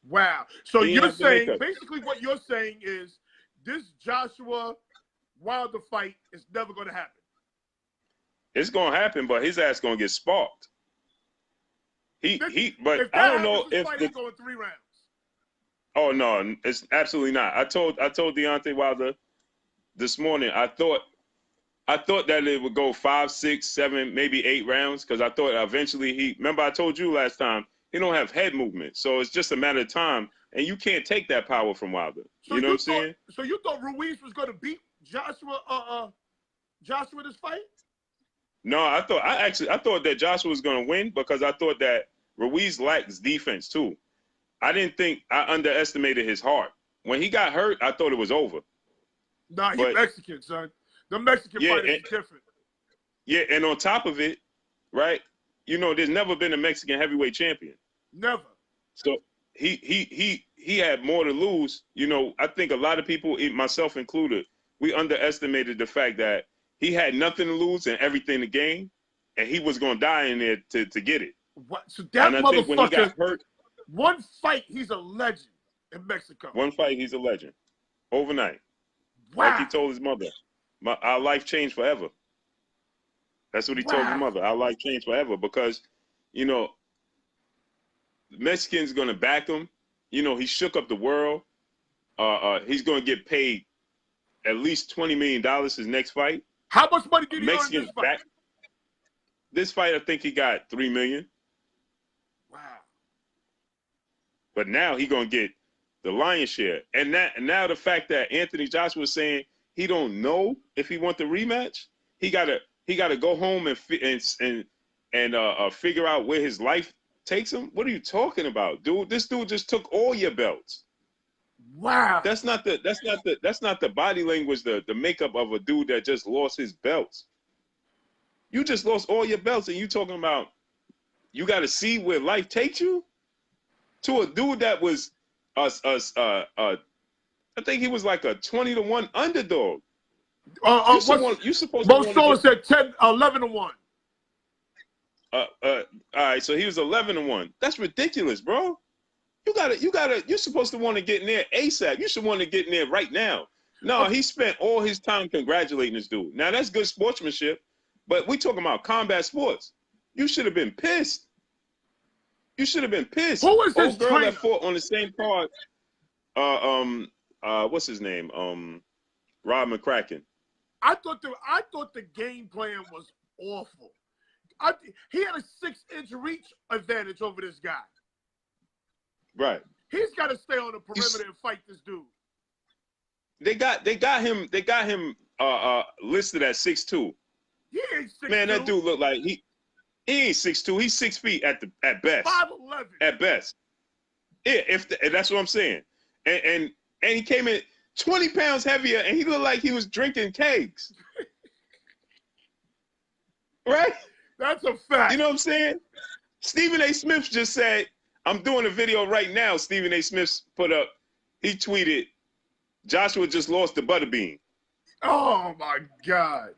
Wow. So He you're didn't have the saying, makeup. basically what you're saying is this Joshua Wilder fight is never going to happen. It's going to happen, but his ass going to get sparked. But if I don't know this if fight is going 3 rounds. Oh no, it's absolutely not. I told Deontay Wilder this morning. I thought that it would go 5, 6, 7, maybe 8 rounds because I thought eventually remember I told you last time he don't have head movement, so it's just a matter of time, and you can't take that power from Wilder. So you know what I'm saying? So you thought Ruiz was going to beat Joshua this fight? No, I thought that Joshua was going to win because I thought that Ruiz lacks defense too. I underestimated his heart. When he got hurt, I thought it was over. Nah, he's Mexican, son. The Mexican fighters is different. Yeah, and on top of it, right, you know, there's never been a Mexican heavyweight champion. Never. So he had more to lose. You know, I think a lot of people, myself included, we underestimated the fact that he had nothing to lose and everything to gain, and he was going to die in there to get it. What? So that and I think when he got motherfucker, hurt, one fight, he's a legend in Mexico. one fight, he's a legend. Overnight. Wow. Like he told his mother, our life changed forever. That's what he told his mother. Our life changed forever because, you know, the Mexicans going to back him. You know, he shook up the world. He's going to get paid at least $20 million his next fight. How much money did he earn Mexicans this fight? This fight, I think he got $3 million. Wow. But now he going to get the lion's share. And now the fact that Anthony Joshua is saying he don't know if he wants the rematch, he gotta go home and figure out where his life takes him. What are you talking about, dude? This dude just took all your belts. Wow. That's not the body language, the makeup of a dude that just lost his belts. You just lost all your belts, and you talking about you got to see where life takes you to a dude that was I think he was like a 20-1 underdog. You supposed to Most Stroller said 11-1. All right, so he was 11-1. That's ridiculous, bro. You're supposed to want to get in there ASAP. You should want to get in there right now. No, he spent all his time congratulating this dude. Now that's good sportsmanship, but we talking about combat sports. You should have been pissed. You should have been pissed. Who is this girl trainer? that fought on the same card? What's his name? Rob McCracken. I thought the game plan was awful. He had a 6-inch reach advantage over this guy. Right. He's got to stay on the perimeter and fight this dude. They got him listed at 6'2". He ain't 6'2". Man, that dude looked like he ain't 6'2". He's 6 feet at best. 5'11". At best. Yeah, and that's what I'm saying. And he came in 20 pounds heavier, and he looked like he was drinking kegs. Right? That's a fact. You know what I'm saying? Stephen A. Smith just said, I'm doing a video right now. Stephen A. Smith put up, he tweeted, Joshua just lost the Butterbean. Oh, my God.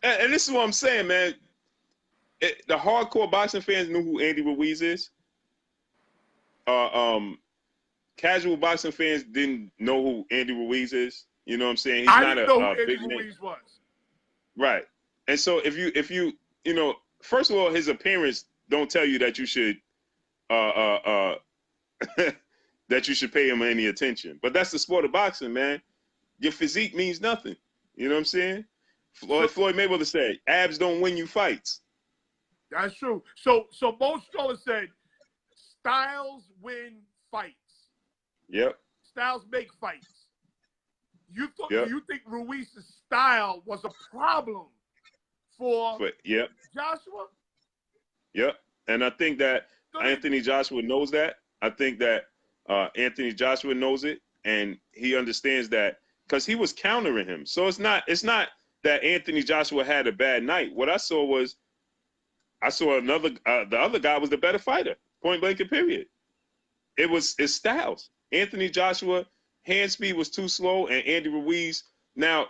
And this is what I'm saying, man. The hardcore boxing fans knew who Andy Ruiz is. Casual boxing fans didn't know who Andy Ruiz is. You know what I'm saying? I didn't know who Andy Ruiz was. Right. And so if you first of all, his appearance don't tell you that you should that you should pay him any attention. But that's the sport of boxing, man. Your physique means nothing. You know what I'm saying? Floyd Mayweather said, abs don't win you fights. That's true. So most scholars said styles win fights. Yep. Styles make fights. You Yep. You think Ruiz's style was a problem for yep. Joshua? Yep. And I think that Anthony Joshua knows that. I think that Anthony Joshua knows it, and he understands that because he was countering him. So it's not that Anthony Joshua had a bad night. What I saw was another the other guy was the better fighter, point blank and period. It's styles. Anthony Joshua hand speed was too slow, and Andy Ruiz. Now,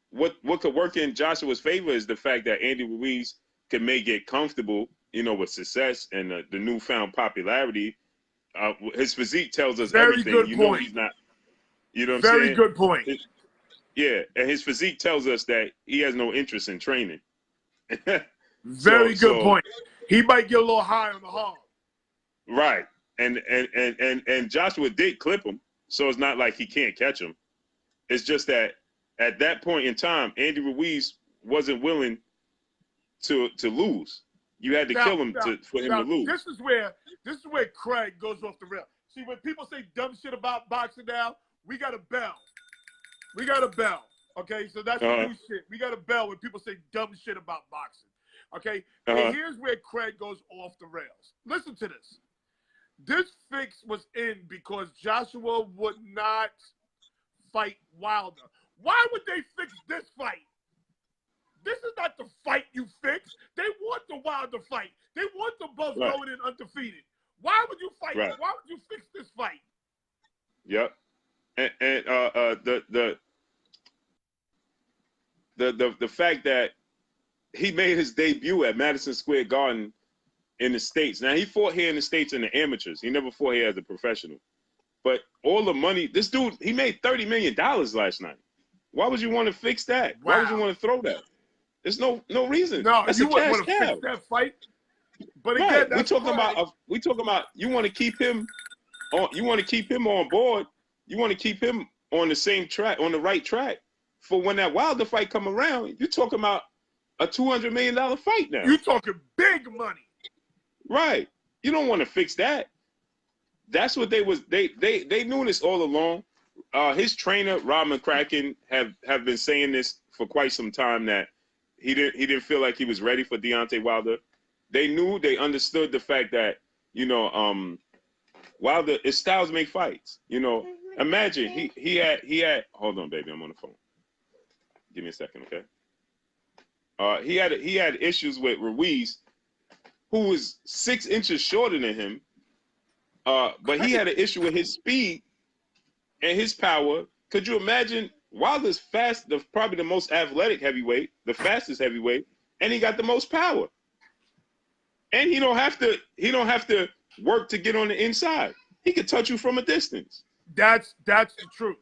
what could work in Joshua's favor is the fact that Andy Ruiz may get comfortable, with success and the newfound popularity. His physique tells us Very everything. good He's not. You know what I'm saying? Very good point. Yeah, and his physique tells us that he has no interest in training. Very good point. He might get a little high on the hog. Right. And Joshua did clip him, so it's not like he can't catch him. It's just that at that point in time, Andy Ruiz wasn't willing to lose. You had to kill him for him to lose. This is where Craig goes off the rail. See, when people say dumb shit about boxing now, we got a bell. We got a bell. Okay, so that's new shit. We got a bell when people say dumb shit about boxing. Okay, and here's where Craig goes off the rails. Listen to this. This fix was in because Joshua would not fight Wilder. Why would they fix this fight? This is not the fight you fix. They want the Wilder fight. They want them both going in undefeated. Why would you fight? Right. Why would you fix this fight? Yep. And the fact that he made his debut at Madison Square Garden in the States. Now, he fought here in the States in the amateurs. He never fought here as a professional. But all the money, this dude, he made $30 million last night. Why would you want to fix that? Wow. Why would you want to throw that? There's no reason. No, that's you a wouldn't cash want to cow. fix that fight. But Right. again, we talking about you want to keep him on. You want to keep him on board. You want to keep him on the same track, on the right track, for when that Wilder fight come around. You're talking about a $200 million fight now. You're talking big money. Right. You don't want to fix that. That's what they knew this all along. His trainer, Rob McCracken, have been saying this for quite some time, that he didn't feel like he was ready for Deontay Wilder. They understood the fact that, Wilder, his styles make fights. Imagine he had hold on, baby, I'm on the phone. Give me a second, okay? He had issues with Ruiz, who was 6 inches shorter than him. But he had an issue with his speed and his power. Could you imagine? Wilder's fast, probably the most athletic heavyweight, the fastest heavyweight, and he got the most power. And he don't have to work to get on the inside. He could touch you from a distance. That's the truth.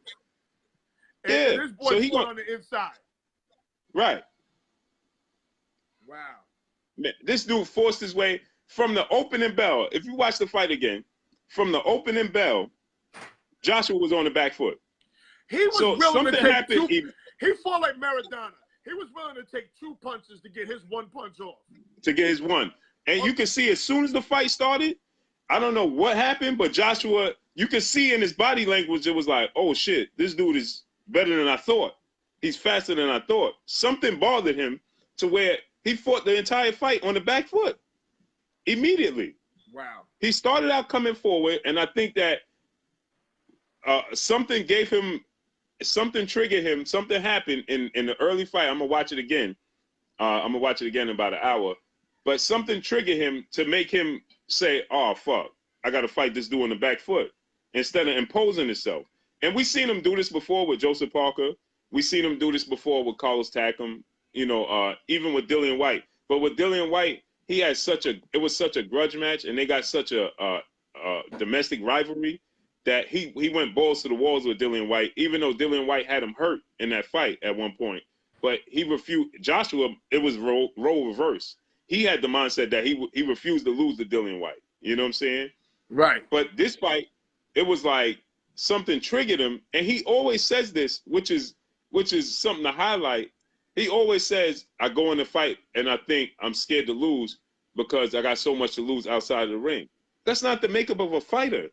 And Yeah. this boy's on the inside. Right. Wow. Man, this dude forced his way from the opening bell. If you watch the fight again, from the opening bell, Joshua was on the back foot. He was So willing to something take happened. he He fought like Maradona. He was willing to take 2 punches to get his 1 punch off. To get his 1. And you can see as soon as the fight started, I don't know what happened, but Joshua, you can see in his body language, it was like, oh shit, this dude is better than I thought. He's faster than I thought. Something bothered him to where he fought the entire fight on the back foot immediately. Wow. He started out coming forward, and I think that something triggered him. Something happened in the early fight. I'm gonna watch it again. In about an hour. But something triggered him to make him say, "Oh fuck, I gotta fight this dude on the back foot," instead of imposing himself. And we've seen him do this before with Joseph Parker. We've seen him do this before with Carlos Takam. You know, even with Dillian White. But with Dillian White, it was such a grudge match, and they got such a domestic rivalry that he went balls to the walls with Dillian White, even though Dillian White had him hurt in that fight at one point. But he refused. Joshua, it was role reverse. He had the mindset that he refused to lose to Dillian White. You know what I'm saying? Right. But this fight, it was like something triggered him, and he always says this, which is something to highlight. He always says, I go in the fight and I think I'm scared to lose because I got so much to lose outside of the ring. That's not the makeup of a fighter.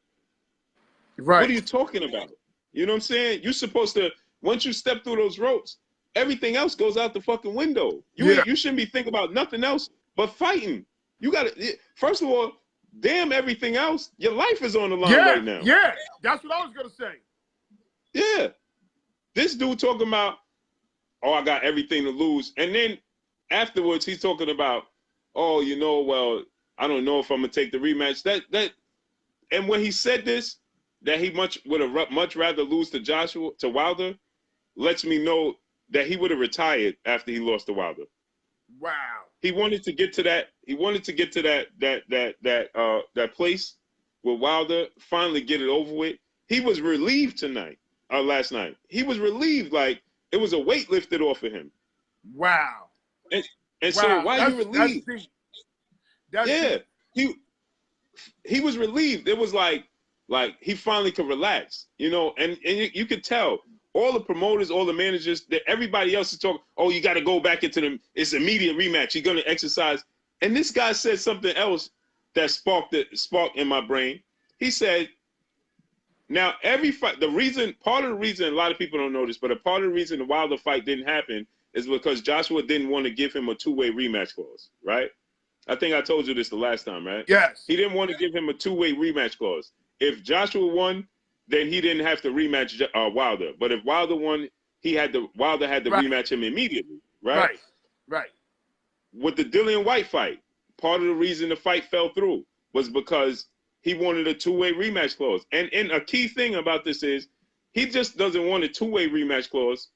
Right. What are you talking about? You know what I'm saying? You're supposed to, once you step through those ropes, everything else goes out the fucking window. You shouldn't be thinking about nothing else but fighting. You got to, first of all, damn everything else, your life is on the line right now. Yeah, that's what I was going to say. Yeah. This dude talking about, oh, I got everything to lose. And then afterwards, he's talking about, oh, you know, well, I don't know if I'm going to take the rematch. And when he said this, that he would have much rather lose to Wilder, lets me know that he would have retired after he lost to Wilder. Wow. He wanted to get to that. He wanted to get to that place with Wilder, finally get it over with. He was relieved last night. He was relieved, like it was a weight lifted off of him. Wow. And so why are you relieved? That's He was relieved. It was like he finally could relax, you know, and you could tell all the promoters, all the managers, that everybody else is talking, oh, you got to go back into it's immediate rematch. You're going to exercise. And this guy said something else that sparked in my brain. He said, now every fight, part of the reason, a lot of people don't know this, but a part of the reason the Wilder fight didn't happen is because Joshua didn't want to give him a 2-way rematch clause, right? I think I told you this the last time, right? Yes. He didn't want to give him a 2-way rematch clause. If Joshua won, then he didn't have to rematch Wilder. But if Wilder won, Wilder had to rematch him immediately, right? Right. With the Dillian White fight, part of the reason the fight fell through was because he wanted a 2-way rematch clause. And a key thing about this is he just doesn't want a 2-way rematch clause.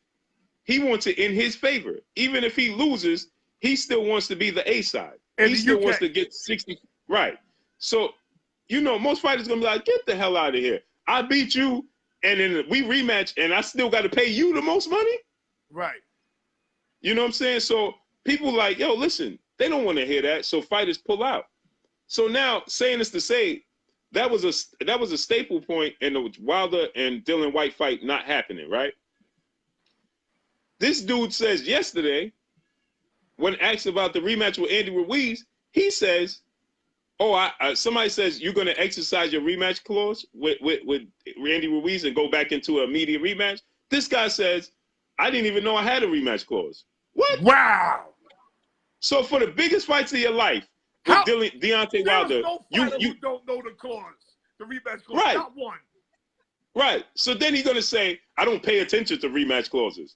He wants it in his favor. Even if he loses, he still wants to be the A side. And he still wants to get 60. Right. So, you know, most fighters going to be like, get the hell out of here. I beat you, and then we rematch, and I still got to pay you the most money? Right. You know what I'm saying? So people like, yo, listen, they don't want to hear that, so fighters pull out. So now, saying this to say, that was a staple point in the Wilder and Dillian White fight not happening, right? This dude says yesterday, when asked about the rematch with Andy Ruiz, he says, oh, somebody says you're going to exercise your rematch clause with Andy Ruiz and go back into an immediate rematch. This guy says, I didn't even know I had a rematch clause. What? Wow. So for the biggest fights of your life, with Deontay Wilder, no fighter who don't know the clause, the rematch clause. Right. Not one. Right. So then he's going to say, I don't pay attention to rematch clauses.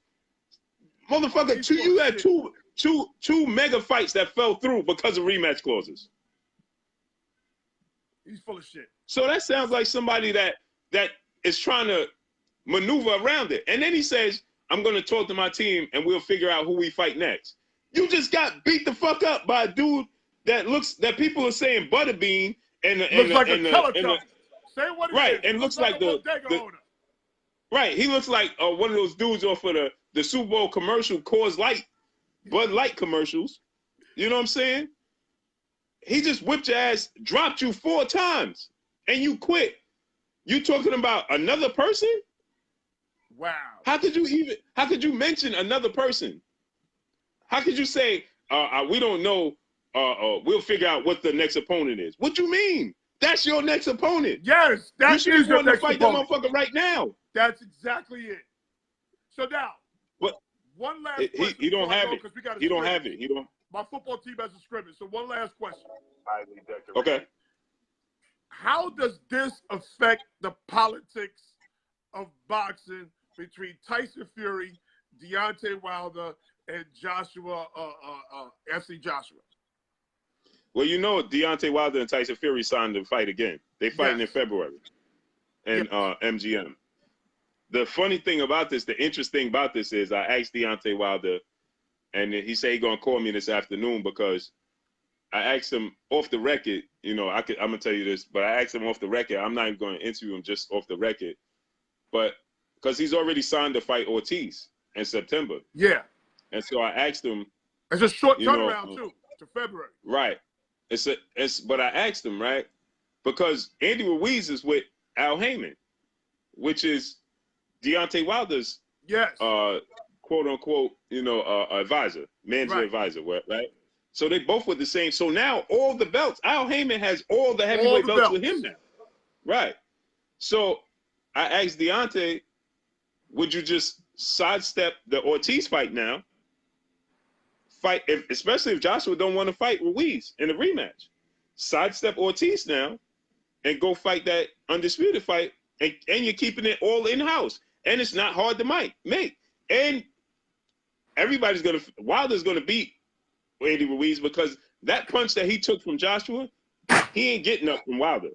Motherfucker, you had two mega fights that fell through because of rematch clauses. He's full of shit. So that sounds like somebody that is trying to maneuver around it. And then he says, I'm going to talk to my team and we'll figure out who we fight next. You just got beat the fuck up by a dude that people are saying Butterbean and looks like a Teletubby. Say what it right, is. and looks like the right. He looks like one of those dudes off of the Super Bowl commercial, Coors Light, Bud Light commercials. You know what I'm saying? He just whipped your ass, dropped you 4 times, and you quit. You talking about another person? Wow. How could you mention another person? How could you say, we don't know, we'll figure out what the next opponent is? What you mean? That's your next opponent. Yes, that you is should be your wanting to next fight opponent. that motherfucker right now. That's exactly it. So now, But one last question. he don't have it. We got He don't have it. He don't. My football team has a scrimmage. So one last question. Okay. How does this affect the politics of boxing between Tyson Fury, Deontay Wilder, and Joshua, FC Joshua? Well, you know, Deontay Wilder and Tyson Fury signed to fight again. They fighting in February, and MGM. The funny thing about this, the interesting about this is, I asked Deontay Wilder, and he said he's gonna call me this afternoon because I asked him off the record. You know, I'm gonna tell you this, but I asked him off the record. I'm not even going to interview him, just off the record, but because he's already signed to fight Ortiz in September. Yeah. And so I asked him. It's a short turnaround too, to February. Right. But I asked him, right, because Andy Ruiz is with Al Heyman, which is Deontay Wilder's quote unquote, advisor, manager advisor, right? So they both were the same. So now all the belts, Al Heyman has all the heavyweight belts with him now. Right. So I asked Deontay, would you just sidestep the Ortiz fight now? Especially if Joshua don't want to fight Ruiz in a rematch. Sidestep Ortiz now and go fight that undisputed fight, and you're keeping it all in-house. And it's not hard to make. And Wilder's gonna beat Andy Ruiz because that punch that he took from Joshua, he ain't getting up from Wilder.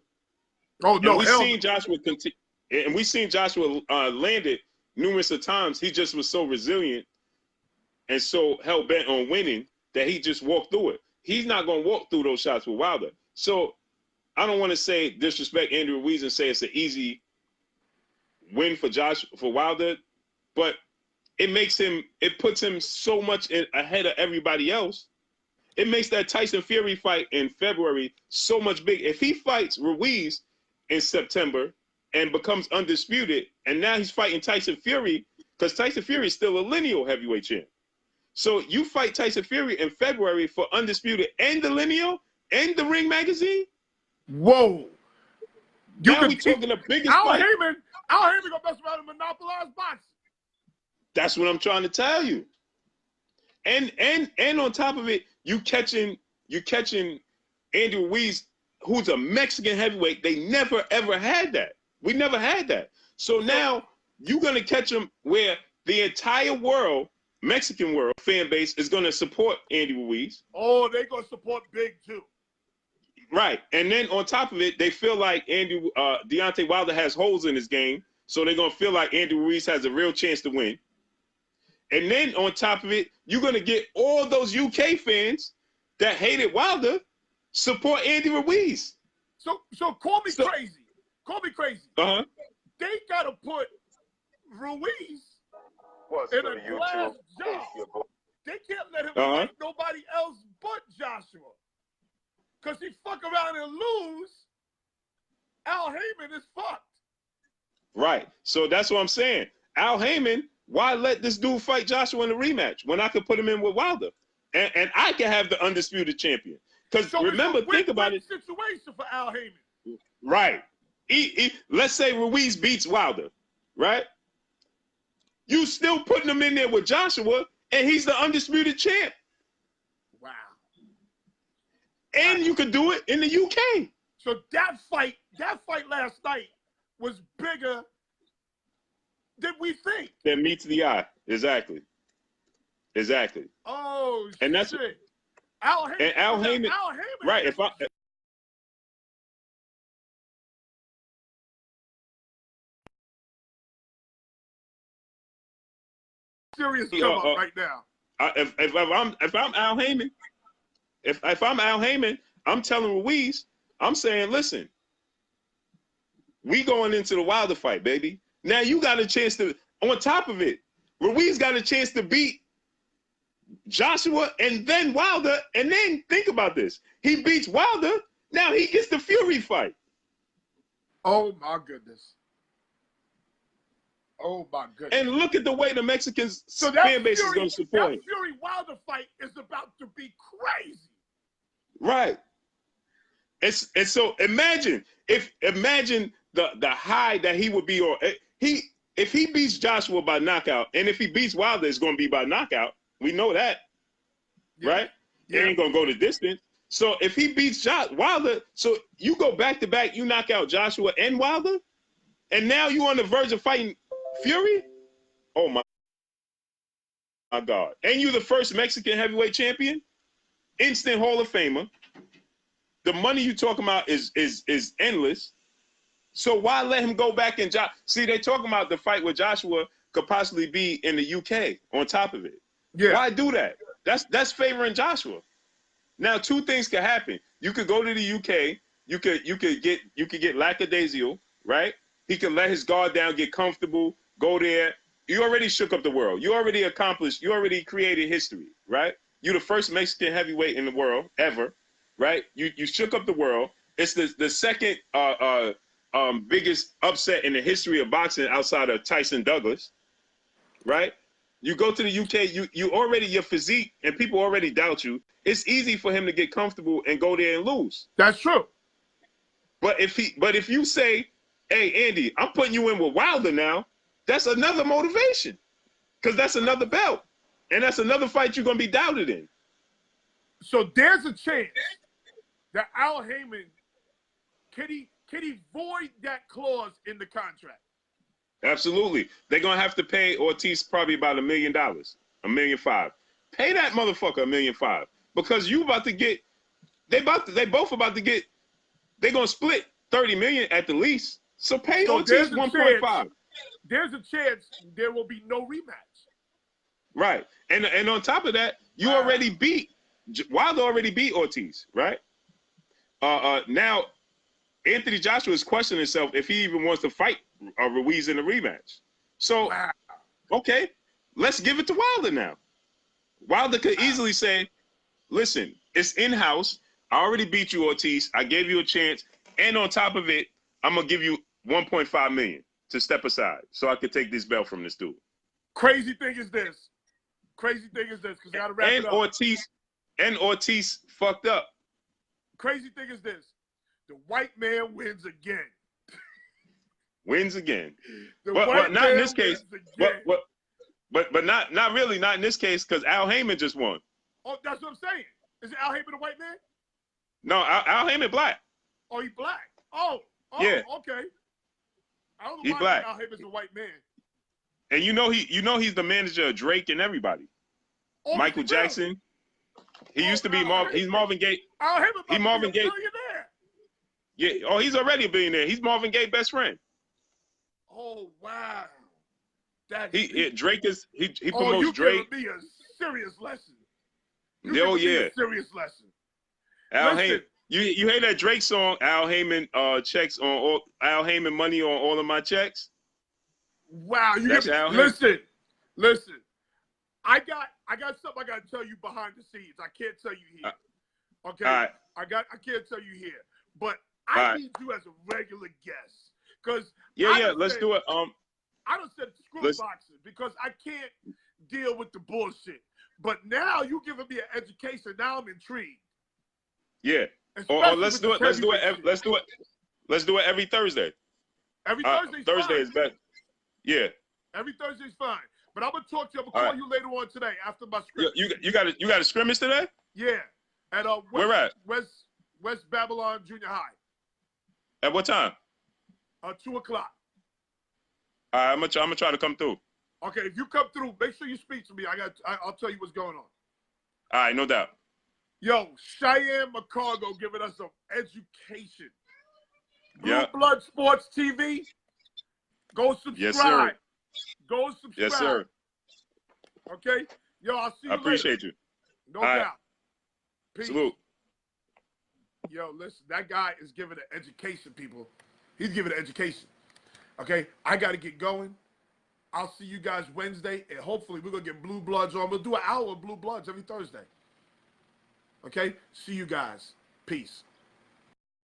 Oh no, and we've seen Joshua land it numerous of times. He just was so resilient and so hell-bent on winning that he just walked through it. He's not gonna walk through those shots with Wilder. So I don't want to disrespect Andy Ruiz and say it's an easy win for Wilder, but it puts him so much ahead of everybody else. It makes that Tyson Fury fight in February so much big. If he fights Ruiz in September and becomes undisputed, and now he's fighting Tyson Fury, because Tyson Fury is still a lineal heavyweight champ. So you fight Tyson Fury in February for undisputed and the lineal and the Ring magazine. Whoa! Now we talking the biggest fight. Al Heyman gonna mess around and monopolize boxing. That's what I'm trying to tell you. And on top of it, you catching Andy Ruiz, who's a Mexican heavyweight. They never ever had that. We never had that. So now you're gonna catch him where the entire world, Mexican world fan base, is gonna support Andy Ruiz. Oh, they gonna support big too. Right. And then on top of it, they feel like Deontay Wilder has holes in his game. So they're going to feel like Andy Ruiz has a real chance to win. And then on top of it, you're going to get all those UK fans that hated Wilder support Andy Ruiz. So call me crazy. Call me crazy. Uh-huh. They got to put Ruiz in a glass jar. They can't let him fight nobody else but Joshua. Because he fuck around and lose, Al Heyman is fucked. Right. So that's what I'm saying. Al Heyman, why let this dude fight Joshua in a rematch when I could put him in with Wilder? And I can have the undisputed champion. Because remember, think about it. Situation for Al Heyman. Right. Let's say Ruiz beats Wilder, right? You still putting him in there with Joshua, and he's the undisputed champ. Wow. And you could do it in the UK. So that fight last night was bigger than we think. That meets the eye. Exactly. Oh, and that's shit. Al Heyman. Right. Serious come up right now. If I'm Al Heyman, if I'm Al Heyman, I'm telling Ruiz, I'm saying, listen, we going into the Wilder fight, baby. Now you got a chance to, on top of it, Ruiz got a chance to beat Joshua and then Wilder, and then think about this. He beats Wilder, now he gets the Fury fight. Oh my goodness. Oh my goodness. And look at the way the Mexicans So that fan base is going to support that him. Fury Wilder fight is about to be crazy. Right. It's so imagine the high that he would be on. If he beats Joshua by knockout, and if he beats Wilder, it's going to be by knockout. We know that, right? Yeah. It ain't going to go the distance. So if he beats Wilder, so you go back to back, you knock out Joshua and Wilder, and now you on the verge of fighting Fury. Oh my God! And you the first Mexican heavyweight champion, instant Hall of Famer. The money you talking about is endless. So why let him go back and see? They talking about the fight with Joshua could possibly be in the UK on top of it. Yeah. Why do that? That's favoring Joshua. Now, two things could happen. You could go to the UK. You could get lackadaisical, right? He could let his guard down, get comfortable, go there. You already shook up the world. You already accomplished. You already created history, right? You're the first Mexican heavyweight in the world ever, right? You shook up the world. It's the second biggest upset in the history of boxing outside of Tyson Douglas, right? You go to the UK, you already, your physique, and people already doubt you. It's easy for him to get comfortable and go there and lose. That's true. But if you say, hey, Andy, I'm putting you in with Wilder now, that's another motivation. Because that's another belt. And that's another fight you're going to be doubted in. So there's a chance that Al Heyman, can he void that clause in the contract? Absolutely. They're going to have to pay Ortiz probably about $1 million, $1.5 million. Pay that motherfucker $1.5 million. Because you about to get, they both about to get, they're going to split $30 million at the least. So pay Ortiz 1.5. There's a chance there will be no rematch. Right. And on top of that, you already beat, Wilder already beat Ortiz, right? Now, Anthony Joshua is questioning himself if he even wants to fight Ruiz in a rematch. So, okay, let's give it to Wilder now. Wilder could easily say, listen, it's in-house. I already beat you, Ortiz. I gave you a chance. And on top of it, I'm going to give you $1.5 million to step aside so I could take this belt from this dude. Crazy thing is this, because I got to wrap it up. Ortiz fucked up. Crazy thing is this, the white man wins again. Wins again. But not in this case. But not really, not in this case, because Al Heyman just won. Oh, that's what I'm saying. Is Al Heyman a white man? No, Al Heyman black. Oh, he black. Oh, yeah. Okay. I don't know He why black. Al Heyman's a white man. And he's the manager of Drake and everybody. Oh, Michael really? Jackson. He used to be he's Marvin Gaye. Al Heyman He Marvin Gaye. billionaire. Yeah. Oh, he's already a billionaire. He's Marvin Gaye's best friend. Oh wow. Drake is he Oh, promotes you Drake. giving me a serious lesson. Oh yeah. A serious lesson. Al Listen. Heyman. You hear that Drake song? Al Heyman checks on all. Al Heyman money on all of my checks. Wow, listen. I got something I gotta tell you behind the scenes. I can't tell you here. Okay. All right. I can't tell you here. But I need you as a regular guest. Because let's do it. I don't said screw boxing because I can't deal with the bullshit. But now you giving me an education. Now I'm intrigued. Yeah. Or let's do it. Let's do it every Thursday. Every Thursday's Thursday fine. is better. Yeah. Every Thursday's fine. But I'm gonna talk to you. I'm gonna call you later on today after my scrimmage. You got a scrimmage today? Yeah. At where at? West Babylon Junior High. At what time? 2 o'clock. All right, I'm gonna try to come through. Okay, if you come through, make sure you speak to me. I'll tell you what's going on. All right, no doubt. Yo, Cheyenne McCargo giving us some education. Yeah. Blue Blood Sports TV. Go subscribe. Yes, sir. Go subscribe. Yes, sir. Okay? Yo, I'll see you later. I appreciate you. No All right. doubt. Peace. Salute. Yo, listen, that guy is giving an education, people. He's giving an education. Okay? I got to get going. I'll see you guys Wednesday, and hopefully we're going to get Blue Bloods on. We'll do an hour of Blue Bloods every Thursday. Okay? See you guys. Peace.